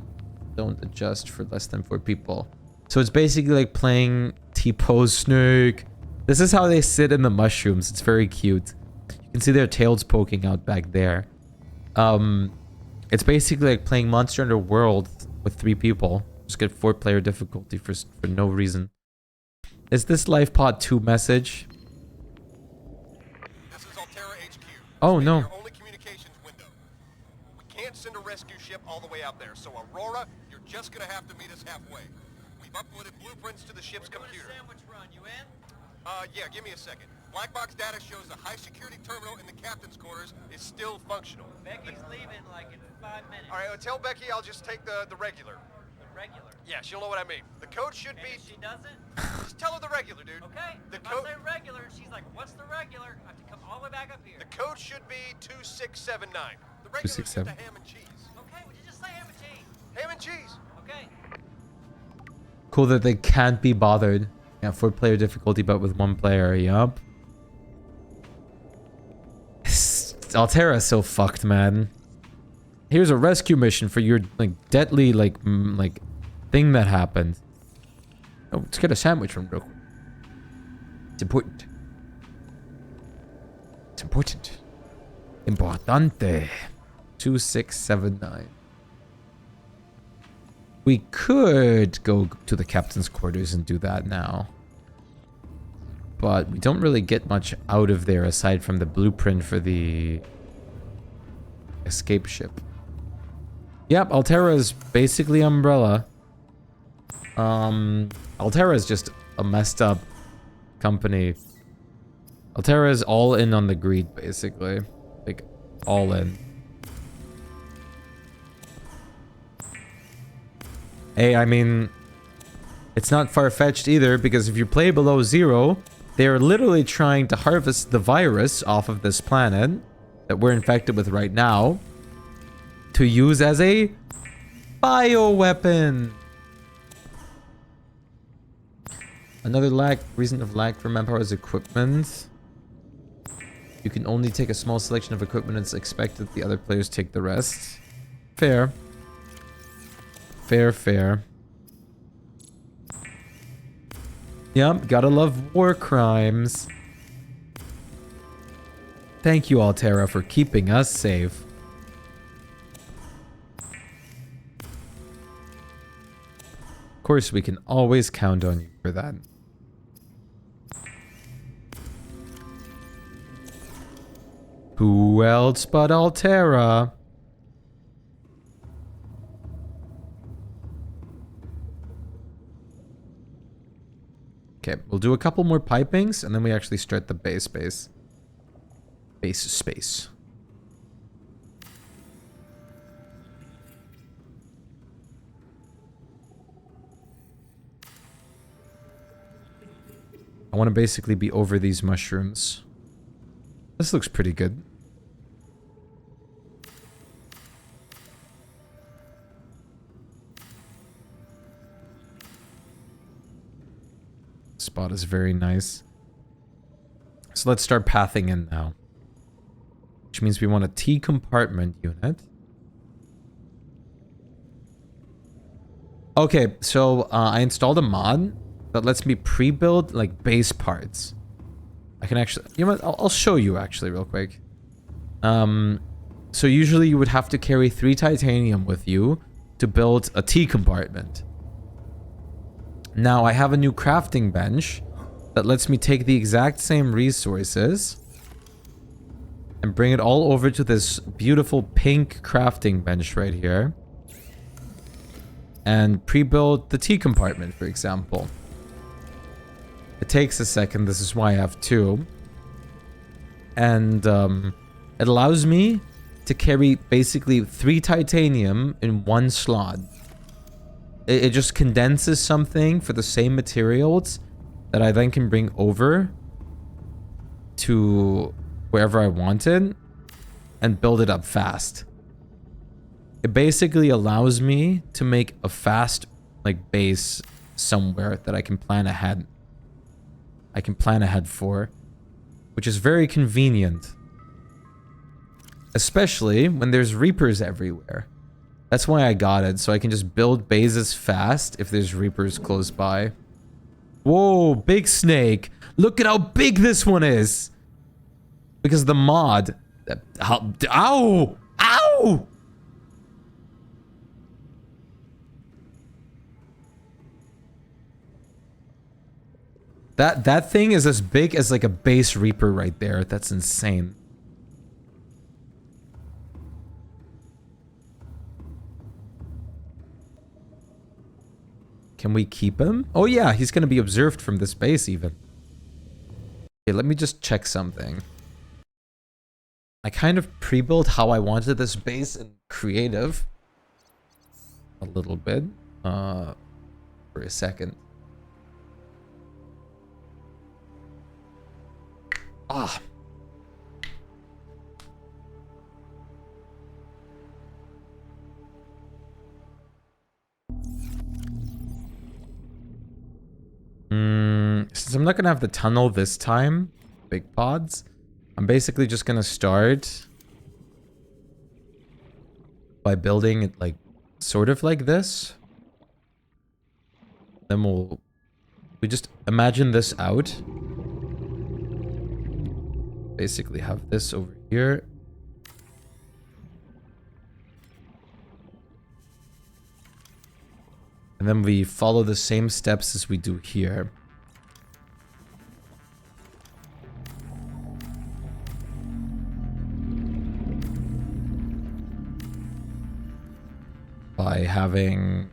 adjust for less than 4 people. So it's basically like playing T-pose snake. This is how they sit in the mushrooms. It's very cute. You can see their tails poking out back there. It's basically like playing Monster Hunter World with 3 people. Just get 4-player difficulty for no reason. Is this LifePod 2 message? This is Altera HQ. Oh no. Your only communications window. We can't send a rescue ship all the way out there, so Aurora, you're just gonna have to meet us halfway. We've uploaded blueprints to the ship's computer. Sandwich run, you in? Yeah, give me a second. Black box data shows the high security terminal in the captain's quarters is still functional. Becky's leaving like in 5 minutes. All right, tell Becky I'll just take the regular. The regular. Yeah, she'll know what I mean. The code should And be... if she doesn't, Just tell her the regular, dude. okay. The If code... I say regular, and she's like, what's the regular? I have to come all the way back up here. The code should be 2679. The regular is just a 267. ham and cheese. Okay, would you just say ham and cheese? Ham and cheese. Okay. Cool that they can't be bothered. Yeah, 4-player difficulty, but with 1 player. Yup. Altera is so fucked, man. Here's a rescue mission for your like deadly like thing that happened. Oh, let's get a sandwich from real quick. It's important. It's important. Importante. 2679. We could go to the captain's quarters and do that now. But we don't really get much out of there aside from the blueprint for the escape ship. Yep, Altera is basically Umbrella. Altera is just a messed up company. Altera is all in on the greed, basically. Like, all in. Hey, I mean, it's not far-fetched either, because if you play below 0, they're literally trying to harvest the virus off of this planet that we're infected with right now to use as a bioweapon. Another reason of lack for manpower is equipment. You can only take a small selection of equipment and it's expected the other players take the rest. Fair. Fair. Yep, gotta love war crimes. Thank you, Altera, for keeping us safe. Of course, we can always count on you for that. Who else but Altera? Okay, we'll do a couple more pipings, and then we actually start the base space. Base space. I want to basically be over these mushrooms. This looks pretty good. Spot is very nice. So let's start pathing in now. Which means we want a T compartment unit. Okay, so I installed a mod that lets me pre-build like base parts. I can actually, you know what, I'll show you actually real quick. So usually you would have to carry 3 titanium with you to build a T compartment. Now I have a new crafting bench that lets me take the exact same resources and bring it all over to this beautiful pink crafting bench right here. And pre-build the T compartment, for example. It takes a second, this is why I have 2. And it allows me to carry basically 3 titanium in 1 slot. It just condenses something for the same materials that I then can bring over to wherever I want it and build it up fast. it basically allows me to make a fast, like, base somewhere that I can plan ahead. I can plan ahead for, which is very convenient. Especially when there's Reapers everywhere. That's why I got it, so I can just build bases fast if there's Reapers close by. Whoa, big snake. Look at how big this one is. Because the mod... Ow! Ow! That thing is as big as like a base Reaper right there. That's insane. Can we keep him? Oh yeah, he's gonna be observed from this base even. Okay, let me just check something. I kind of pre-built how I wanted this base in creative. A little bit. For a second. Ah. Since I'm not gonna have the tunnel this time, big pods, I'm basically just gonna start by building it like sort of like this. Then we just imagine this out. Basically have this over here. And then we follow the same steps as we do here. By having...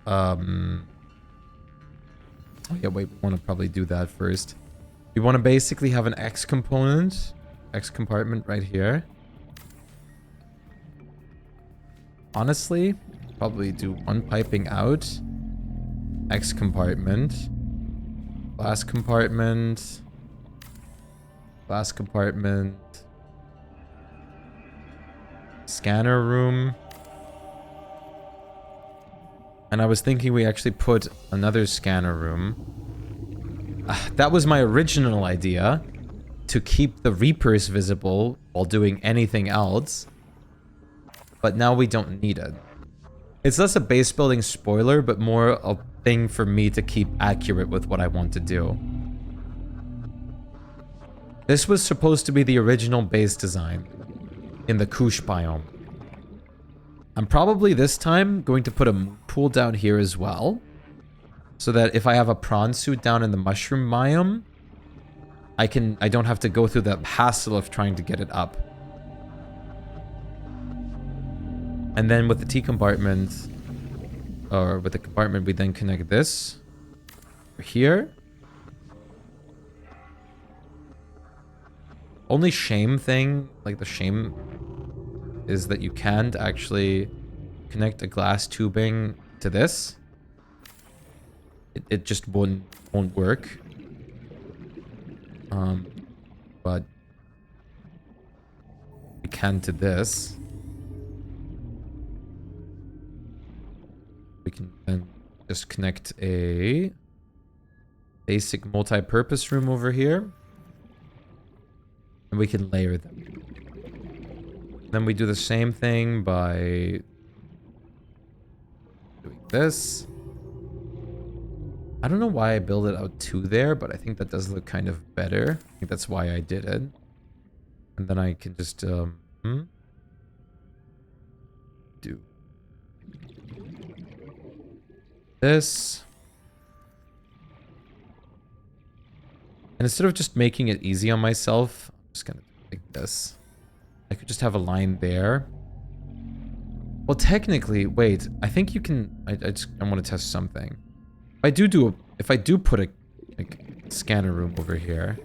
Oh yeah, wait, we want to probably do that first. We want to basically have an X component, X compartment right here. Honestly, probably do one piping out, X compartment, glass compartment, glass compartment, scanner room. And I was thinking we actually put another scanner room. That was my original idea, to keep the Reapers visible while doing anything else. But now we don't need it. It's less a base building spoiler, but more a thing for me to keep accurate with what I want to do. This was supposed to be the original base design in the Kush biome. I'm probably this time going to put a pool down here as well. So that if I have a prawn suit down in the mushroom biome, I don't have to go through the hassle of trying to get it up. And then with the T compartment, or with the compartment, we then connect this here. Only shame thing, like the shame, is that you can't actually connect a glass tubing to this. It just won't work. But we can to this. We can then just connect a basic multi-purpose room over here. And we can layer them. Then we do the same thing by doing this. I don't know why I build it out to there, but I think that does look kind of better. I think that's why I did it. And then I can just do this. And instead of just making it easy on myself, I'm just gonna do like this. I could just have a line there. Well, technically, wait, I think you can, I want to test something. If I do put a scanner room over here.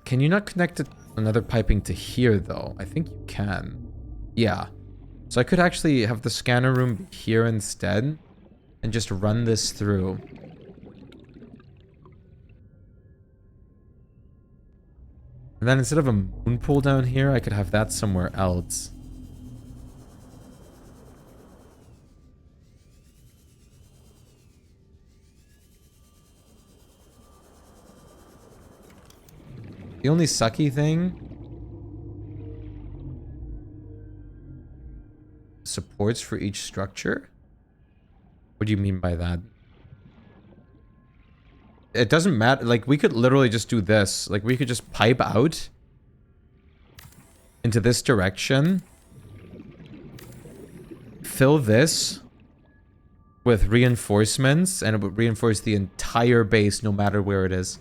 Can you not connect another piping to here though? I think you can. Yeah. So I could actually have the scanner room here instead and just run this through. And then instead of a moon pool down here, I could have that somewhere else. The only sucky thing... supports for each structure? What do you mean by that? It doesn't matter. Like, we could literally just do this. Like, we could just pipe out into this direction. Fill this with reinforcements, and it would reinforce the entire base no matter where it is.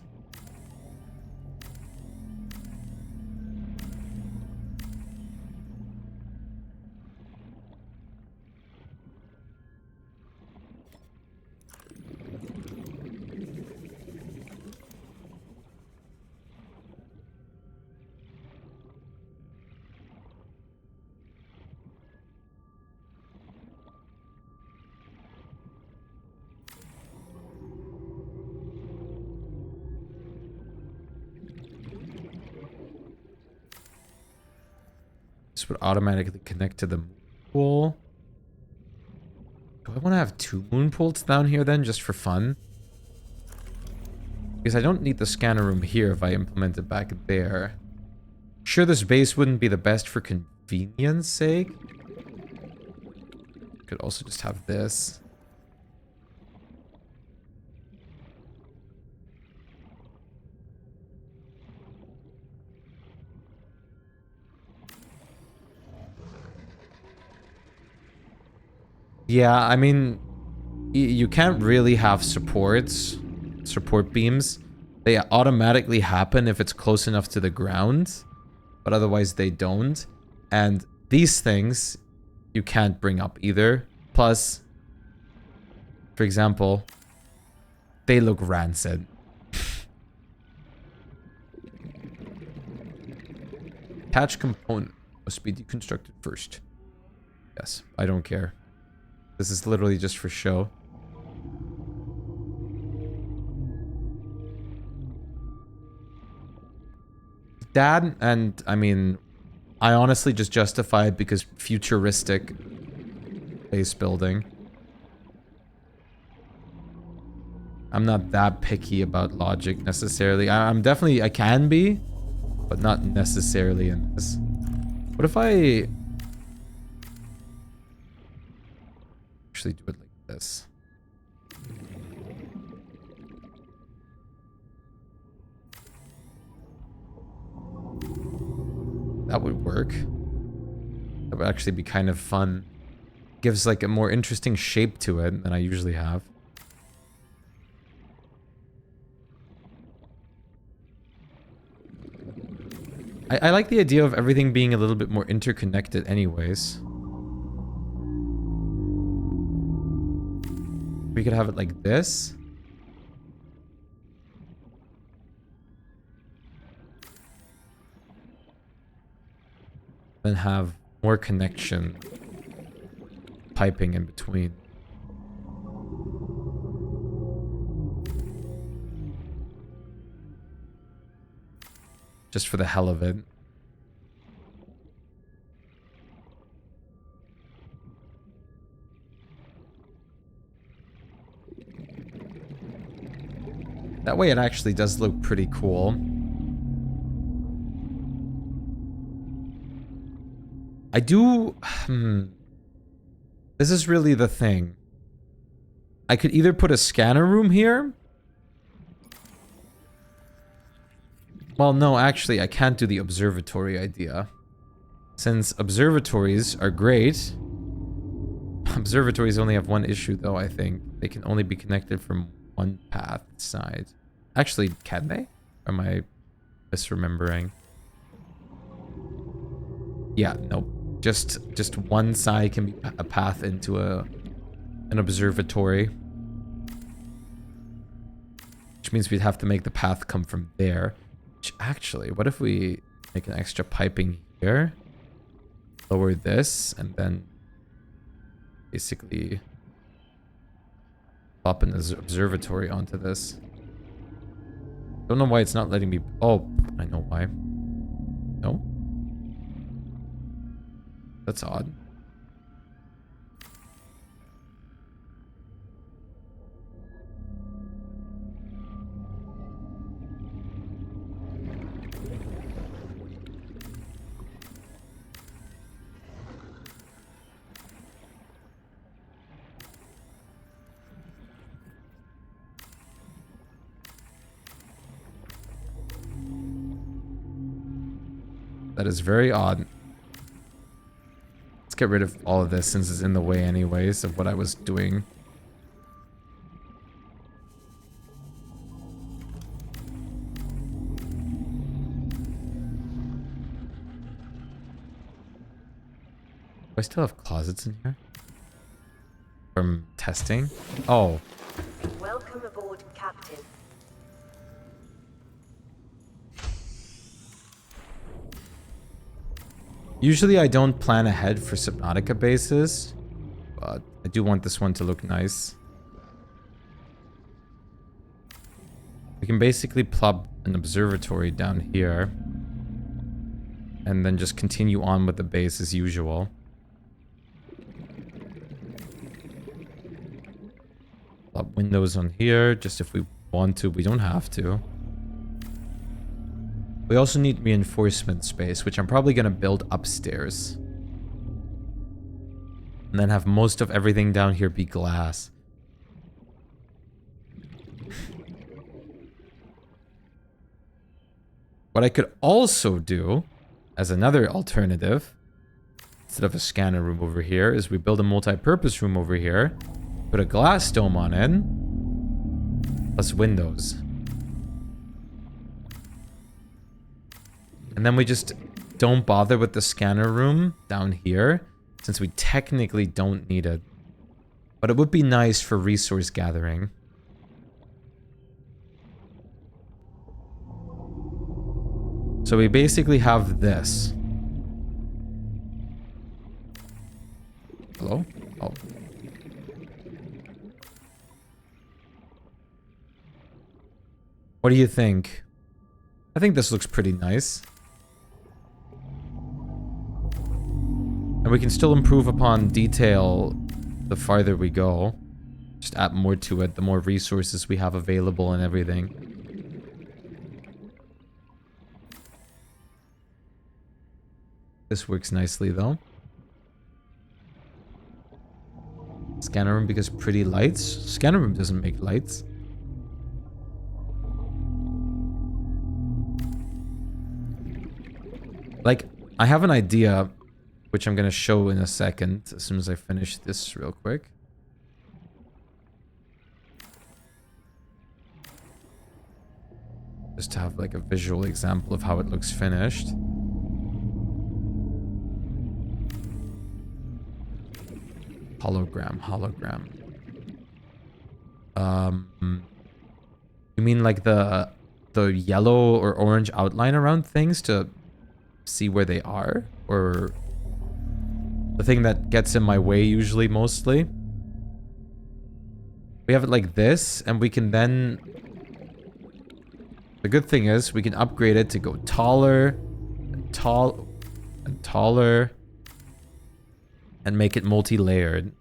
This would automatically connect to the moon pool. Do I want to have 2 moon pools down here then, just for fun? Because I don't need the scanner room here if I implement it back there. Sure, this base wouldn't be the best for convenience sake. Could also just have this. Yeah, I mean, you can't really have support beams. They automatically happen if it's close enough to the ground, but otherwise they don't. And these things, you can't bring up either. Plus, for example, they look rancid. Attached component must be deconstructed first. Yes, I don't care. This is literally just for show. Dad, and I mean, I honestly just justify it because futuristic base building. I'm not that picky about logic necessarily. I'm definitely, I can be, but not necessarily in this. What if I actually do it like this? That would work. That would actually be kind of fun. Gives like a more interesting shape to it than I usually have. I like the idea of everything being a little bit more interconnected anyways. We could have it like this. Then have more connection piping in between. Just for the hell of it. That way it actually does look pretty cool. I do... This is really the thing. I could either put a scanner room here. Well, no, actually, I can't do the observatory idea. Since observatories are great. Observatories only have one issue, though, I think. They can only be connected from one path side. Actually, can they? Or am I misremembering? Yeah, no. Just one side can be a path into an observatory. Which means we'd have to make the path come from there. Which actually, what if we make an extra piping here? Lower this, and then basically pop an observatory onto this. Don't know why it's not letting me... Oh, I know why. No? That's odd. That is very odd. Let's get rid of all of this since it's in the way anyways of what I was doing. Do I still have closets in here? From testing? Oh. Welcome aboard, Captain. Usually I don't plan ahead for Subnautica bases, but I do want this one to look nice. We can basically plop an observatory down here and then just continue on with the base as usual. Plop windows on here, just if we want to, we don't have to. We also need reinforcement space, which I'm probably going to build upstairs. And then have most of everything down here be glass. What I could also do, as another alternative, instead of a scanner room over here, is we build a multi-purpose room over here, put a glass dome on it, plus windows. And then we just don't bother with the scanner room down here, since we technically don't need it. But it would be nice for resource gathering. So we basically have this. Hello? Oh. What do you think? I think this looks pretty nice. And we can still improve upon detail the farther we go. Just add more to it, the more resources we have available and everything. This works nicely though. Scanner room because pretty lights. Scanner room doesn't make lights. Like, I have an idea, which I'm going to show in a second, as soon as I finish this real quick. Just to have like a visual example of how it looks finished. Hologram. You mean like the yellow or orange outline around things to see where they are? Or the thing that gets in my way usually mostly? We have it like this, and we can then... The good thing is we can upgrade it to go taller and taller and make it multi-layered,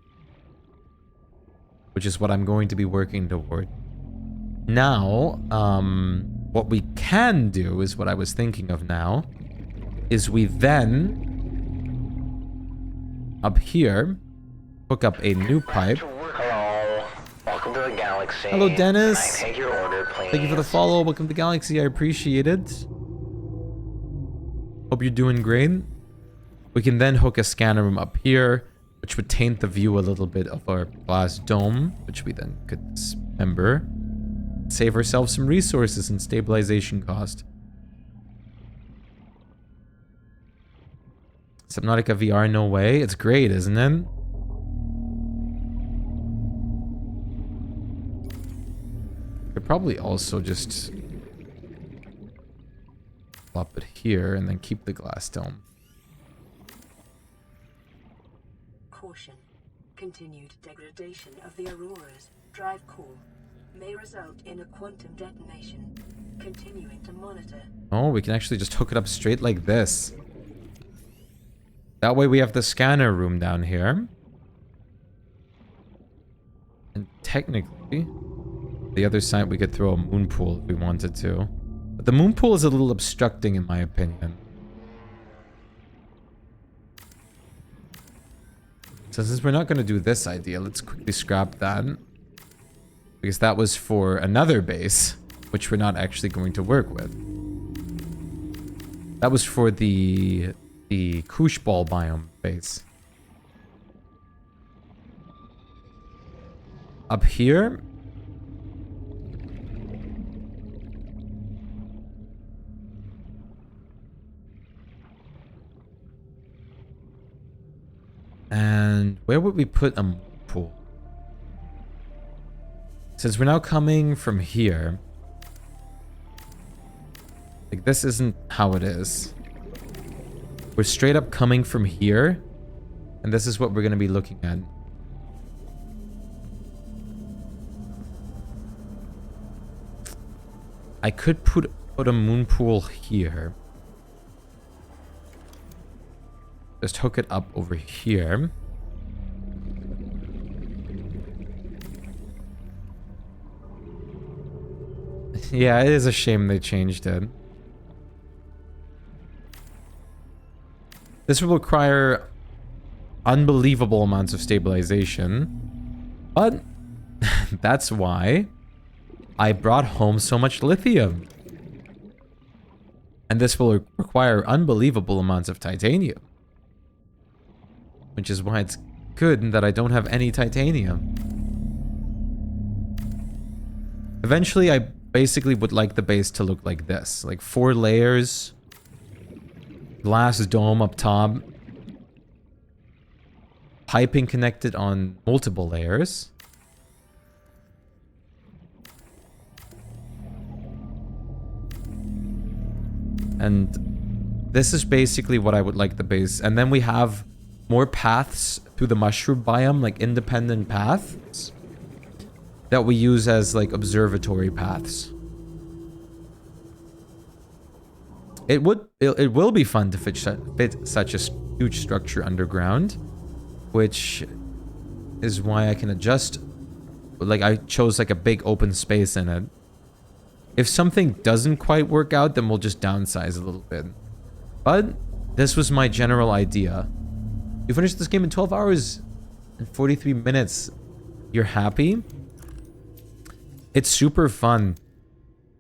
which is what I'm going to be working toward. Now, what we can do is what I was thinking of now, is we then, up here, hook up a new pipe. Hello. Welcome to the galaxy. Hello, Dennis. Can I take your order, please? Thank you for the follow. Welcome to the galaxy. I appreciate it. Hope you're doing great. We can then hook a scanner room up here, which would taint the view a little bit of our glass dome, which we then could dismember. Save ourselves some resources and stabilization cost. Subnautica VR, no way. It's great, isn't it? Could probably also just plop it here and then keep the glass dome. Caution. Continued degradation of the Aurora's drive core may result in a quantum detonation. Continuing to monitor. Oh, we can actually just hook it up straight like this. That way we have the scanner room down here. And technically, the other side we could throw a moon pool if we wanted to. But the moon pool is a little obstructing in my opinion. So since we're not going to do this idea, let's quickly scrap that. Because that was for another base, which we're not actually going to work with. That was for the Koosh Ball biome base. Up here. And where would we put a pool? Since we're now coming from here. Like, this isn't how it is. We're straight up coming from here. And this is what we're going to be looking at. I could put a moon pool here. Just hook it up over here. Yeah, it is a shame they changed it. This will require unbelievable amounts of stabilization. But that's why I brought home so much lithium. And this will require unbelievable amounts of titanium. Which is why it's good that I don't have any titanium. Eventually, I basically would like the base to look like this. Like 4 layers. Glass dome up top. Piping connected on multiple layers. And this is basically what I would like the base. And then we have more paths through the mushroom biome, like independent paths that we use as like observatory paths. It will be fun to fit such a huge structure underground, which is why I can adjust. Like, I chose like a big open space in it. If something doesn't quite work out, then we'll just downsize a little bit. But this was my general idea. You finished this game in 12 hours and 43 minutes. You're happy? It's super fun.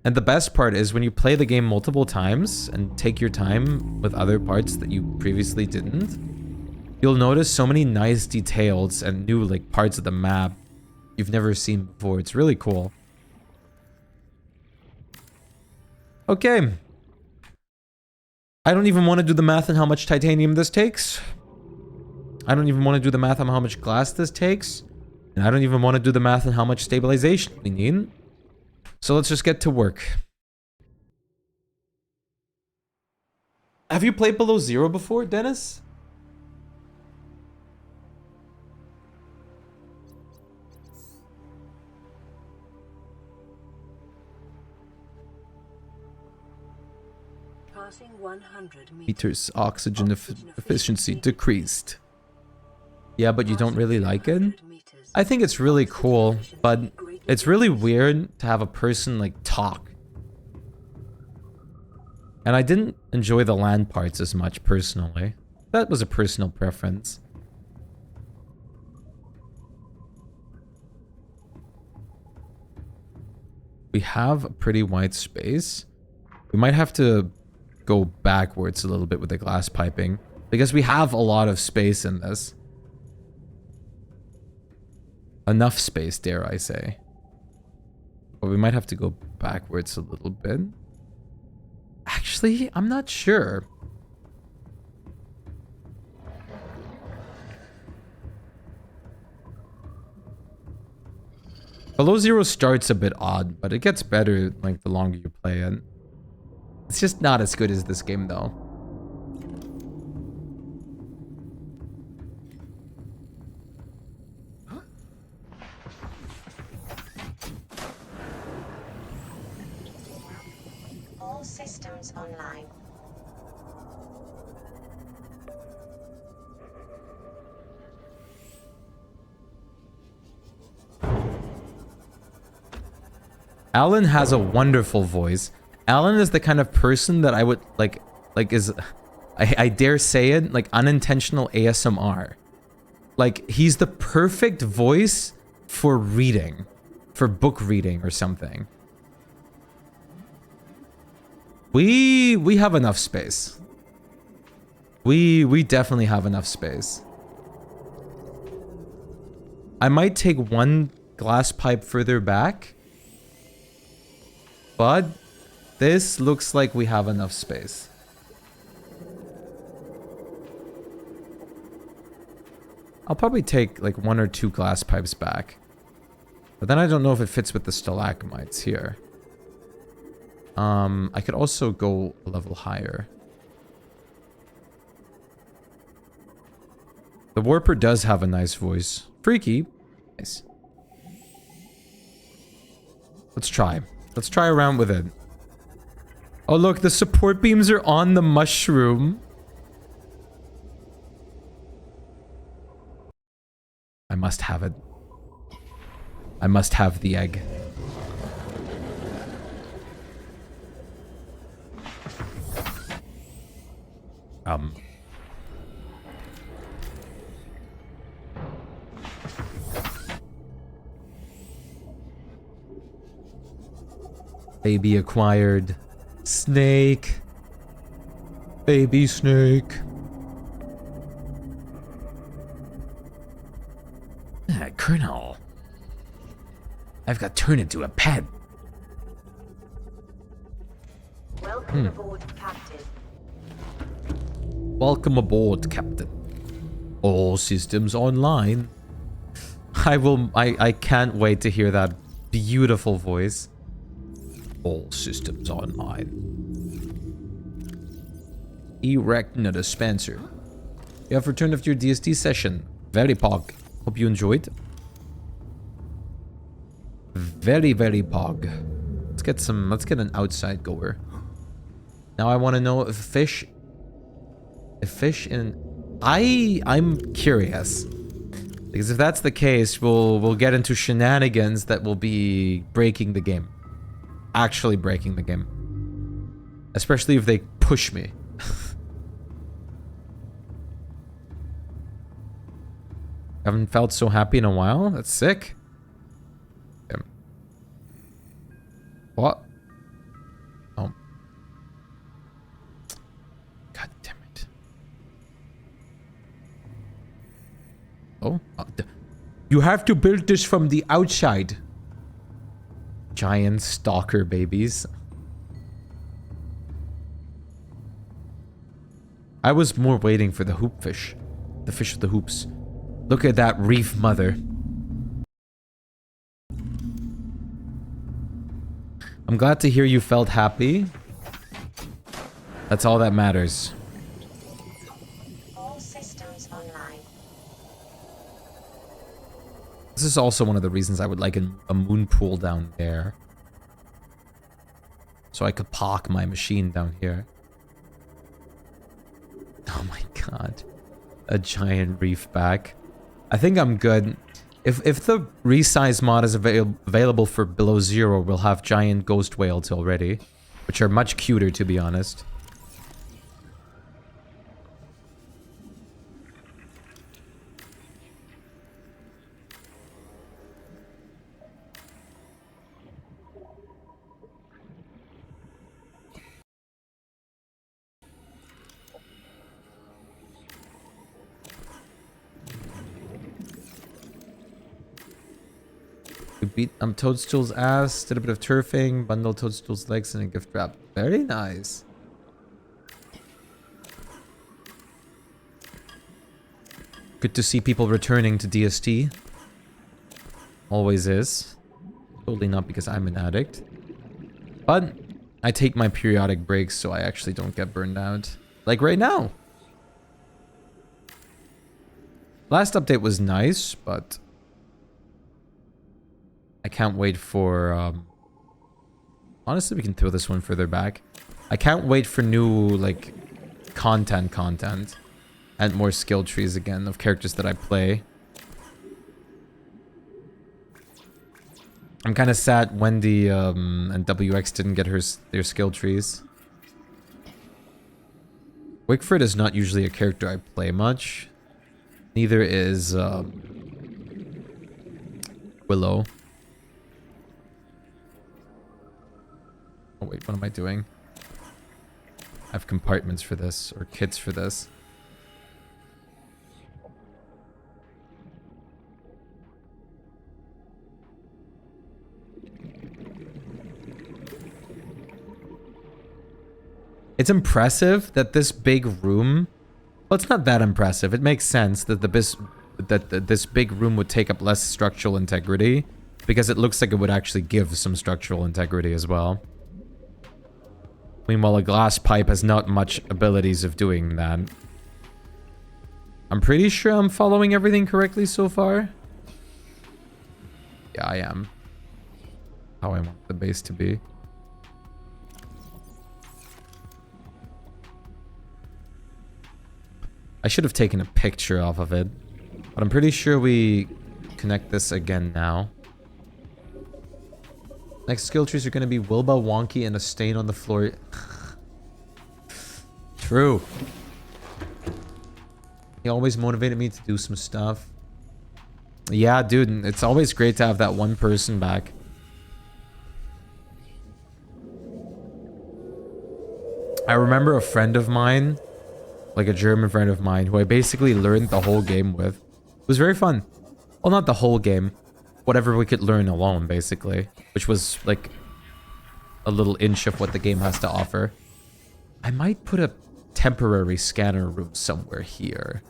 And the best part is when you play the game multiple times and take your time with other parts that you previously didn't, you'll notice so many nice details and new like parts of the map you've never seen before. It's really cool. Okay. I don't even want to do the math on how much titanium this takes. I don't even want to do the math on how much glass this takes. And I don't even want to do the math on how much stabilization we need. So let's just get to work. Have you played Below Zero before, Dennis? Passing 100 Meters oxygen efficiency decreased. Yeah, but you don't really like it? I think it's really cool, but it's really weird to have a person like talk. And I didn't enjoy the land parts as much personally. That was a personal preference. We have a pretty wide space. We might have to go backwards a little bit with the glass piping, because we have a lot of space in this. Enough space, dare I say. But we might have to go backwards a little bit. Actually, I'm not sure. Below Zero starts a bit odd, but it gets better like the longer you play it. It's just not as good as this game though. All systems online. Alan has a wonderful voice. Alan is the kind of person that I would like is, I dare say it, like unintentional ASMR. Like, he's the perfect voice for reading, for book reading or something. We have enough space. We definitely have enough space. I might take one glass pipe further back. But this looks like we have enough space. I'll probably take like 1 or 2 glass pipes back. But then I don't know if it fits with the stalagmites here. I could also go a level higher. The Warper does have a nice voice. Freaky. Nice. Let's try. Let's try around with it. Oh, look, the support beams are on the mushroom. I must have it. I must have the egg. Baby acquired. Snake. Baby snake. Colonel. I've got turned into a pet. Welcome aboard, Captain. Welcome aboard, Captain. All systems online. I can't wait to hear that beautiful voice. All systems online. Erecting a dispenser. You have returned after your DST session. Very pog. Hope you enjoyed. Very, very pog. Let's get an outside goer. Now I want to know if fish in... I'm curious. Because if that's the case, we'll get into shenanigans that will be breaking the game. Actually breaking the game. Especially if they push me. Haven't felt so happy in a while. That's sick. Okay. What? Oh. God damn it. Oh. You have to build this from the outside. Giant stalker babies. I was more waiting for the hoopfish. The fish with the hoops. Look at that reef mother. I'm glad to hear you felt happy. That's all that matters. All systems online. This is also one of the reasons I would like a moon pool down there. So I could park my machine down here. Oh my god. A giant reef back. I think I'm good. If the resize mod is available for below 0, we'll have giant ghost whales already. Which are much cuter, to be honest. We beat Toadstool's ass, did a bit of turfing, bundled Toadstool's legs in a gift wrap. Very nice. Good to see people returning to DST. Always is. Totally not because I'm an addict. But I take my periodic breaks so I actually don't get burned out. Like right now. Last update was nice, but I can't wait for... honestly, we can throw this one further back. I can't wait for new, like, content. And more skill trees again of characters that I play. I'm kind of sad Wendy and WX didn't get their skill trees. Wickford is not usually a character I play much. Neither is Willow. Oh wait, what am I doing? I have compartments for this, or kits for this. It's impressive that this big room... Well, it's not that impressive. It makes sense that this big room would take up less structural integrity, because it looks like it would actually give some structural integrity as well. Meanwhile, a glass pipe has not much abilities of doing that. I'm pretty sure I'm following everything correctly so far. Yeah, I am. How I want the base to be. I should have taken a picture off of it, but I'm pretty sure we connect this again now. Next skill trees are going to be Wilba, Wonky, and a stain on the floor. True. He always motivated me to do some stuff. Yeah, dude, it's always great to have that one person back. I remember a friend of mine, like a German friend of mine, who I basically learned the whole game with. It was very fun. Well, not the whole game. Whatever we could learn alone, basically. Which was, like, a little inch of what the game has to offer. I might put a temporary scanner room somewhere here.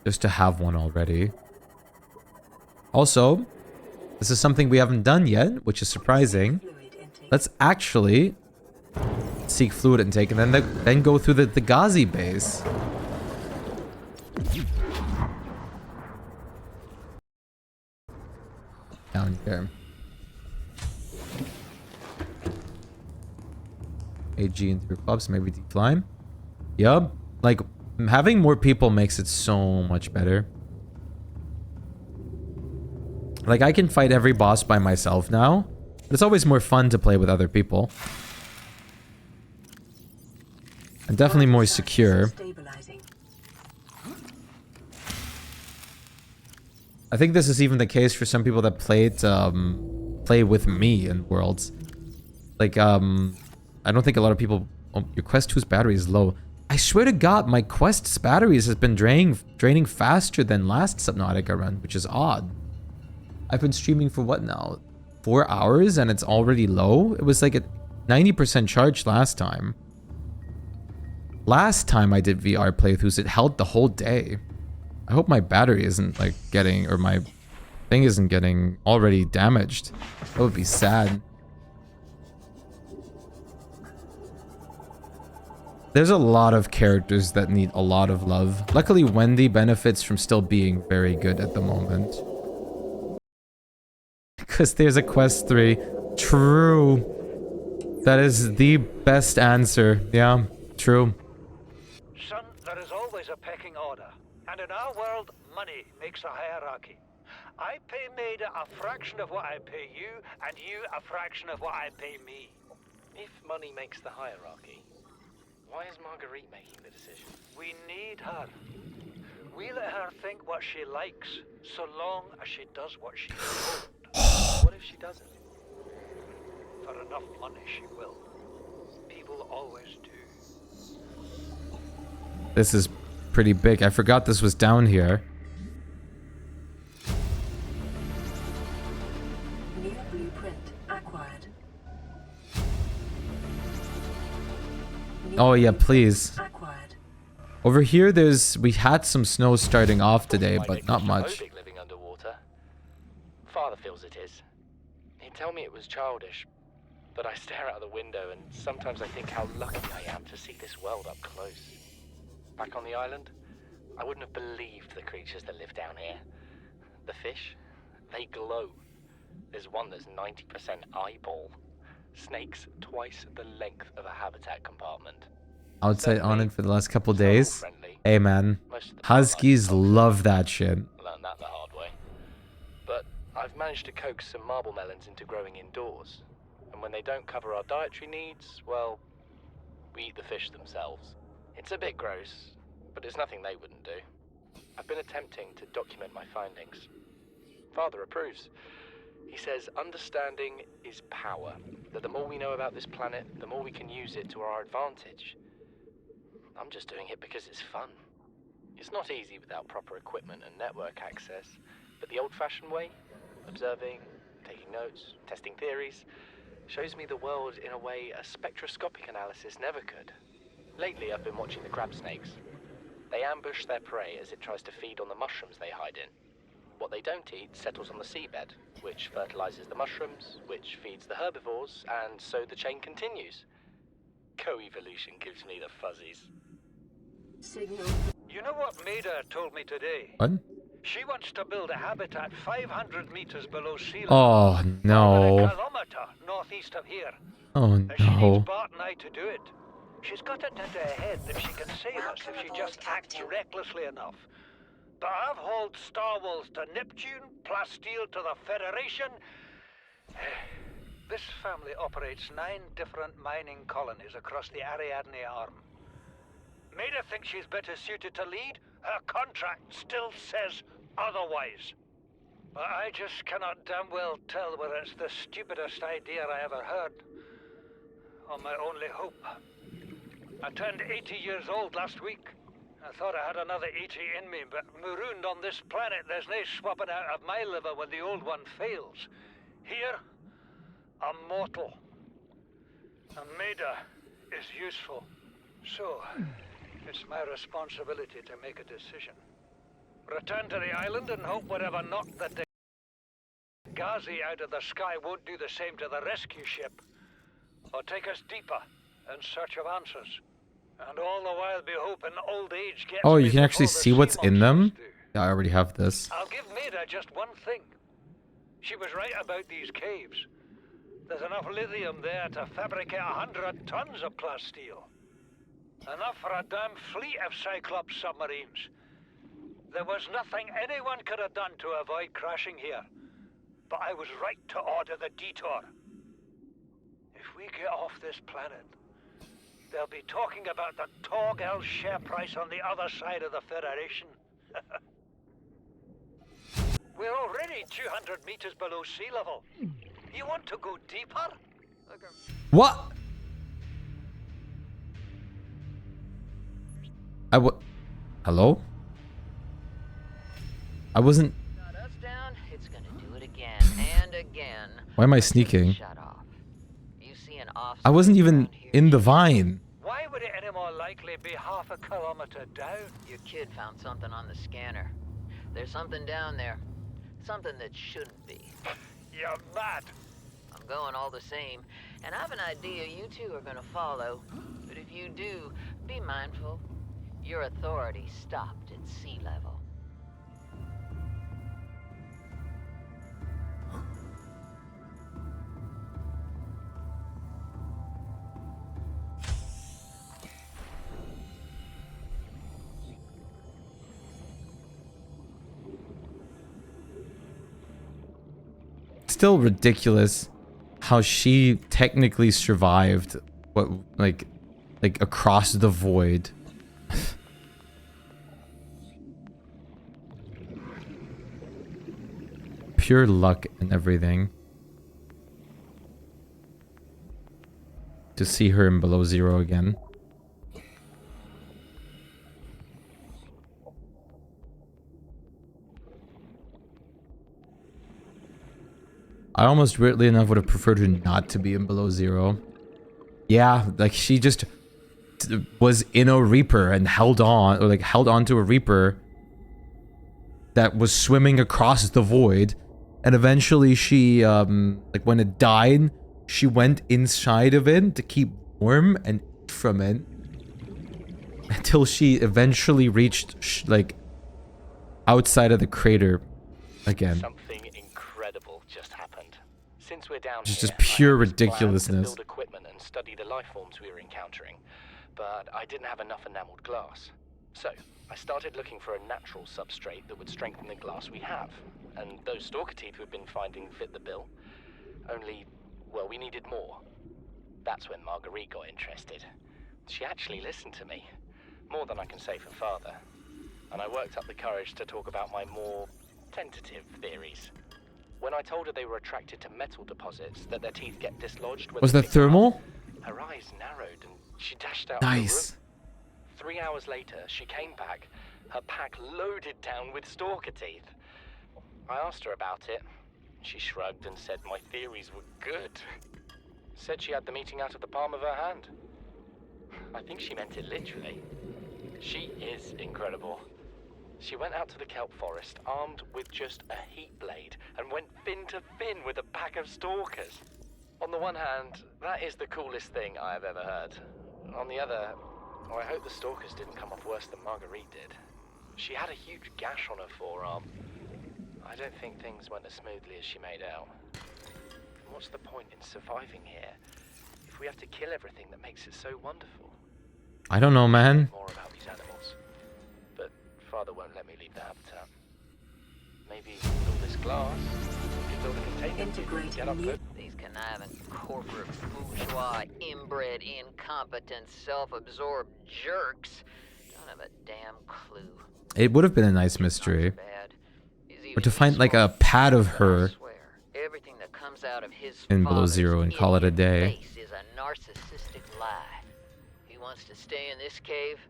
Just to have one already. Also, this is something we haven't done yet, which is surprising. Let's actually seek fluid intake and then go through the Ghazi base. Down here. AG into your clubs, maybe decline. Yup. Like, having more people makes it so much better. Like, I can fight every boss by myself now. But it's always more fun to play with other people. And definitely more secure. I think this is even the case for some people that play with me in Worlds. Like, I don't think a lot of people... Oh, your Quest 2's battery is low. I swear to God, my Quest's batteries has been draining faster than last Subnautica run, which is odd. I've been streaming for what now? 4 hours and it's already low? It was like at 90% charged last time. Last time I did VR playthroughs, it held the whole day. I hope my battery isn't like getting, or my thing isn't getting already damaged. That would be sad. There's a lot of characters that need a lot of love. Luckily, Wendy benefits from still being very good at the moment. Because there's a Quest 3. True. That is the best answer. Yeah, true. Son, there is always a pecking order. And in our world, money makes a hierarchy. I pay Maida a fraction of what I pay you, and you a fraction of what I pay me. If money makes the hierarchy, why is Marguerite making the decision? We need her. We let her think what she likes, so long as she does what she's told. What if she doesn't? For enough money, she will. People always do. This is pretty big. I forgot this was down here. New blueprint acquired. Oh yeah, please. Acquired. Over here, we had some snow starting off today, but not much. Living underwater. Father feels it is. He'd tell me it was childish, but I stare out the window and sometimes I think how lucky I am to see this world up close. Back on the island, I wouldn't have believed the creatures that live down here. The fish, they glow. There's one that's 90% eyeball. snakes twice the length of a habitat compartment. Outside on it for the last couple days. Friendly. Hey man, Most of the huskies wildlife is love that shit. learned that the hard way. But I've managed to coax some marble melons into growing indoors. And when they don't cover our dietary needs, well, we eat the fish themselves. It's a bit gross, but it's nothing they wouldn't do. I've been attempting to document my findings. Father approves. He says understanding is power, that the more we know about this planet, the more we can use it to our advantage. I'm just doing it because it's fun. It's not easy without proper equipment and network access, but the old-fashioned way, observing, taking notes, testing theories, shows me the world in a way a spectroscopic analysis never could. Lately, I've been watching the crab snakes. They ambush their prey as it tries to feed on the mushrooms they hide in. What they don't eat settles on the seabed, which fertilizes the mushrooms, which feeds the herbivores, and so the chain continues. Co-evolution gives me the fuzzies. Signal. You know what Maida told me today? What? She wants to build a habitat 500 meters below sea level. Oh Over no. a kilometer northeast of here. Oh And she needs no. Bart and I to do it. She's got it into her head that she can save us if she just acts recklessly enough. But I've hauled Star Wars to Neptune, Plasteel to the Federation. This family operates 9 different mining colonies across the Ariadne Arm. Maida thinks she's better suited to lead. Her contract still says otherwise. But I just cannot damn well tell whether it's the stupidest idea I ever heard, or my only hope. I turned 80 years old last week. I thought I had another 80 in me, but marooned on this planet, there's no swapping out of my liver when the old one fails. Here, I'm mortal. And Maida is useful. So, it's my responsibility to make a decision. Return to the island and hope whatever knocked the Gazi out of the sky won't do the same to the rescue ship. Or take us deeper in search of answers. And all the while be hoping old age gets Oh, me you can actually before the see what's sea in them? monsters do. Yeah, I already have this. I'll give Maida just one thing. She was right about these caves. There's enough lithium there to fabricate 100 tons of plasteel. Enough for a damn fleet of Cyclops submarines. There was nothing anyone could have done to avoid crashing here. But I was right to order the detour. If we get off this planet, they'll be talking about the Torgal share price on the other side of the Federation. We're already 200 meters below sea level. You want to go deeper? What? Hello? I wasn't... Got us down, it's gonna do it again and again. Why am I sneaking? Shut off. You see an off. I wasn't even in the vine. Why would it any more likely be half a kilometer down? Your kid found something on the scanner. There's something down there. Something that shouldn't be. You're mad. I'm going all the same, and I have an idea you two are gonna follow. But if you do, be mindful. Your authority stopped at sea level. Still ridiculous how she technically survived what like across the void. Pure luck and everything. To see her in below zero again. I almost weirdly enough would have preferred her not to be in below zero. Yeah, like she just was in a Reaper and held on, or like held on to a Reaper that was swimming across the void, and eventually she, like when it died, she went inside of it to keep warm and eat from it until she eventually reached like outside of the crater again. Something incredible just happened. Since we're down It's here, just pure I had this plan ridiculousness. to build equipment and study the life forms we were encountering, but I didn't have enough enameled glass. So, I started looking for a natural substrate that would strengthen the glass we have, and those stalker teeth we've been finding fit the bill. Only, well, we needed more. That's when Marguerite got interested. She actually listened to me, more than I can say for father, and I worked up the courage to talk about my more tentative theories. When I told her they were attracted to metal deposits, that their teeth get dislodged when Was they that pick them up, thermal? her eyes narrowed and she dashed out Nice. of the room. 3 hours later, she came back, her pack loaded down with stalker teeth. I asked her about it. She shrugged and said my theories were good. Said she had the meeting out of the palm of her hand. I think she meant it literally. She is incredible. She went out to the kelp forest armed with just a heat blade and went fin to fin with a pack of stalkers. On the one hand, that is the coolest thing I have ever heard. On the other, I hope the stalkers didn't come off worse than Marguerite did. She had a huge gash on her forearm. I don't think things went as smoothly as she made out. What's the point in surviving here if we have to kill everything that makes it so wonderful? I don't know, man. More about these animals, but father won't let me leave the habitat. Maybe with all this glass, we could build a containment to get up close. These conniving corporate bourgeois, inbred, incompetent, self-absorbed jerks don't have a damn clue. It would have been a nice mystery. Or to find like a pad of her Everything that comes out of his in below zero and call it a day. face is a narcissistic lie. He wants to stay in this cave.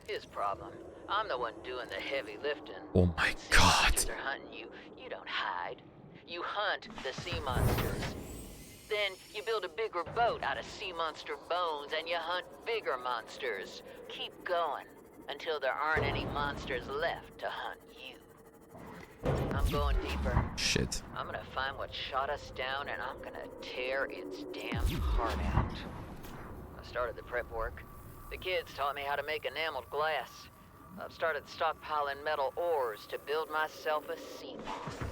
His problem. I'm the one doing the heavy lifting. Oh my god. Monsters are hunting you. You don't hide. You hunt the sea monsters. Then you build a bigger boat out of sea monster bones and you hunt bigger monsters. Keep going until there aren't any monsters left to hunt you. I'm going deeper. Shit. I'm gonna find what shot us down and I'm gonna tear its damn heart out. I started the prep work. The kids taught me how to make enameled glass. I've started stockpiling metal ores to build myself a sea moth.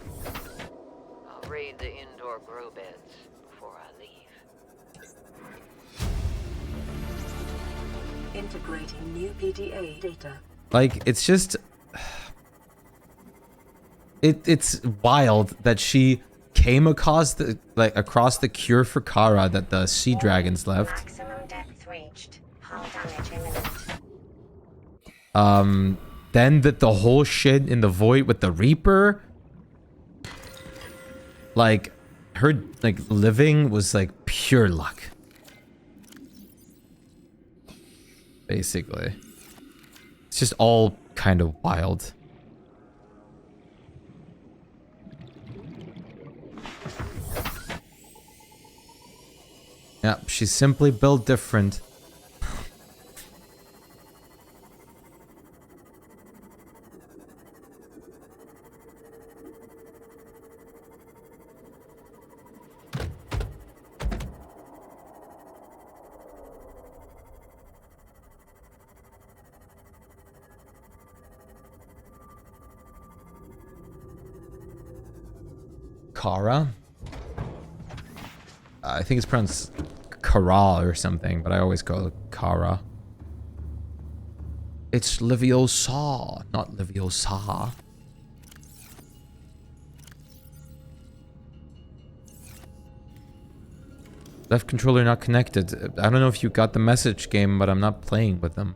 I'll raid the indoor grow beds before I leave. Integrating new PDA data. Like, it's just... It's wild that she came across the cure for Kara that the sea dragons left. Maximum depth reached. Hull damage imminent. Then that the whole shit in the void with the Reaper. Like, her, like, living was, like, pure luck. Basically. It's just all kind of wild. Yeah, she's simply built different. Kara? I think it's pronounced Kara or something, but I always call it Kara. It's Leviosa, not Leviosa. Left controller not connected. I don't know if you got the message game, but I'm not playing with them.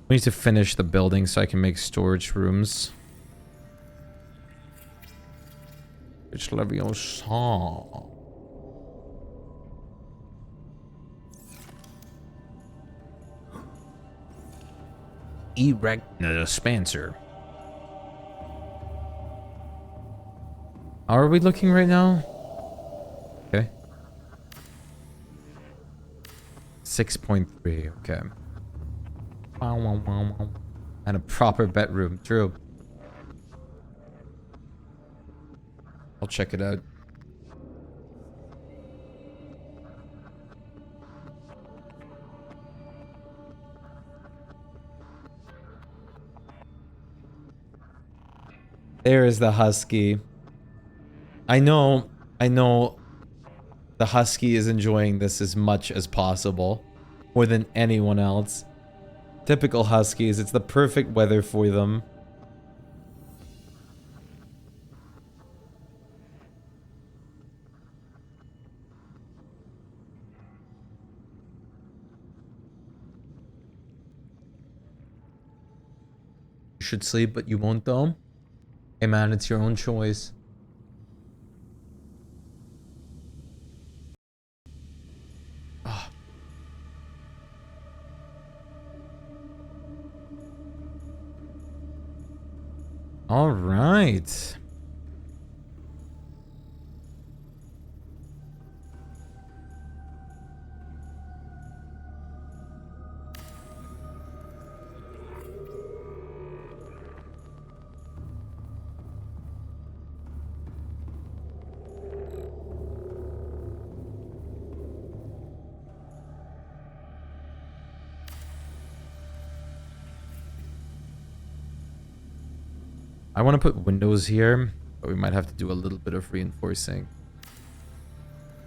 We need to finish the building so I can make storage rooms. It's Leviosa. Erect Spencer. How are we looking right now? Okay. 6.3, okay. And a proper bedroom, true. I'll check it out. There is the husky. I know the husky is enjoying this as much as possible. More than anyone else. Typical huskies, it's the perfect weather for them. You should sleep, but you won't though. Hey man, it's your own choice. Oh. All right. I want to put windows here, but we might have to do a little bit of reinforcing.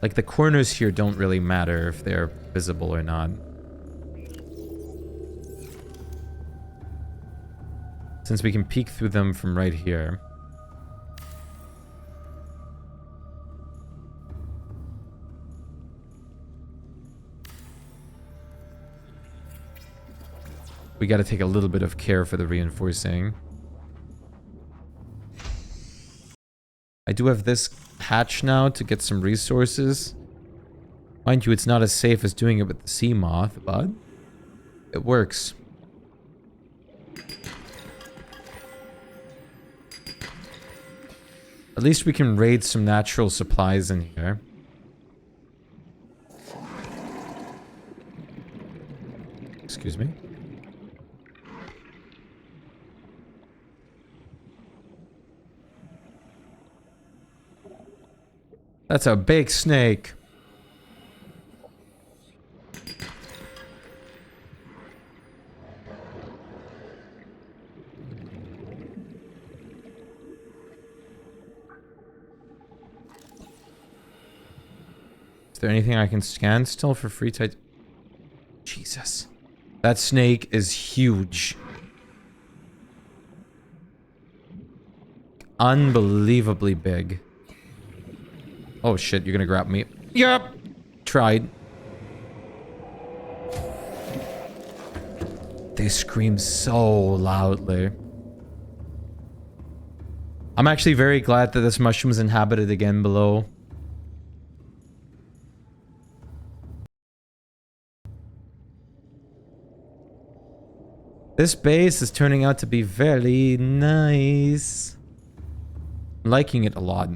Like the corners here don't really matter if they're visible or not. Since we can peek through them from right here. We got to take a little bit of care for the reinforcing. I do have this hatch now to get some resources. Mind you, it's not as safe as doing it with the sea moth, but it works. At least we can raid some natural supplies in here. Excuse me. That's a big snake. Is there anything I can scan still for free tight? Jesus. That snake is huge. Unbelievably big. Oh shit, you're gonna grab me. Yep! Tried. They scream so loudly. I'm actually very glad that this mushroom is inhabited again below. This base is turning out to be very nice. I'm liking it a lot.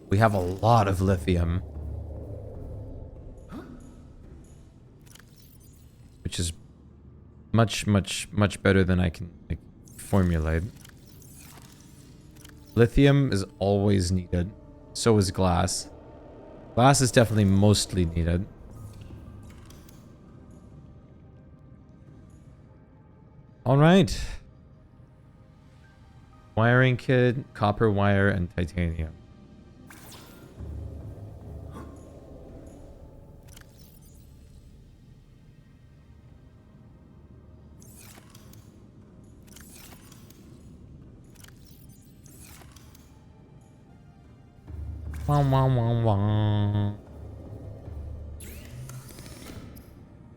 We have a lot of lithium. Which is much better than I can like, formulate. Lithium is always needed. So is glass. Glass is definitely mostly needed. Alright. Wiring kit, copper wire, and titanium.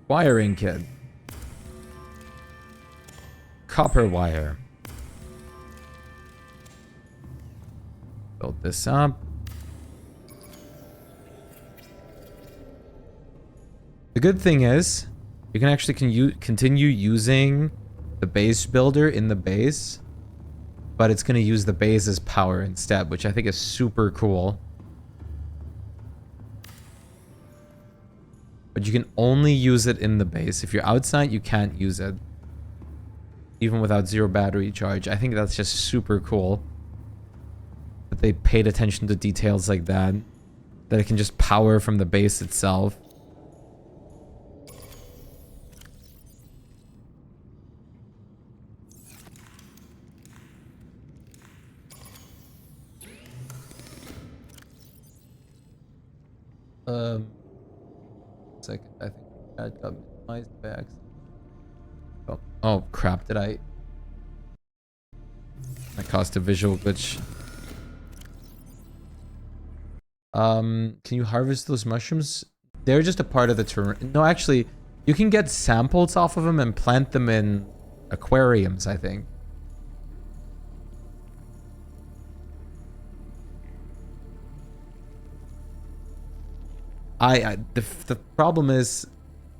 Wiring kit. Copper wire. Build this up. The good thing is, you can actually continue using the base builder in the base, but it's going to use the base as power instead, which I think is super cool. But you can only use it in the base. If you're outside, you can't use it. Even without 0 battery charge. I think that's just super cool. That they paid attention to details like that. That it can just power from the base itself. Second, I think that got minimized by accident. Oh crap! Did I? That caused a visual glitch. Can you harvest those mushrooms? They're just a part of the terrain. No, actually, you can get samples off of them and plant them in aquariums, I think. The problem is,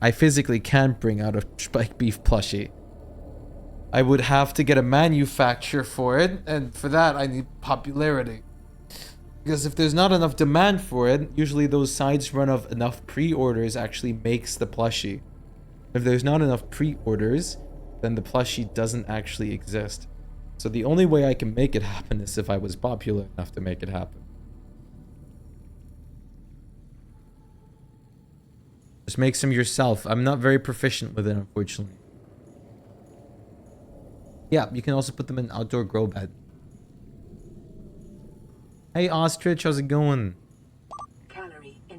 I physically can't bring out a Shpyke beef plushie. I would have to get a manufacturer for it, and for that I need popularity. Because if there's not enough demand for it, usually those sites run of enough pre-orders actually makes the plushie. If there's not enough pre-orders, then the plushie doesn't actually exist. So the only way I can make it happen is if I was popular enough to make it happen. Just make some yourself. I'm not very proficient with it, unfortunately. Yeah, you can also put them in outdoor grow bed. Hey Ostrich, how's it going?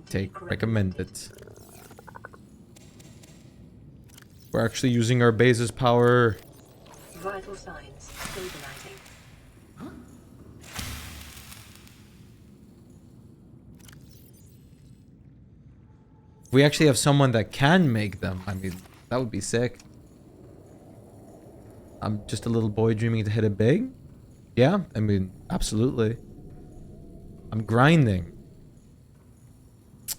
Take recommended. We're actually using our base's power. Vital signs stabilizing. If we actually have someone that can make them, I mean, that would be sick. I'm just a little boy dreaming to hit it big. Yeah, I mean, absolutely. I'm grinding.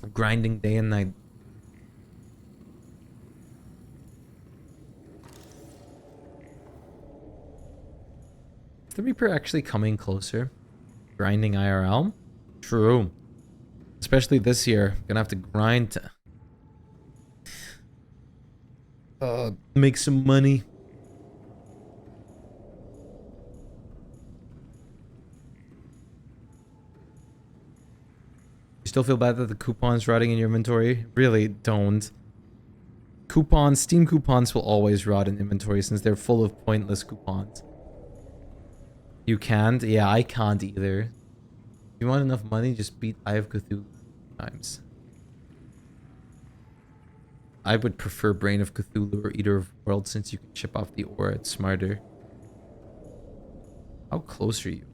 I'm grinding day and night. Is the Reaper actually coming closer? Grinding IRL? True. Especially this year. Gonna have to grind to make some money. You still feel bad that the coupons rotting in your inventory? Really don't. Coupons, Steam coupons will always rot in inventory since they're full of pointless coupons. You can't? Yeah, I can't either. If you want enough money, just beat Eye of Cthulhu times. I would prefer Brain of Cthulhu or Eater of Worlds since you can chip off the ore. It's smarter. How close are you?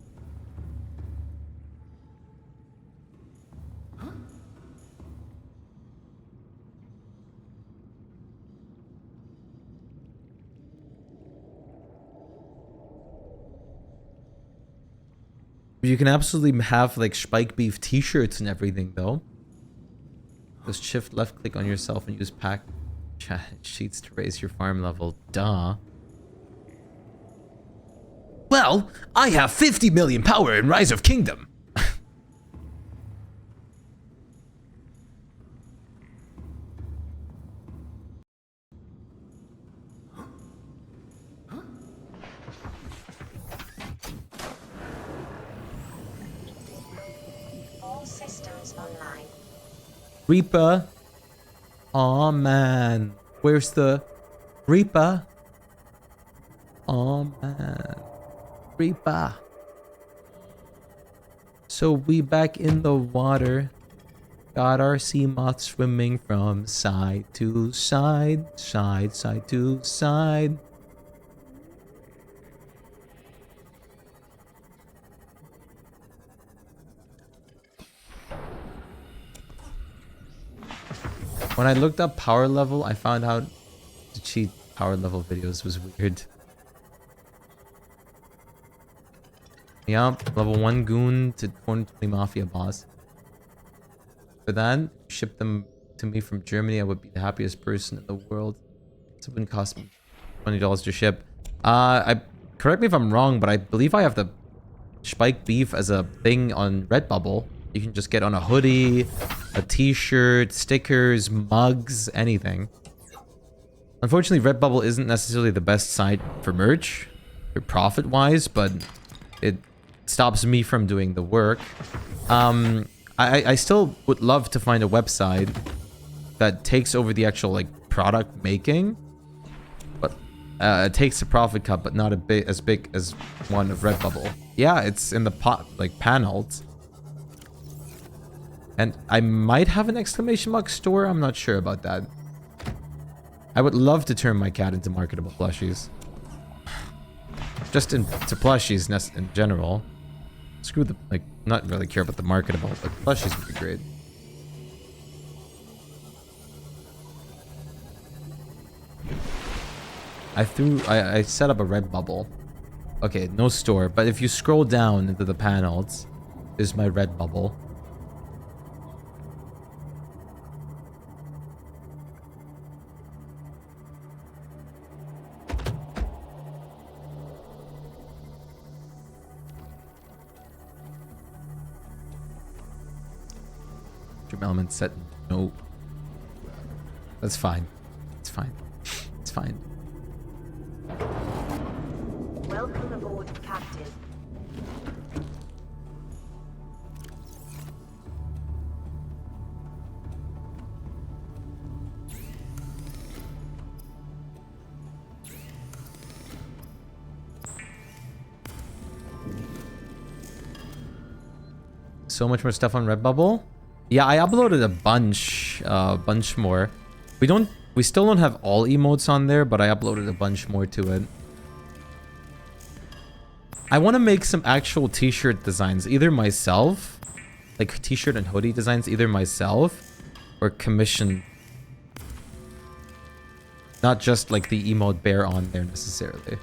You can absolutely have like Shpyke beef t-shirts and everything though. Just shift left click on yourself and use pack chat sheets to raise your farm level. Duh. Well, I have 50 million power in Rise of Kingdom. All systems online. Reaper. Aw, man. Where's the Reaper? Aw, man. Reaper. So we back in the water. Got our sea moth swimming from side to side. Side to side. When I looked up power level, I found out to cheat power level videos was weird. Yup, level 1 goon to 20 mafia boss. For that, ship them to me from Germany, I would be the happiest person in the world. It wouldn't cost me $20 to ship. Correct me if I'm wrong, but I believe I have the Shpyke beef as a thing on Redbubble. You can just get on a hoodie, a t-shirt, stickers, mugs, anything. Unfortunately, Redbubble isn't necessarily the best site for merch, or profit-wise, but it stops me from doing the work. I still would love to find a website that takes over the actual like product making, but it takes a profit cut, but not as big as one of Redbubble. Yeah, it's in the panels. And I might have an exclamation mark store. I'm not sure about that. I would love to turn my cat into marketable plushies. Just into plushies in general. Screw the, like, not really care about the marketable, but plushies would be great. I set up a red bubble. Okay, no store, but if you scroll down into the panels, there's my red bubble. Dream element set, no. That's fine. It's fine. It's fine. Welcome aboard, Captain. So much more stuff on Redbubble. Yeah, I uploaded a bunch more. We still don't have all emotes on there, but I uploaded a bunch more to it. I want to make some actual t-shirt designs, either myself, like t-shirt and hoodie designs, either myself or commission. Not just like the emote bear on there necessarily.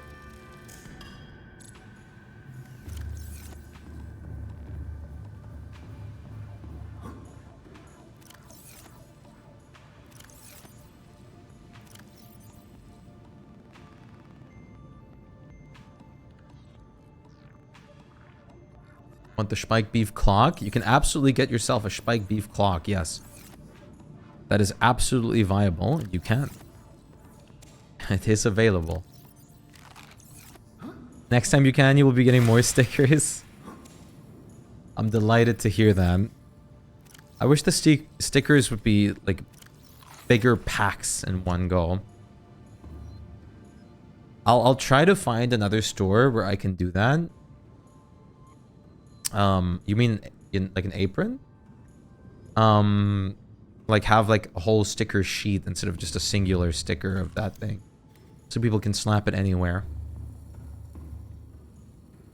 Want the Shpyke beef clock? You can absolutely get yourself a Shpyke beef clock, yes. That is absolutely viable. You can. It is available. Next time you can, you will be getting more stickers. I'm delighted to hear that. I wish the stickers would be like bigger packs in one go. I'll try to find another store where I can do that. You mean in like an apron? Like have like a whole sticker sheet instead of just a singular sticker of that thing. So people can slap it anywhere.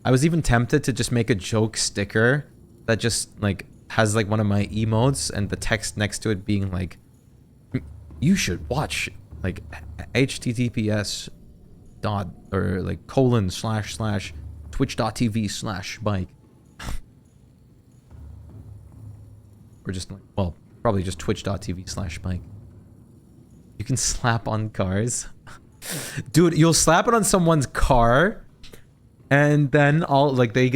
I was even tempted to just make a joke sticker that just like has like one of my emotes and the text next to it being like, you should watch like https dot or like colon slash twitch.tv slash Shpyke. Or just like, well, probably just twitch.tv slash Shpyke. You can slap on cars. Dude, you'll slap it on someone's car and then all like they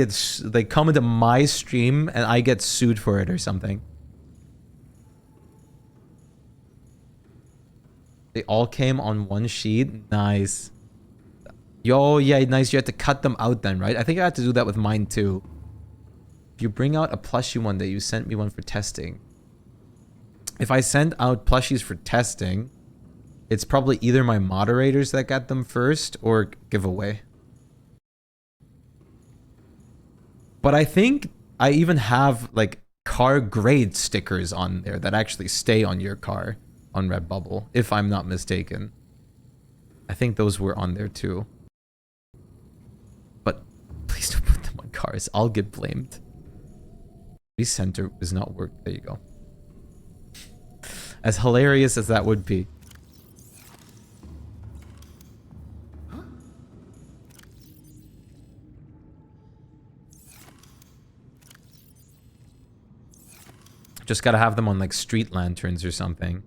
come into my stream and I get sued for it or something. They all came on one sheet. Nice. Yo, yeah, nice. You had to cut them out then, right? I think I had to do that with mine too. If you bring out a plushie one day, you sent me one for testing. If I send out plushies for testing, it's probably either my moderators that got them first or giveaway. But I think I even have like car grade stickers on there that actually stay on your car on Redbubble, if I'm not mistaken. I think those were on there too. But please don't put them on cars. I'll get blamed. Recenter is not work. There you go. As hilarious as that would be. Just gotta have them on like street lanterns or something.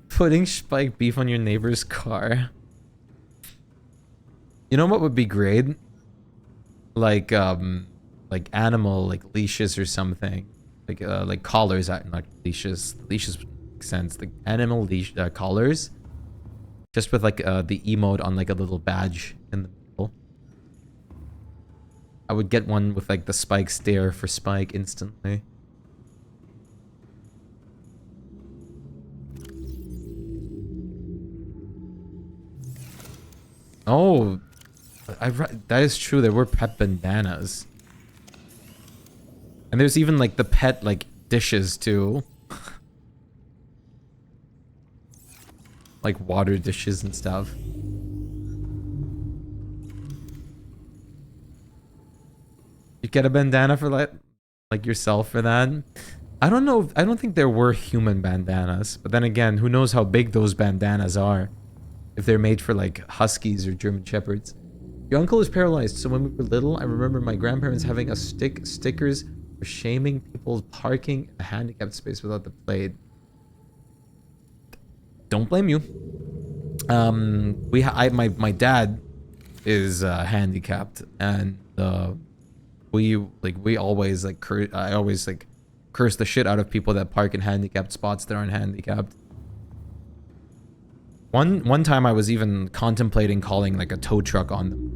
Putting Shpyke beef on your neighbor's car. You know what would be great? Like animal, like leashes or something. Like collars, not leashes. Leashes would make sense. Like animal leash collars. Just with like the emote on like a little badge in the middle. I would get one with like the Shpyke stare for Shpyke instantly. Oh, that is true. There were pet bandanas. And there's even like the pet like dishes too. Like water dishes and stuff. You get a bandana for like yourself for that? I don't know. I don't think there were human bandanas. But then again, who knows how big those bandanas are? If they're made for like huskies or German shepherds. Your uncle is paralyzed, so when we were little, I remember my grandparents having us stickers for shaming people parking in a handicapped space without the plate. Don't blame you. My dad is handicapped, and we always like I always like curse the shit out of people that park in handicapped spots that aren't handicapped. One time I was even contemplating calling like a tow truck on them.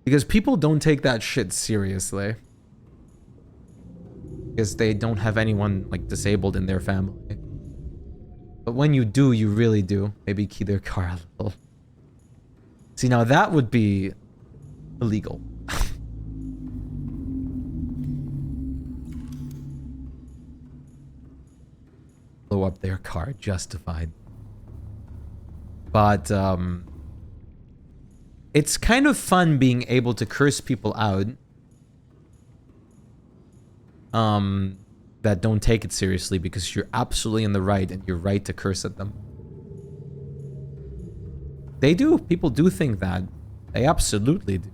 Because people don't take that shit seriously. Because they don't have anyone like disabled in their family. But when you do, you really do. Maybe key their car a little. See, now that would be illegal. Blow up their car, justified. But it's kind of fun being able to curse people out that don't take it seriously, because you're absolutely in the right and you're right to curse at them. They do. People do think that. They absolutely do.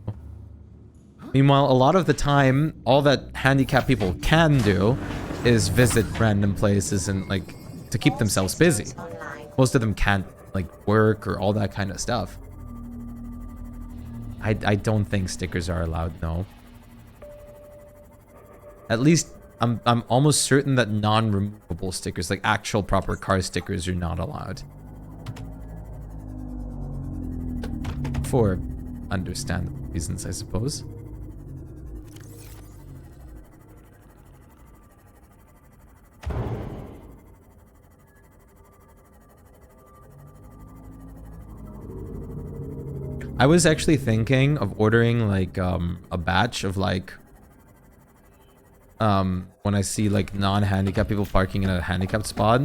Meanwhile, a lot of the time, all that handicapped people can do is visit random places and like to keep themselves busy. Most of them can't like work or all that kind of stuff. I don't think stickers are allowed, no. At least I'm almost certain that non-removable stickers, like actual proper car stickers, are not allowed. For understandable reasons, I suppose. I was actually thinking of ordering like a batch of like when I see like non-handicapped people parking in a handicapped spot,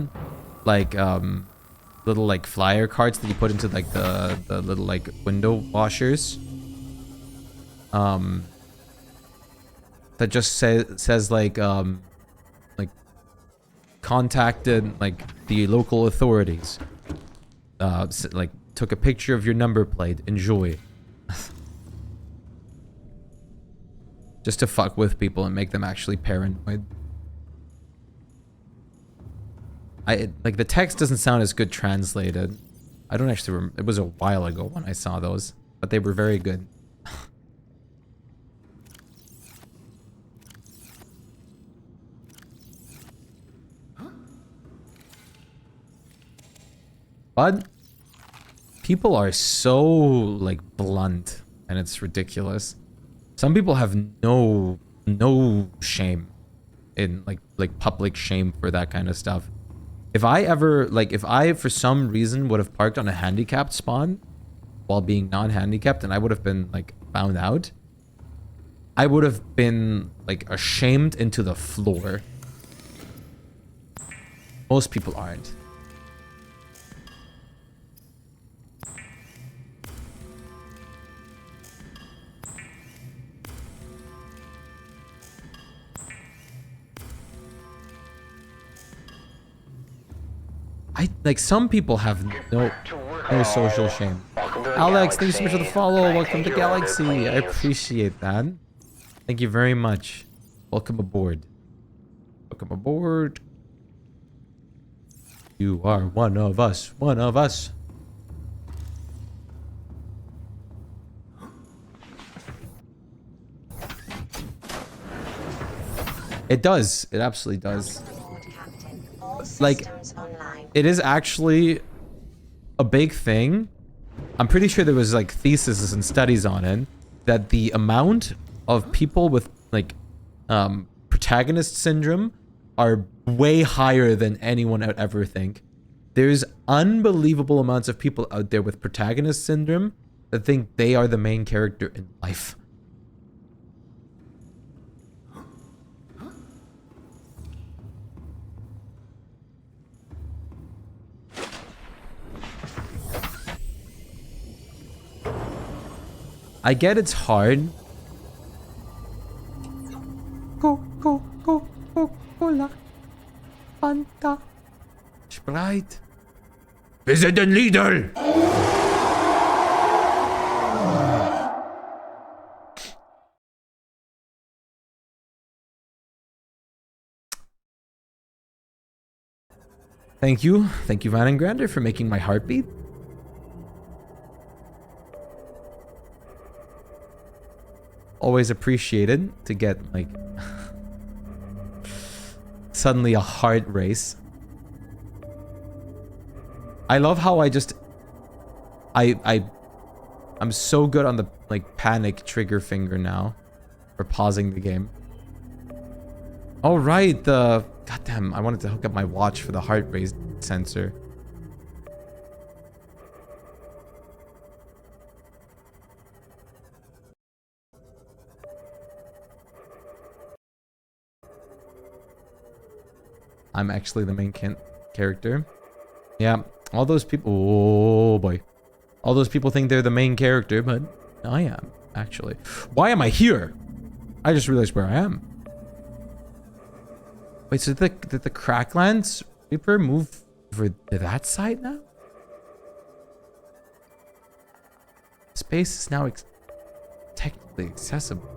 like little like flyer cards that you put into like the little like window washers, that just says like contacted like the local authorities, like took a picture of your number plate, enjoy. Just to fuck with people and make them actually paranoid. Like the text doesn't sound as good translated. I don't actually remember. It was a while ago when I saw those, but they were very good. But people are so like blunt, and it's ridiculous. Some people have no shame in like public shame for that kind of stuff. If I for some reason would have parked on a handicapped spot while being non-handicapped and I would have been like found out, I would have been like ashamed into the floor. Most people aren't. Like some people have no social shame. Alex, thank you so much for the follow. Welcome to Galaxy. I appreciate that. Thank you very much. Welcome aboard. Welcome aboard. You are one of us. One of us. It does. It absolutely does. like, it is actually a big thing. I'm pretty sure there was like theses and studies on it that the amount of people with like protagonist syndrome are way higher than anyone would ever think. There's unbelievable amounts of people out there with protagonist syndrome that think they are the main character in life. I get it's hard. Coca-Cola, Fanta, Sprite. Wir sind in Lidl! Thank you. Thank you, Van and Grander, for making my heart beat. Always appreciated to get, like, suddenly a heart race. I love how I just... I'm so good on the, like, panic trigger finger now. For pausing the game. Oh, right, the... Goddamn, I wanted to hook up my watch for the heart rate sensor. I'm actually the main character. Yeah, all those people... Oh, boy. All those people think they're the main character, but I am, actually. Why am I here? I just realized where I am. Wait, so did the Cracklands Reaper move over to that side now? Space is now technically accessible.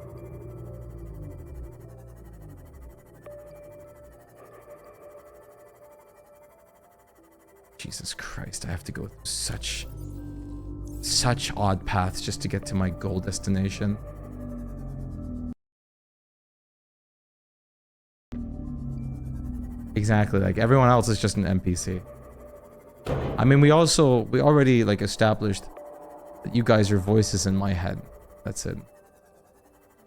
Jesus Christ, I have to go through such odd paths just to get to my goal destination. Exactly, like everyone else is just an NPC. I mean, we already like established that you guys are voices in my head. That's it.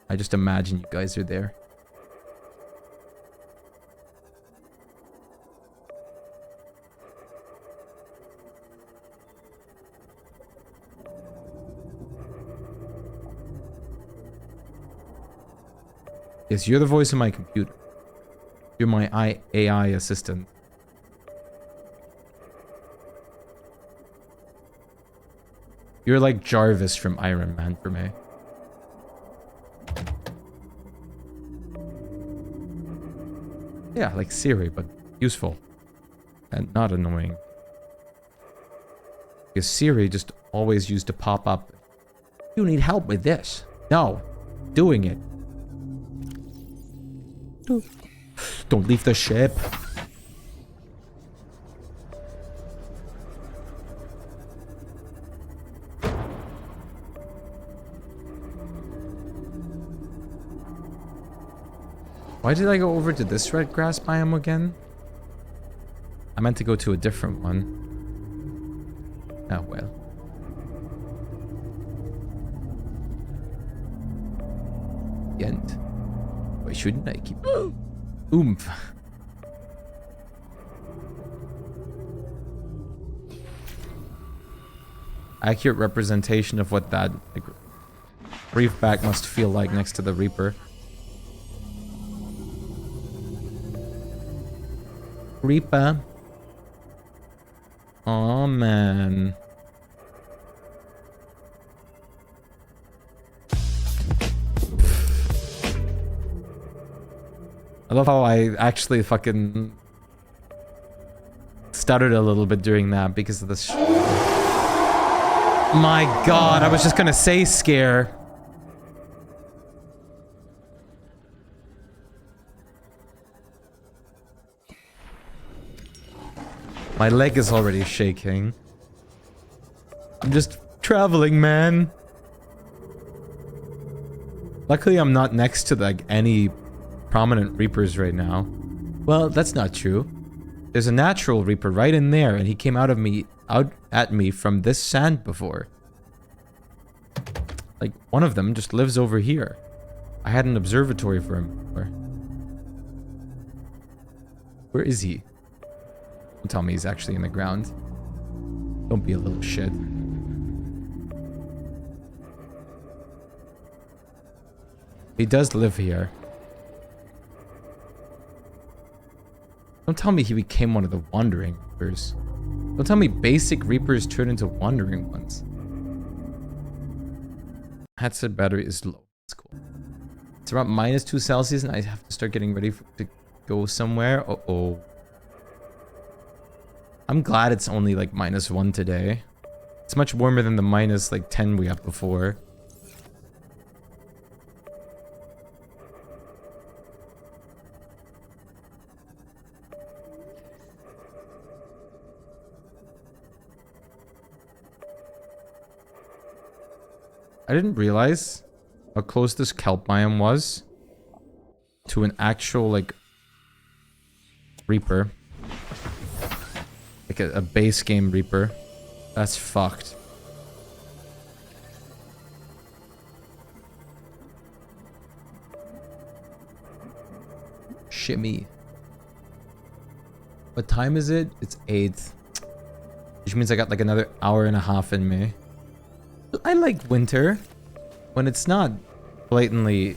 I just imagine you guys are there. Yes, you're the voice of my computer. You're my AI assistant. You're like Jarvis from Iron Man for me. Yeah, like Siri, but useful. And not annoying. Because Siri just always used to pop up. You need help with this. No. Doing it. Don't leave the ship. Why did I go over to this red grass biome again? I meant to go to a different one. Oh well. Yent. Why shouldn't I keep... Oomph. Accurate representation of what that like, reefback must feel like next to the Reaper. Reaper. Oh man. I love how I actually fucking stuttered a little bit during that because of this. My god, I was just gonna say scare. My leg is already shaking. I'm just traveling, man. Luckily, I'm not next to like any prominent Reapers right now. Well, that's not true. There's a natural Reaper right in there, and he came out at me from this sand before. Like, one of them just lives over here. I had an observatory for him before. Where is he? Don't tell me he's actually in the ground. Don't be a little shit. He does live here. Don't tell me he became one of the Wandering Reapers. Don't tell me basic Reapers turn into Wandering ones. Headset battery is low. That's cool. It's around -2 Celsius and I have to start getting ready to go somewhere. Uh-oh. I'm glad it's only like -1 today. It's much warmer than the -10 we had before. I didn't realize how close this kelp biome was to an actual, like, Reaper. Like a base game Reaper. That's fucked. Shimmy. What time is it? It's 8. Which means I got like another hour and a half in me. I like winter when it's not blatantly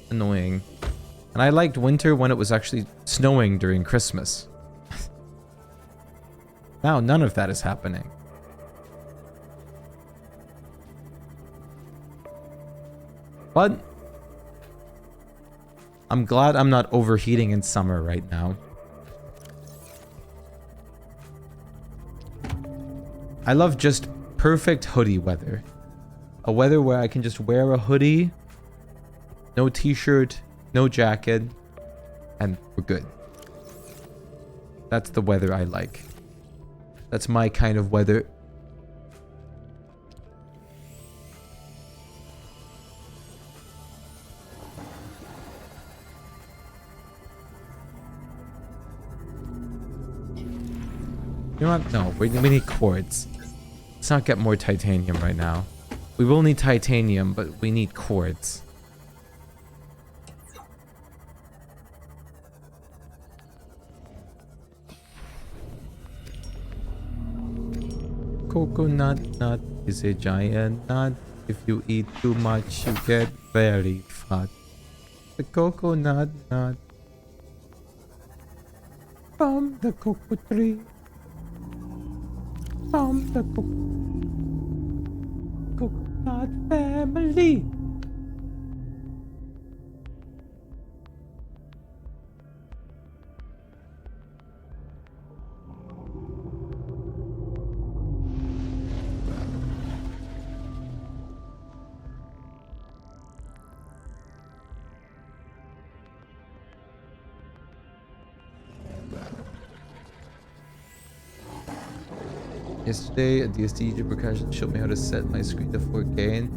annoying. And I liked winter when it was actually snowing during Christmas. Now none of that is happening. But I'm glad I'm not overheating in summer right now. I love just perfect hoodie weather. A weather where I can just wear a hoodie, no t-shirt, no jacket, and we're good. That's the weather I like. That's my kind of weather. You know what? No, we need quartz. Let's not get more titanium right now. We will need titanium, but we need quartz. Coconut nut is a giant nut. If you eat too much, you get very fat. The coconut nut from the cocoa tree. From the coconut family. Yesterday, a DSD percussion showed me how to set my screen to 4K and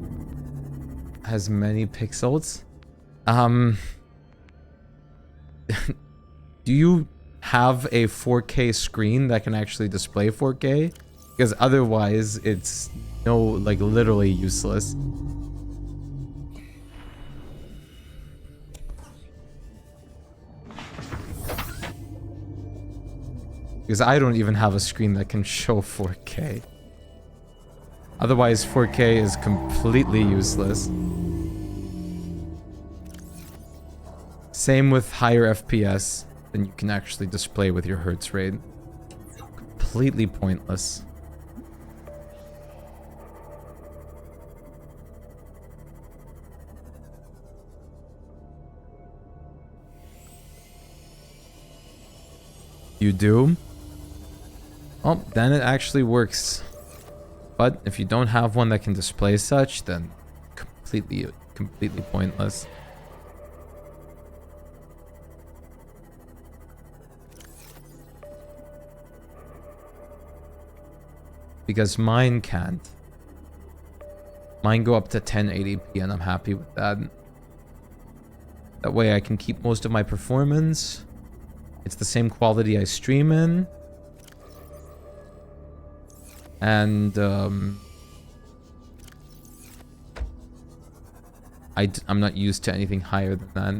has many pixels. Do you have a 4K screen that can actually display 4K? Because otherwise, it's literally useless. Because I don't even have a screen that can show 4K. Otherwise, 4K is completely useless. Same with higher FPS than you can actually display with your hertz rate. Completely pointless. You do? Oh, then it actually works. But if you don't have one that can display such, then completely pointless. Because mine can't. Mine go up to 1080p and I'm happy with that. That way I can keep most of my performance It's the same quality I stream in. And, I'm not used to anything higher than that.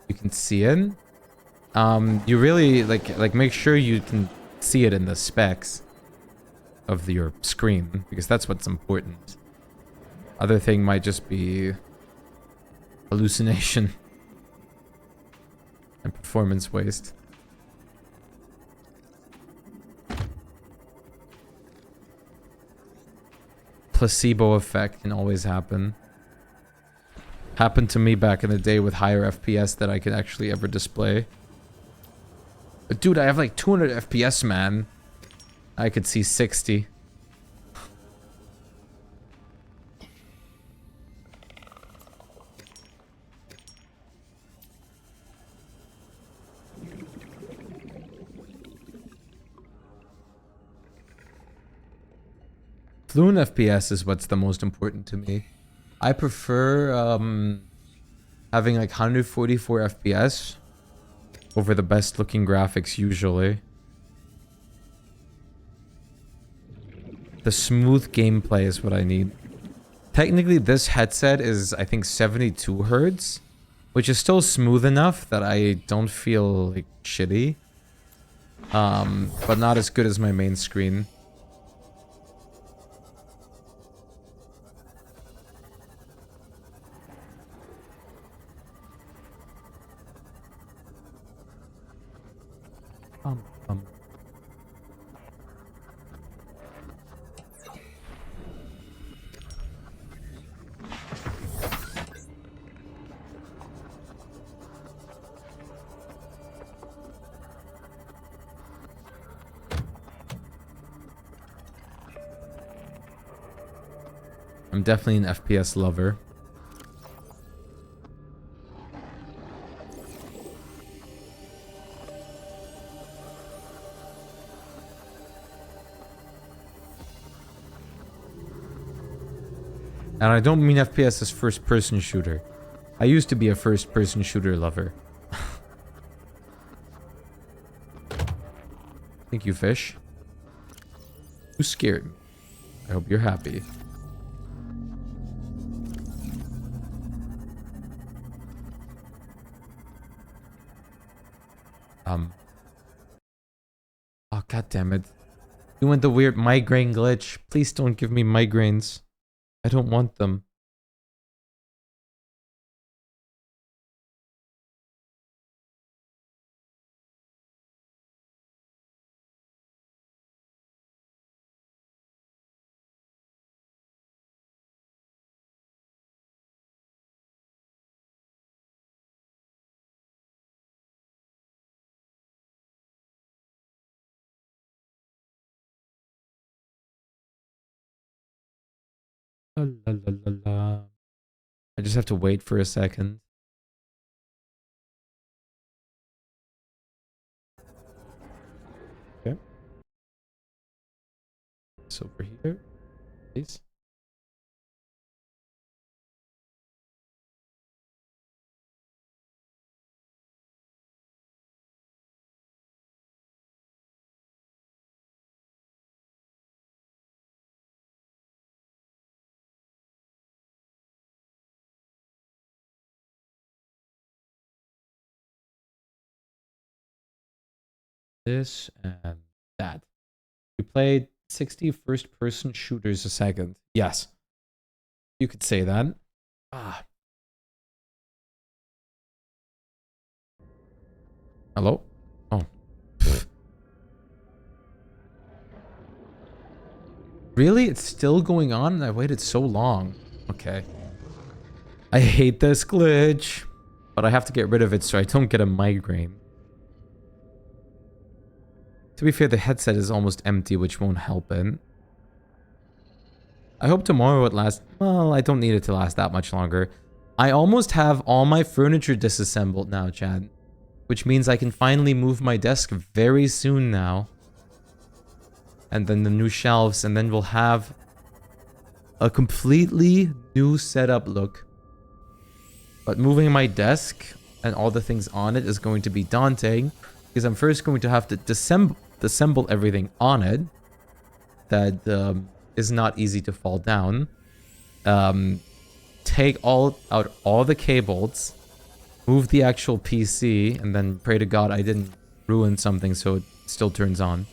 You can see it. You really like make sure you can see it in the specs of your screen, because that's what's important. Other thing might just be hallucination and performance waste. Placebo effect can always happen. Happened to me back in the day with higher FPS that I could actually ever display. But dude, I have like 200 FPS, man. I could see 60. Fluent FPS is what's the most important to me. I prefer having like 144 FPS over the best looking graphics usually. The smooth gameplay is what I need. Technically this headset is I think 72 Hz, which is still smooth enough that I don't feel like shitty. But not as good as my main screen. I'm definitely an FPS lover. And I don't mean FPS as first-person shooter. I used to be a first-person shooter lover. Thank you, fish. You scared me. I hope you're happy. Oh, god damn it. You went the weird migraine glitch. Please don't give me migraines. I don't want them. La, la, la, la, la. I just have to wait for a second. Okay. It's over here, please. This and that. You played 60 first-person shooters a second. Yes. You could say that. Ah. Hello? Oh. Pfft. Really? It's still going on? I waited so long. Okay. I hate this glitch. But I have to get rid of it so I don't get a migraine. To be fair, the headset is almost empty, which won't help it. I hope tomorrow it lasts... Well, I don't need it to last that much longer. I almost have all my furniture disassembled now, Chad. Which means I can finally move my desk very soon now. And then the new shelves, and then we'll have a completely new setup look. But moving my desk and all the things on it is going to be daunting, because I'm first going to have to disassemble everything on it that is not easy to fall down. Take out all the cables, move the actual PC, and then pray to God I didn't ruin something so it still turns on.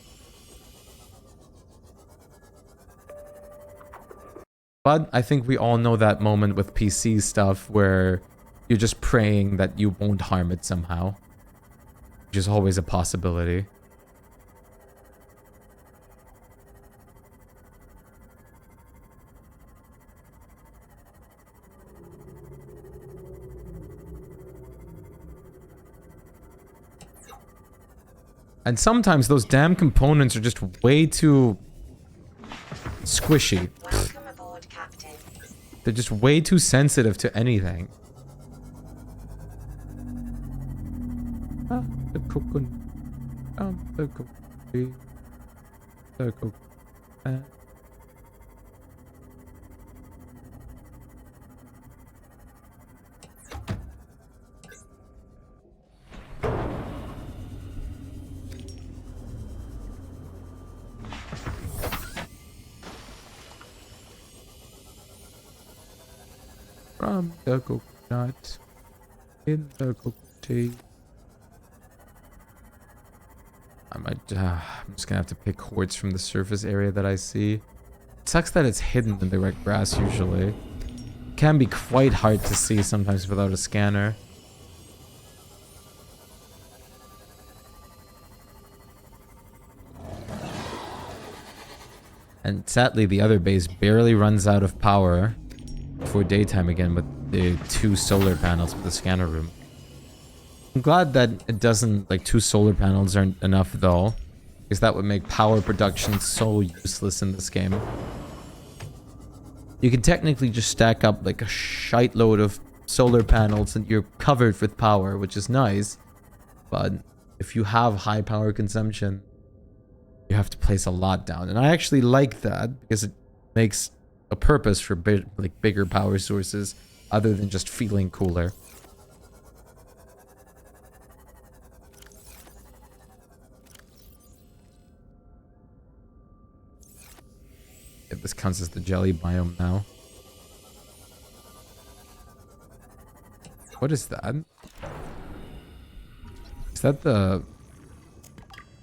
But I think we all know that moment with PC stuff where you're just praying that you won't harm it somehow. Which is always a possibility. And sometimes those damn components are just way too squishy. Welcome aboard, Captain. They're just way too sensitive to anything. The coconut. The coconut. The coconut. From the coconut in the coconut tea. I'm just gonna have to pick quartz from the surface area that I see. It sucks that it's hidden in the red grass usually. It can be quite hard to see sometimes without a scanner. And sadly, the other base barely runs out of power before daytime again with the 2 solar panels for the scanner room. I'm glad that it doesn't, like, 2 solar panels aren't enough though, because that would make power production so useless in this game. You can technically just stack up like a shite load of solar panels and you're covered with power, which is nice, but if you have high power consumption, you have to place a lot down. And I actually like that because it makes a purpose for bigger power sources other than just feeling cooler. Yeah, this counts as the jelly biome now. What is that? Is that the...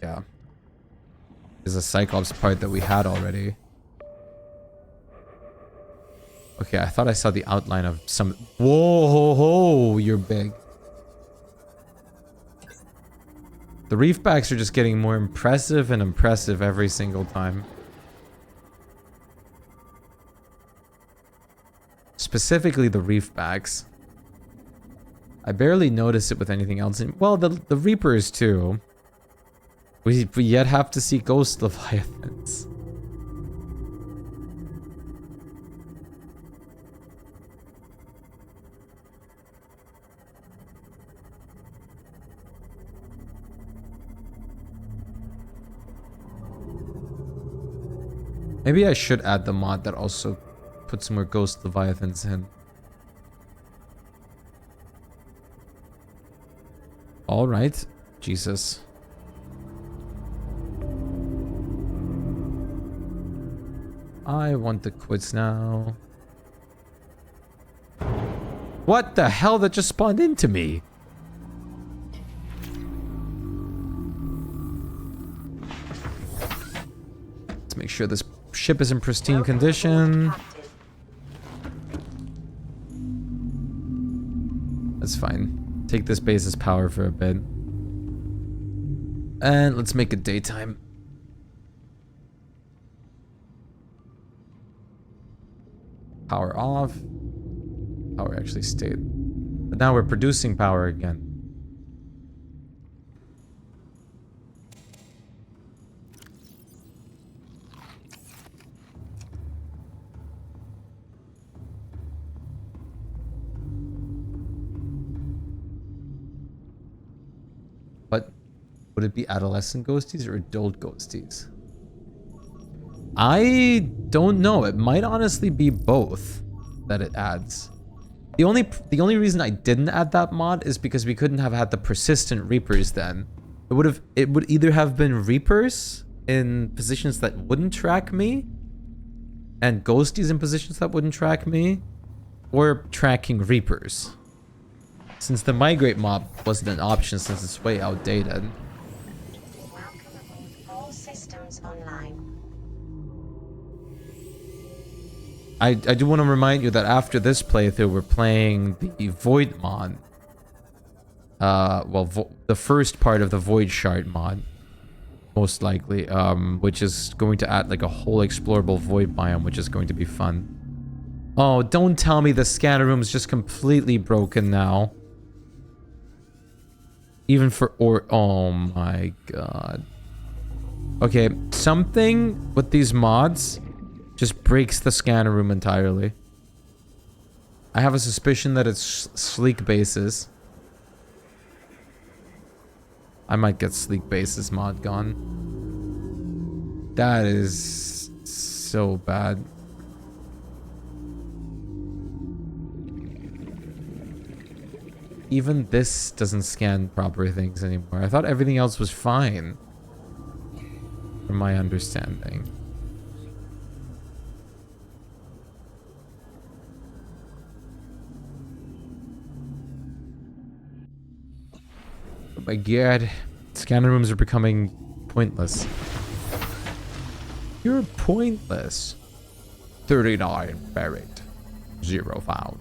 Yeah. Is a Cyclops part that we had already. Okay, I thought I saw the outline of some... Whoa, you're big. The reefbacks are just getting more impressive and impressive every single time. Specifically the reefbacks. I barely notice it with anything else. Well, the Reapers too. We yet have to see Ghost Leviathans. Maybe I should add the mod that also puts more Ghost Leviathans in. Alright. Jesus. I want the quits now. What the hell that just spawned into me? Let's make sure this ship is in pristine condition. That's fine. Take this base's power for a bit. And let's make it daytime. Power off. Power actually stayed. But now we're producing power again. But would it be adolescent ghosties or adult ghosties? I don't know. It might honestly be both that it adds. The only reason I didn't add that mod is because we couldn't have had the persistent Reapers then. It would either have been Reapers in positions that wouldn't track me, and ghosties in positions that wouldn't track me, or tracking Reapers. Since the migrate mod wasn't an option since it's way outdated. Welcome aboard. All systems online. I do want to remind you that after this playthrough, we're playing the Void mod. Well, the first part of the Void Shard mod. Most likely, which is going to add like a whole explorable void biome, which is going to be fun. Oh, don't tell me the scanner room is just completely broken now. Even for oh my god. Okay, something with these mods just breaks the scanner room entirely. I have a suspicion that it's Sleek Bases. I might get Sleek Bases mod gone. That is so bad. Even this doesn't scan proper things anymore. I thought everything else was fine. From my understanding. Oh my god. Scanner rooms are becoming pointless. You're pointless. 39 buried. 0 found.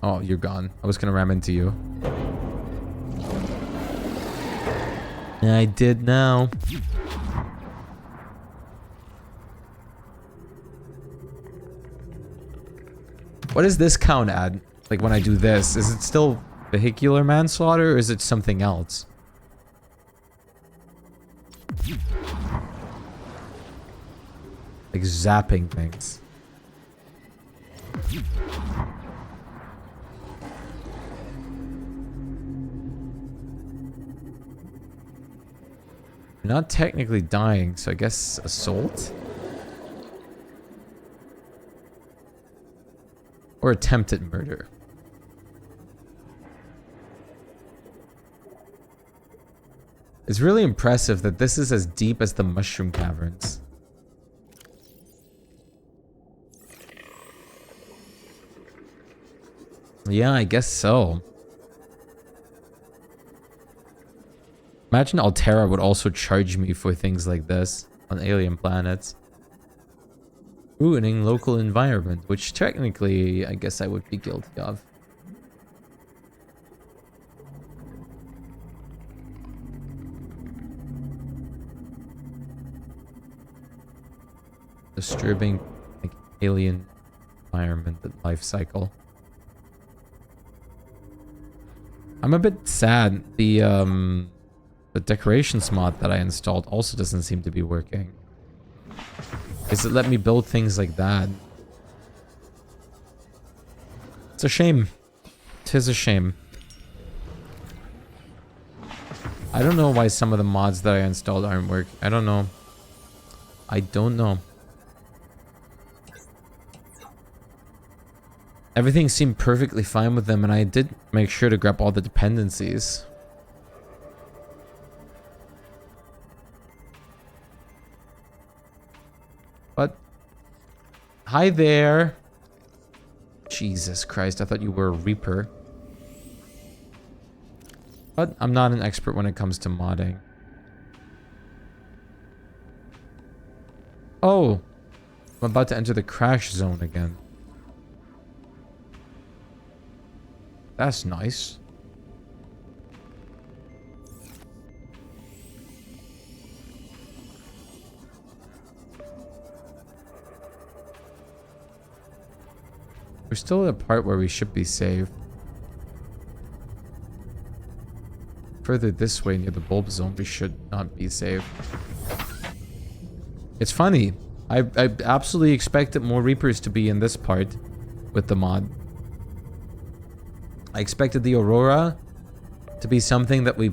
Oh, you're gone. I was gonna ram into you. I did now. What does this count at? Like when I do this, is it still vehicular manslaughter or is it something else? Like zapping things. You're not technically dying, so I guess assault? Or attempted murder. It's really impressive that this is as deep as the Mushroom Caverns. Yeah, I guess so. Imagine Altera would also charge me for things like this on alien planets. Ruining local environment, which technically, I guess I would be guilty of. Disturbing, like, alien environment and life cycle. I'm a bit sad. The decorations mod that I installed also doesn't seem to be working. Does it let me build things like that? It's a shame. Tis a shame. I don't know why some of the mods that I installed aren't working. I don't know. I don't know. Everything seemed perfectly fine with them, and I did make sure to grab all the dependencies. But... Hi there! Jesus Christ, I thought you were a Reaper. But I'm not an expert when it comes to modding. Oh! I'm about to enter the crash zone again. That's nice. We're still at a part where we should be safe. further this way near the bulb zone, we should not be safe. It's funny. I absolutely expected more Reapers to be in this part with the mod. I expected the Aurora to be something that we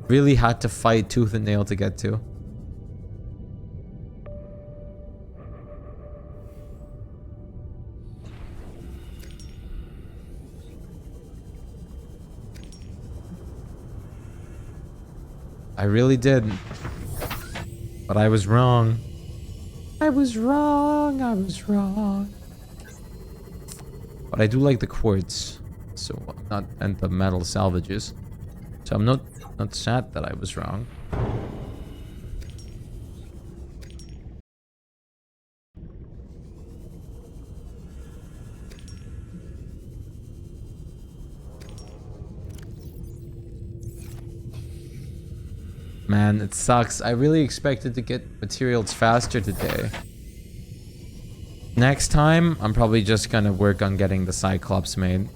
really had to fight tooth and nail to get to. I really did. But I was wrong. I was wrong. I was wrong. But I do like the quartz. So I'm not, and the metal salvages. So I'm not sad that I was wrong. Man, it sucks. I really expected to get materials faster today. Next time, I'm probably just gonna work on getting the Cyclops made.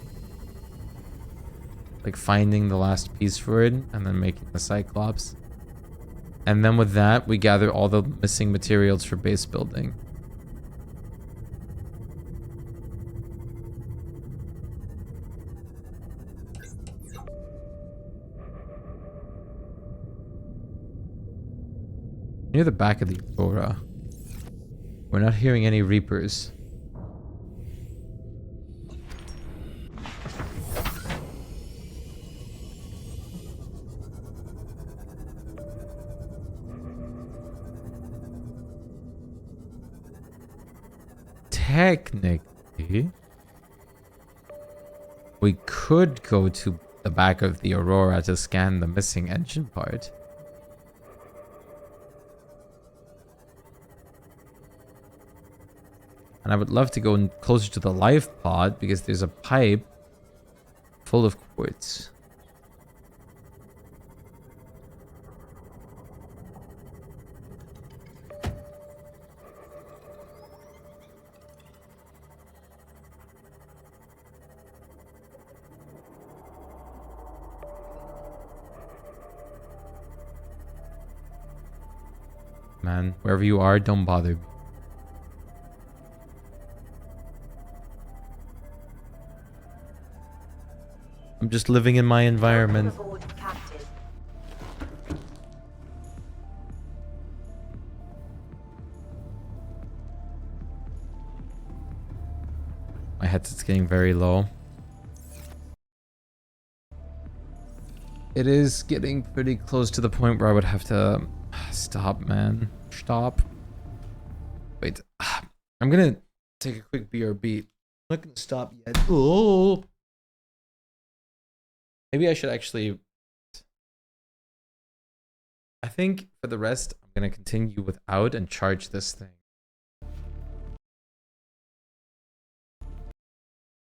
Like finding the last piece for it, and then making the Cyclops. And then with that, we gather all the missing materials for base building. Near the back of the Aurora. We're not hearing any Reapers. Technically, we could go to the back of the Aurora to scan the missing engine part. And I would love to go closer to the life pod because there's a pipe full of quartz. Man, wherever you are, don't bother me. I'm just living in my environment. My headset's getting very low. It is getting pretty close to the point where I would have to stop, man. Stop. Wait. I'm gonna take a quick BRB. I'm not gonna stop yet. Oh. Maybe I should actually... I think for the rest, I'm gonna continue without and charge this thing.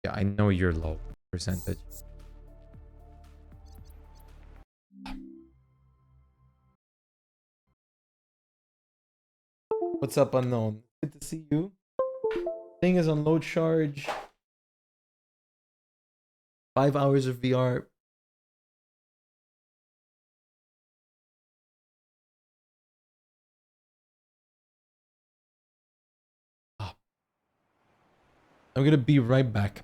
Yeah, I know you're low percentage. What's up, unknown? Good to see you. Thing is on low charge. 5 hours of VR. I'm gonna be right back.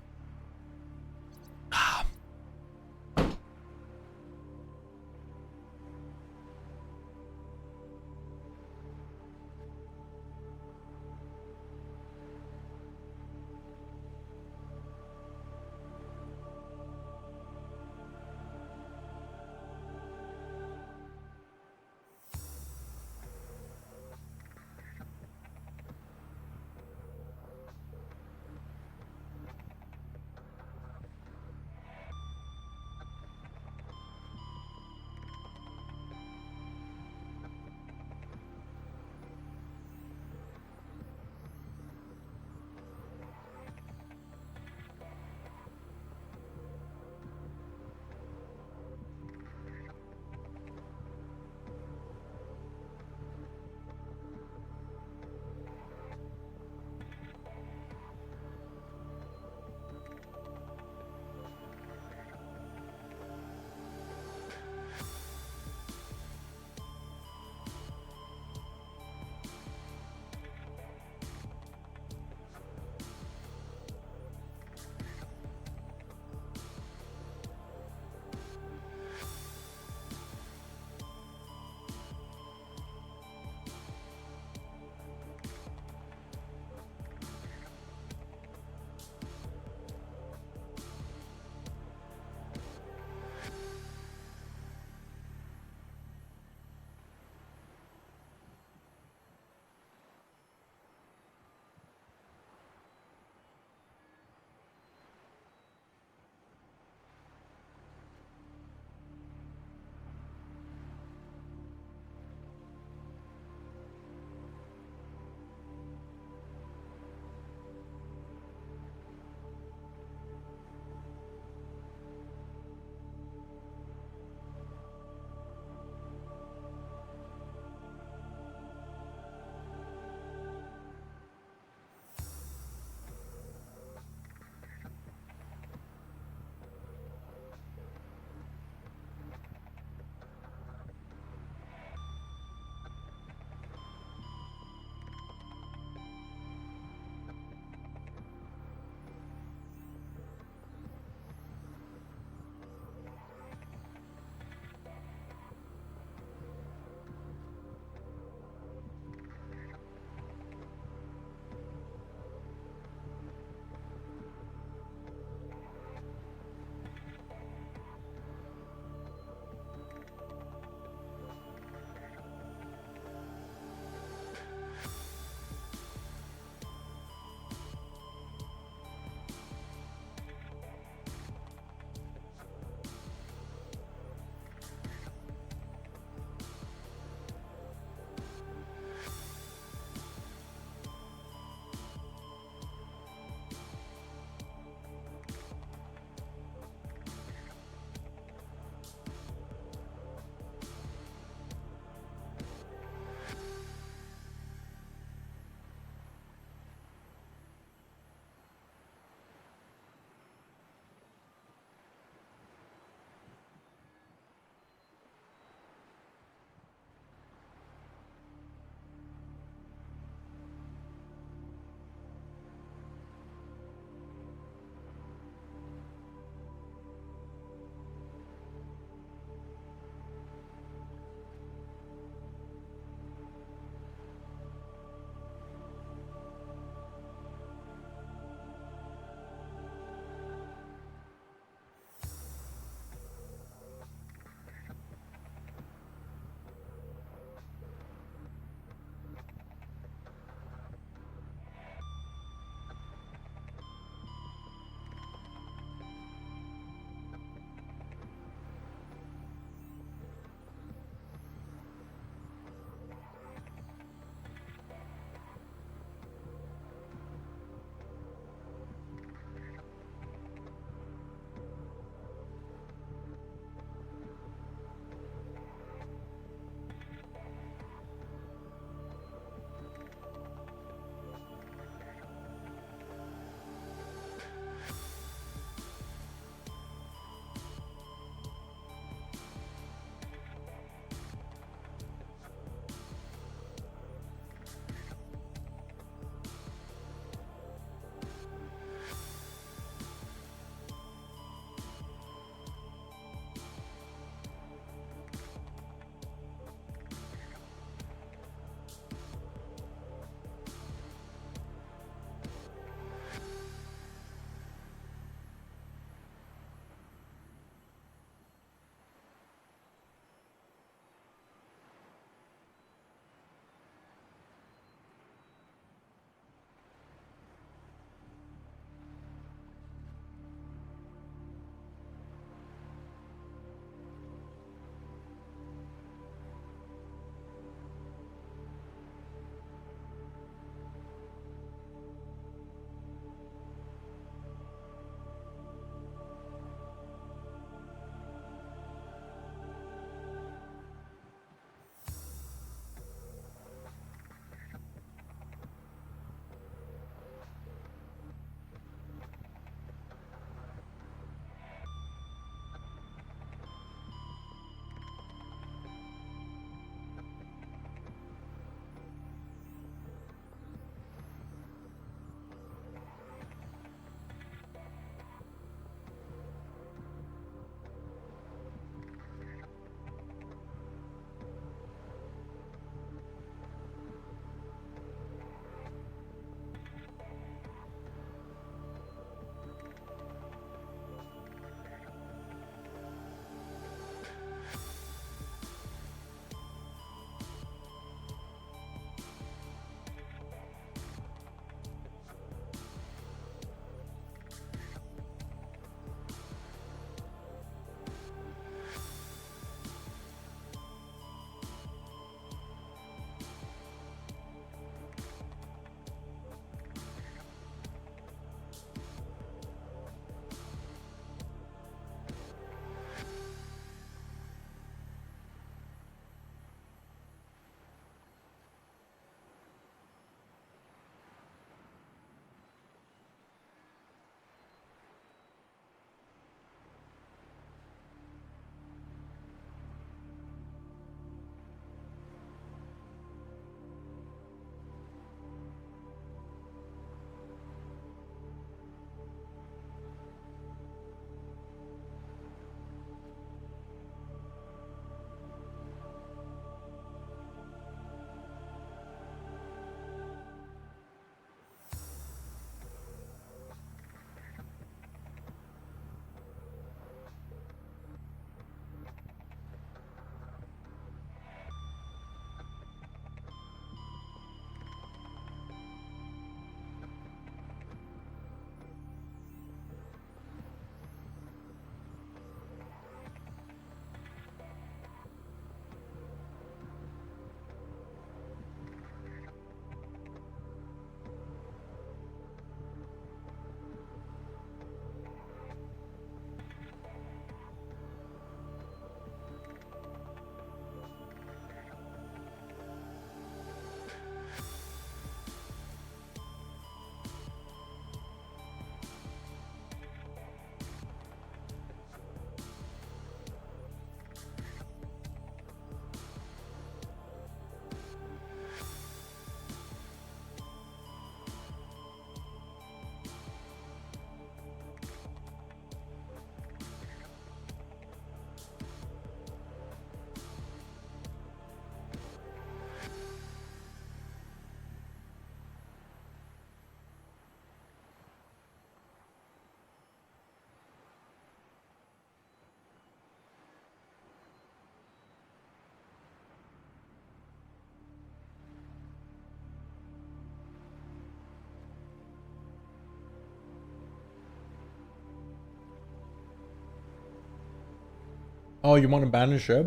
Oh, you want to ban a ship?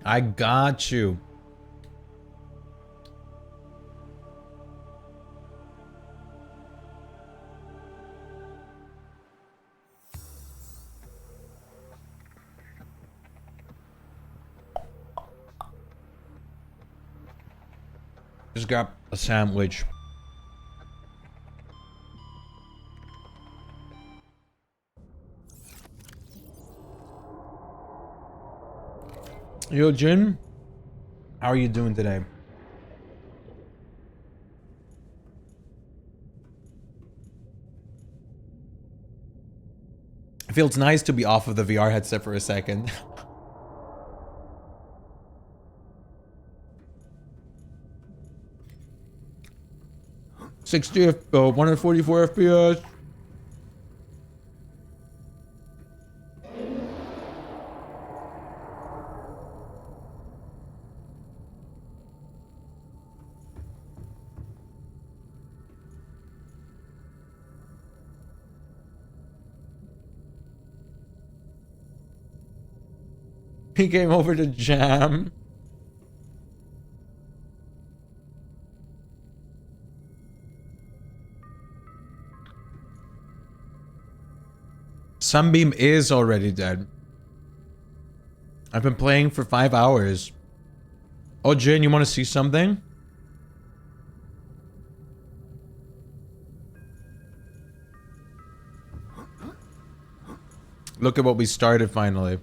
I got you. Just got a sandwich. Yo, Jin. How are you doing today? It feels nice to be off of the VR headset for a second. '60 144 FPS. He came over to jam. Sunbeam is already dead. I've been playing for 5 hours. Oh, Jin, you want to see something? Look at what we started finally.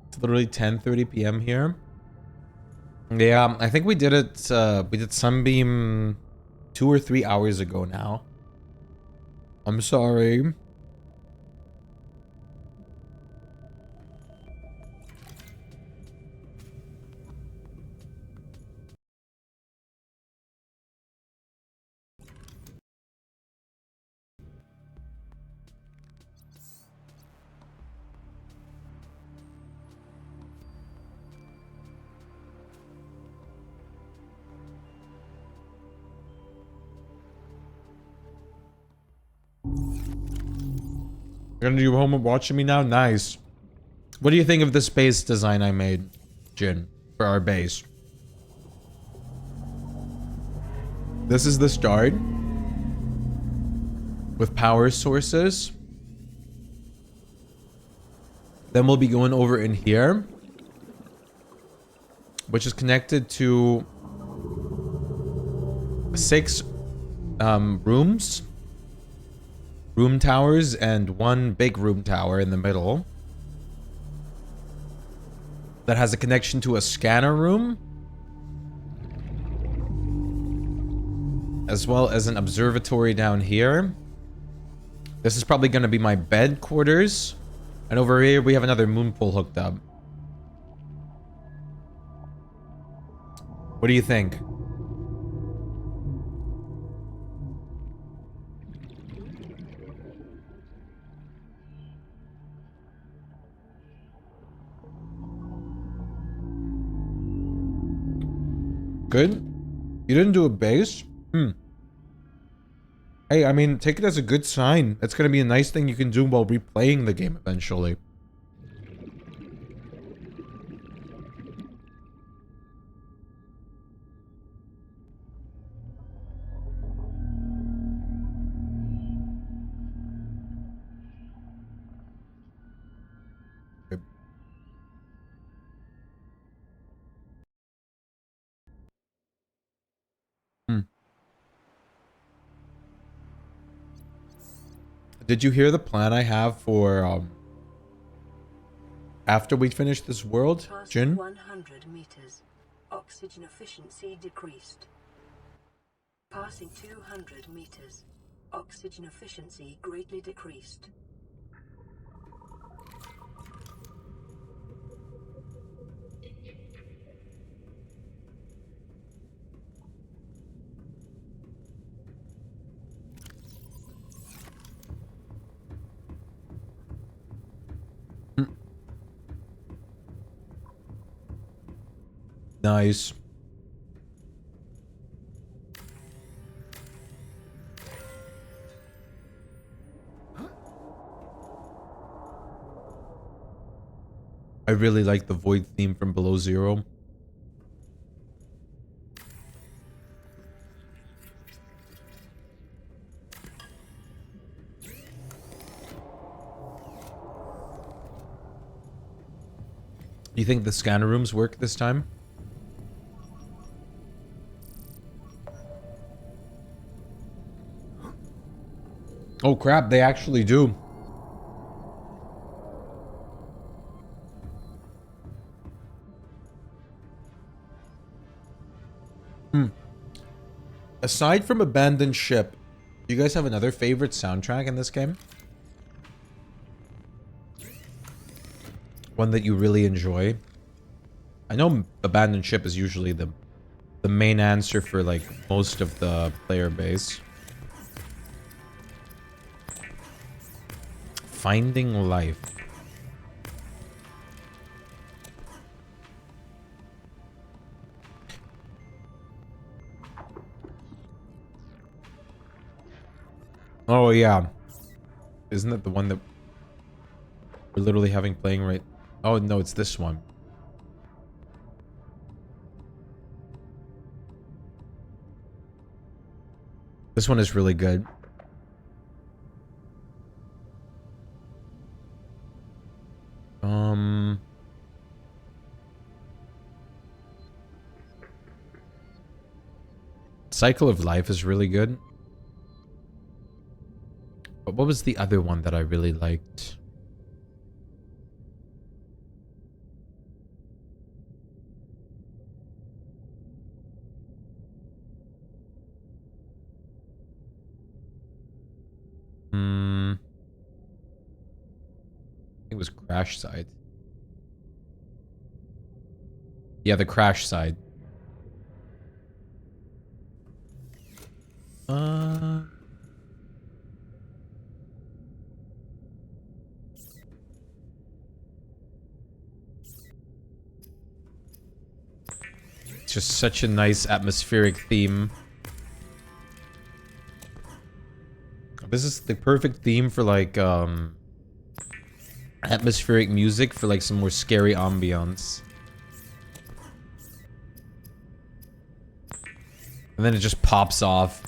It's literally 10:30 p.m. here. Yeah, I think we did it, we did Sunbeam 2 or 3 hours ago now. I'm sorry. You're gonna do home watching me now? Nice. What do you think of the space design I made, Jin, for our base? This is the start. With power sources. Then we'll be going over in here. Which is connected to 6 rooms. Room towers and 1 big room tower in the middle. That has a connection to a scanner room. As well as an observatory down here. This is probably going to be my bed quarters. And over here we have another moon pool hooked up. What do you think? Good? You didn't do a base? Hey, I mean, take it as a good sign. It's gonna be a nice thing you can do while replaying the game eventually. Did you hear the plan I have for, after we finish this world, Jin? 100 meters. Oxygen efficiency decreased. Passing 200 meters. Oxygen efficiency greatly decreased. Nice. I really like the Void theme from Below Zero. You think the scanner rooms work this time? Oh crap, they actually do. Aside from Abandoned Ship, do you guys have another favorite soundtrack in this game? One that you really enjoy? I know Abandoned Ship is usually the main answer for like most of the player base. Finding Life. Oh yeah. Isn't it the one that we're literally having playing right? Oh no, it's this one. This one is really good. Cycle of Life is really good. But what was the other one that I really liked? I think it was Crash Side. Yeah, the Crash Side. It's just such a nice atmospheric theme. This is the perfect theme for like atmospheric music for like some more scary ambience. And then it just pops off.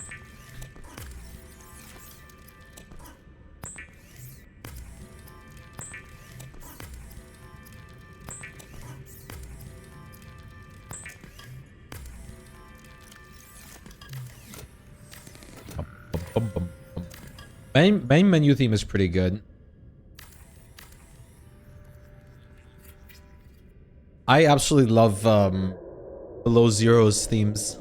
Main menu theme is pretty good. I absolutely love Below Zero's themes.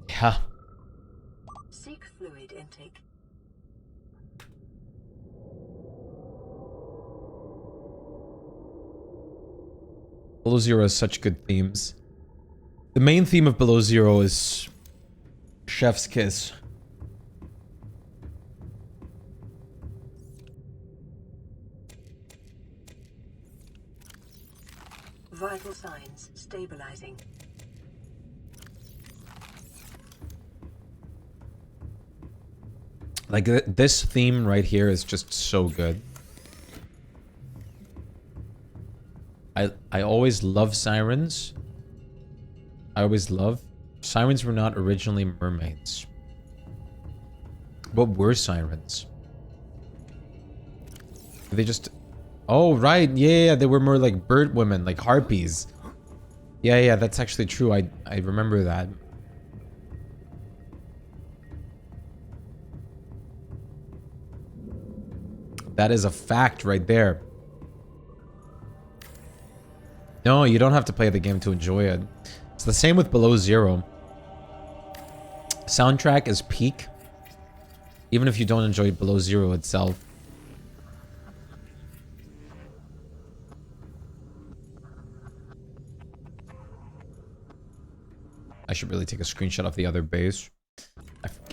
Yeah. Seek fluid intake. Below Zero has such good themes. The main theme of Below Zero is Chef's Kiss. Vital signs stabilizing. Like this theme right here is just so good. I always love sirens. I always love. Sirens were not originally mermaids. What were sirens? They just... Oh, right. Yeah, they were more like bird women, like harpies. Yeah, that's actually true. I remember that. That is a fact right there. No, you don't have to play the game to enjoy it. It's the same with Below Zero. Soundtrack is peak. Even if you don't enjoy Below Zero itself. I should really take a screenshot of the other base.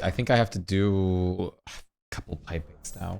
I think I have to do a couple pipings now.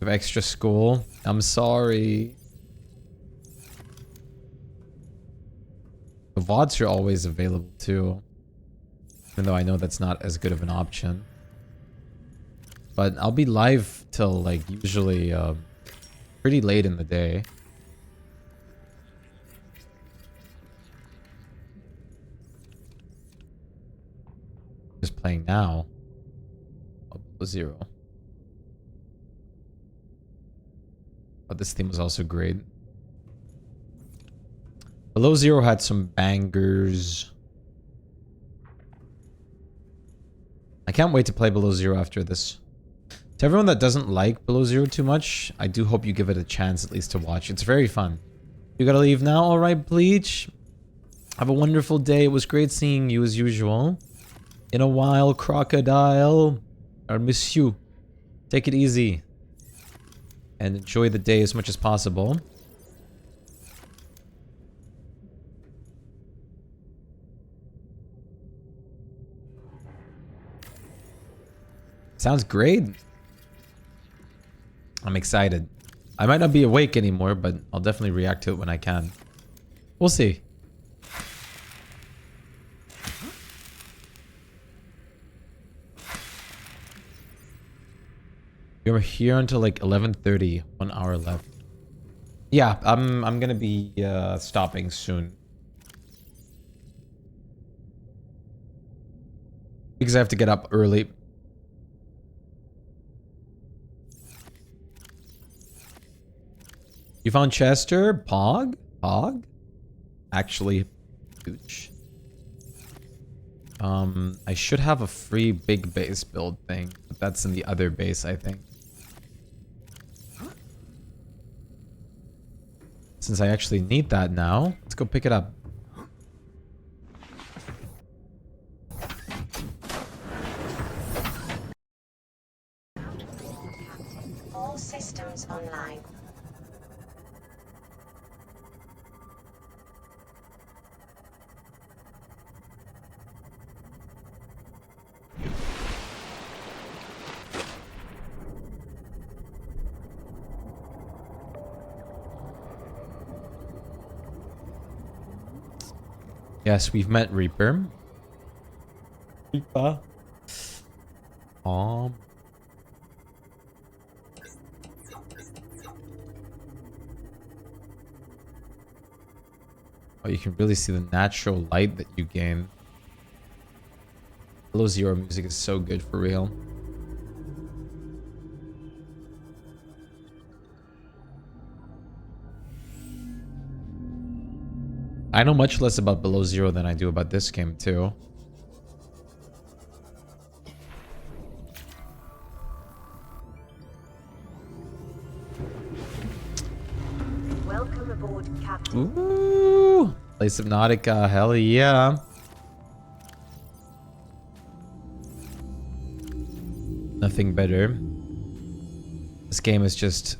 Of extra school. I'm sorry. The VODs are always available too. Even though I know that's not as good of an option. But I'll be live till like usually pretty late in the day. Just playing now. Oh, 0. But this theme was also great. Below Zero had some bangers. I can't wait to play Below Zero after this. To everyone that doesn't like Below Zero too much, I do hope you give it a chance at least to watch. It's very fun. You gotta leave now? Alright, Bleach. Have a wonderful day. It was great seeing you as usual. In a while, Crocodile. I miss you. Take it easy. And enjoy the day as much as possible. Sounds great. I'm excited. I might not be awake anymore, but I'll definitely react to it when I can. We'll see. You're here until like 11:30. 1 hour left. Yeah, I'm gonna be stopping soon. Because I have to get up early. You found Chester? Pog? Pog? Actually, Gooch. I should have a free big base build thing, but that's in the other base, I think. Since I actually need that now, let's go pick it up. All systems online. Yes, we've met Reaper. Reaper. Oh, you can really see the natural light that you gain. Below Zero music is so good for real. I know much less about Below Zero than I do about this game too. Welcome aboard, Captain. Ooh, play Subnautica, hell yeah. Nothing better. This game is just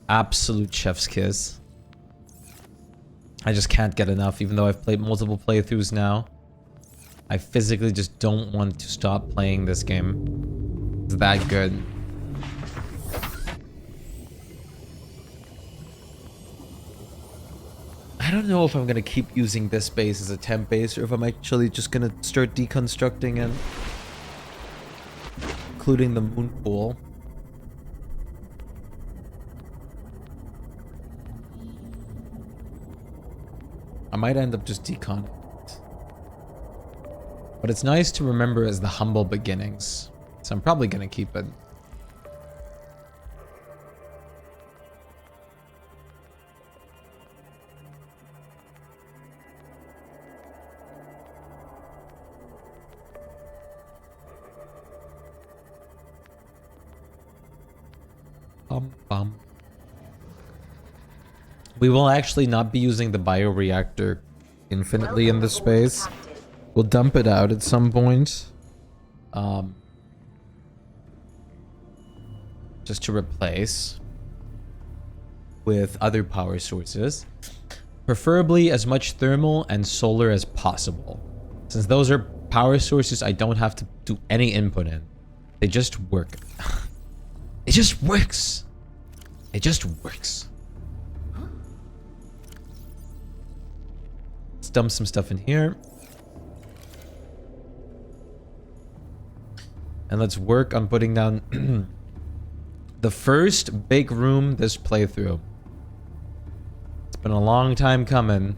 absolute chef's kiss. I just can't get enough, even though I've played multiple playthroughs now. I physically just don't want to stop playing this game. It's that good. I don't know if I'm gonna keep using this base as a temp base or if I'm actually just gonna start deconstructing it. Including the moon pool. I might end up just deconning it. But it's nice to remember as the humble beginnings. So I'm probably gonna keep it. We will actually not be using the bioreactor infinitely in this space. We'll dump it out at some point. Just to replace with other power sources. Preferably as much thermal and solar as possible. Since those are power sources I don't have to do any input in. They just work. It just works. It just works. Let's dump some stuff in here. And let's work on putting down the first big room this playthrough. It's been a long time coming.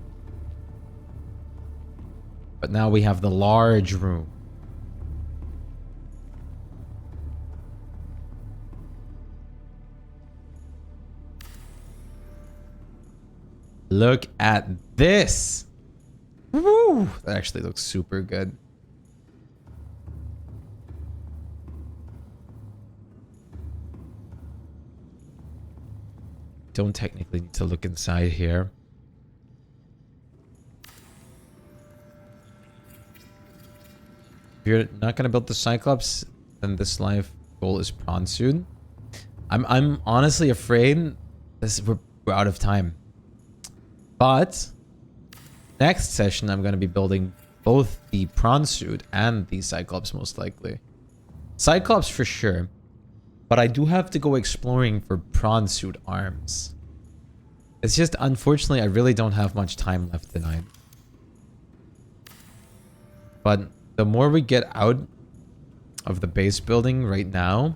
But now we have the large room. Look at this. Woo! That actually looks super good. Don't technically need to look inside here. If you're not gonna build the Cyclops, then this life goal is prawn soon. I'm honestly afraid we're out of time. But next session I'm gonna be building both the prawn suit and the Cyclops most likely. Cyclops for sure. But I do have to go exploring for prawn suit arms. It's just, unfortunately, I really don't have much time left tonight. But the more we get out of the base building right now,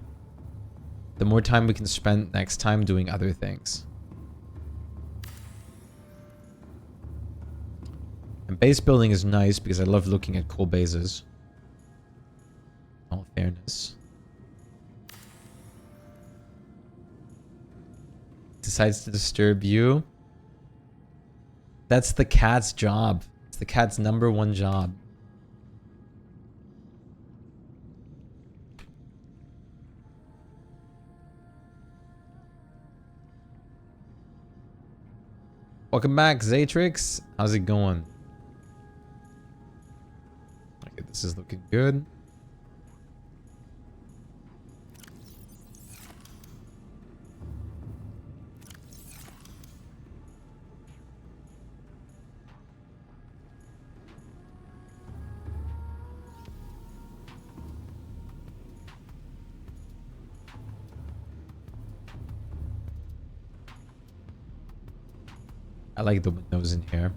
the more time we can spend next time doing other things. And base building is nice because I love looking at cool bases. In all fairness. Decides to disturb you. That's the cat's job. It's the cat's #1 job. Welcome back, Zatrix. How's it going? Okay, this is looking good. I like the windows in here.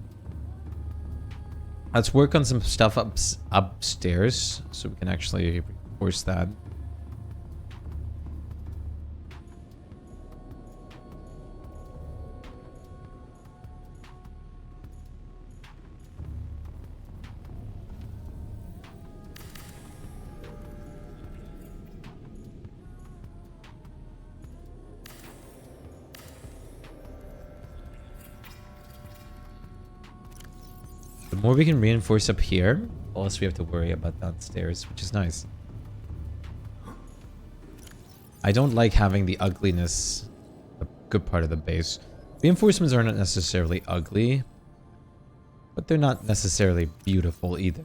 Let's work on some stuff upstairs so we can actually reinforce that. The more we can reinforce up here, the less we have to worry about downstairs, which is nice. I don't like having the ugliness, a good part of the base. Reinforcements are not necessarily ugly, but they're not necessarily beautiful either.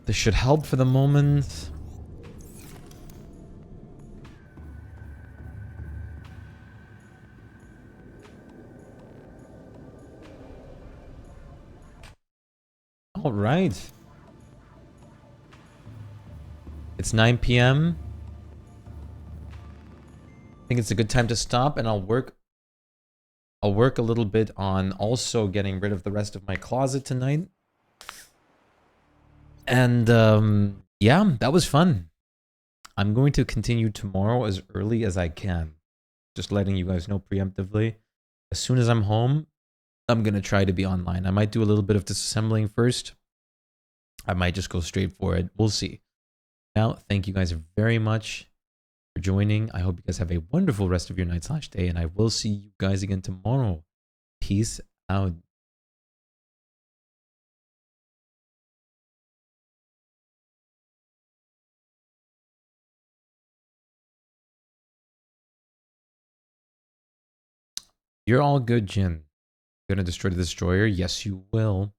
This should help for the moment. All right. It's 9 p.m. I think it's a good time to stop, and I'll work a little bit on also getting rid of the rest of my closet tonight. And yeah, that was fun. I'm going to continue tomorrow as early as I can. Just letting you guys know preemptively. As soon as I'm home, I'm going to try to be online. I might do a little bit of disassembling first. I might just go straight for it. We'll see. Now, thank you guys very much for joining. I hope you guys have a wonderful rest of your night/day, and I will see you guys again tomorrow. Peace out. You're all good, Jin. Gonna destroy the destroyer? Yes, you will.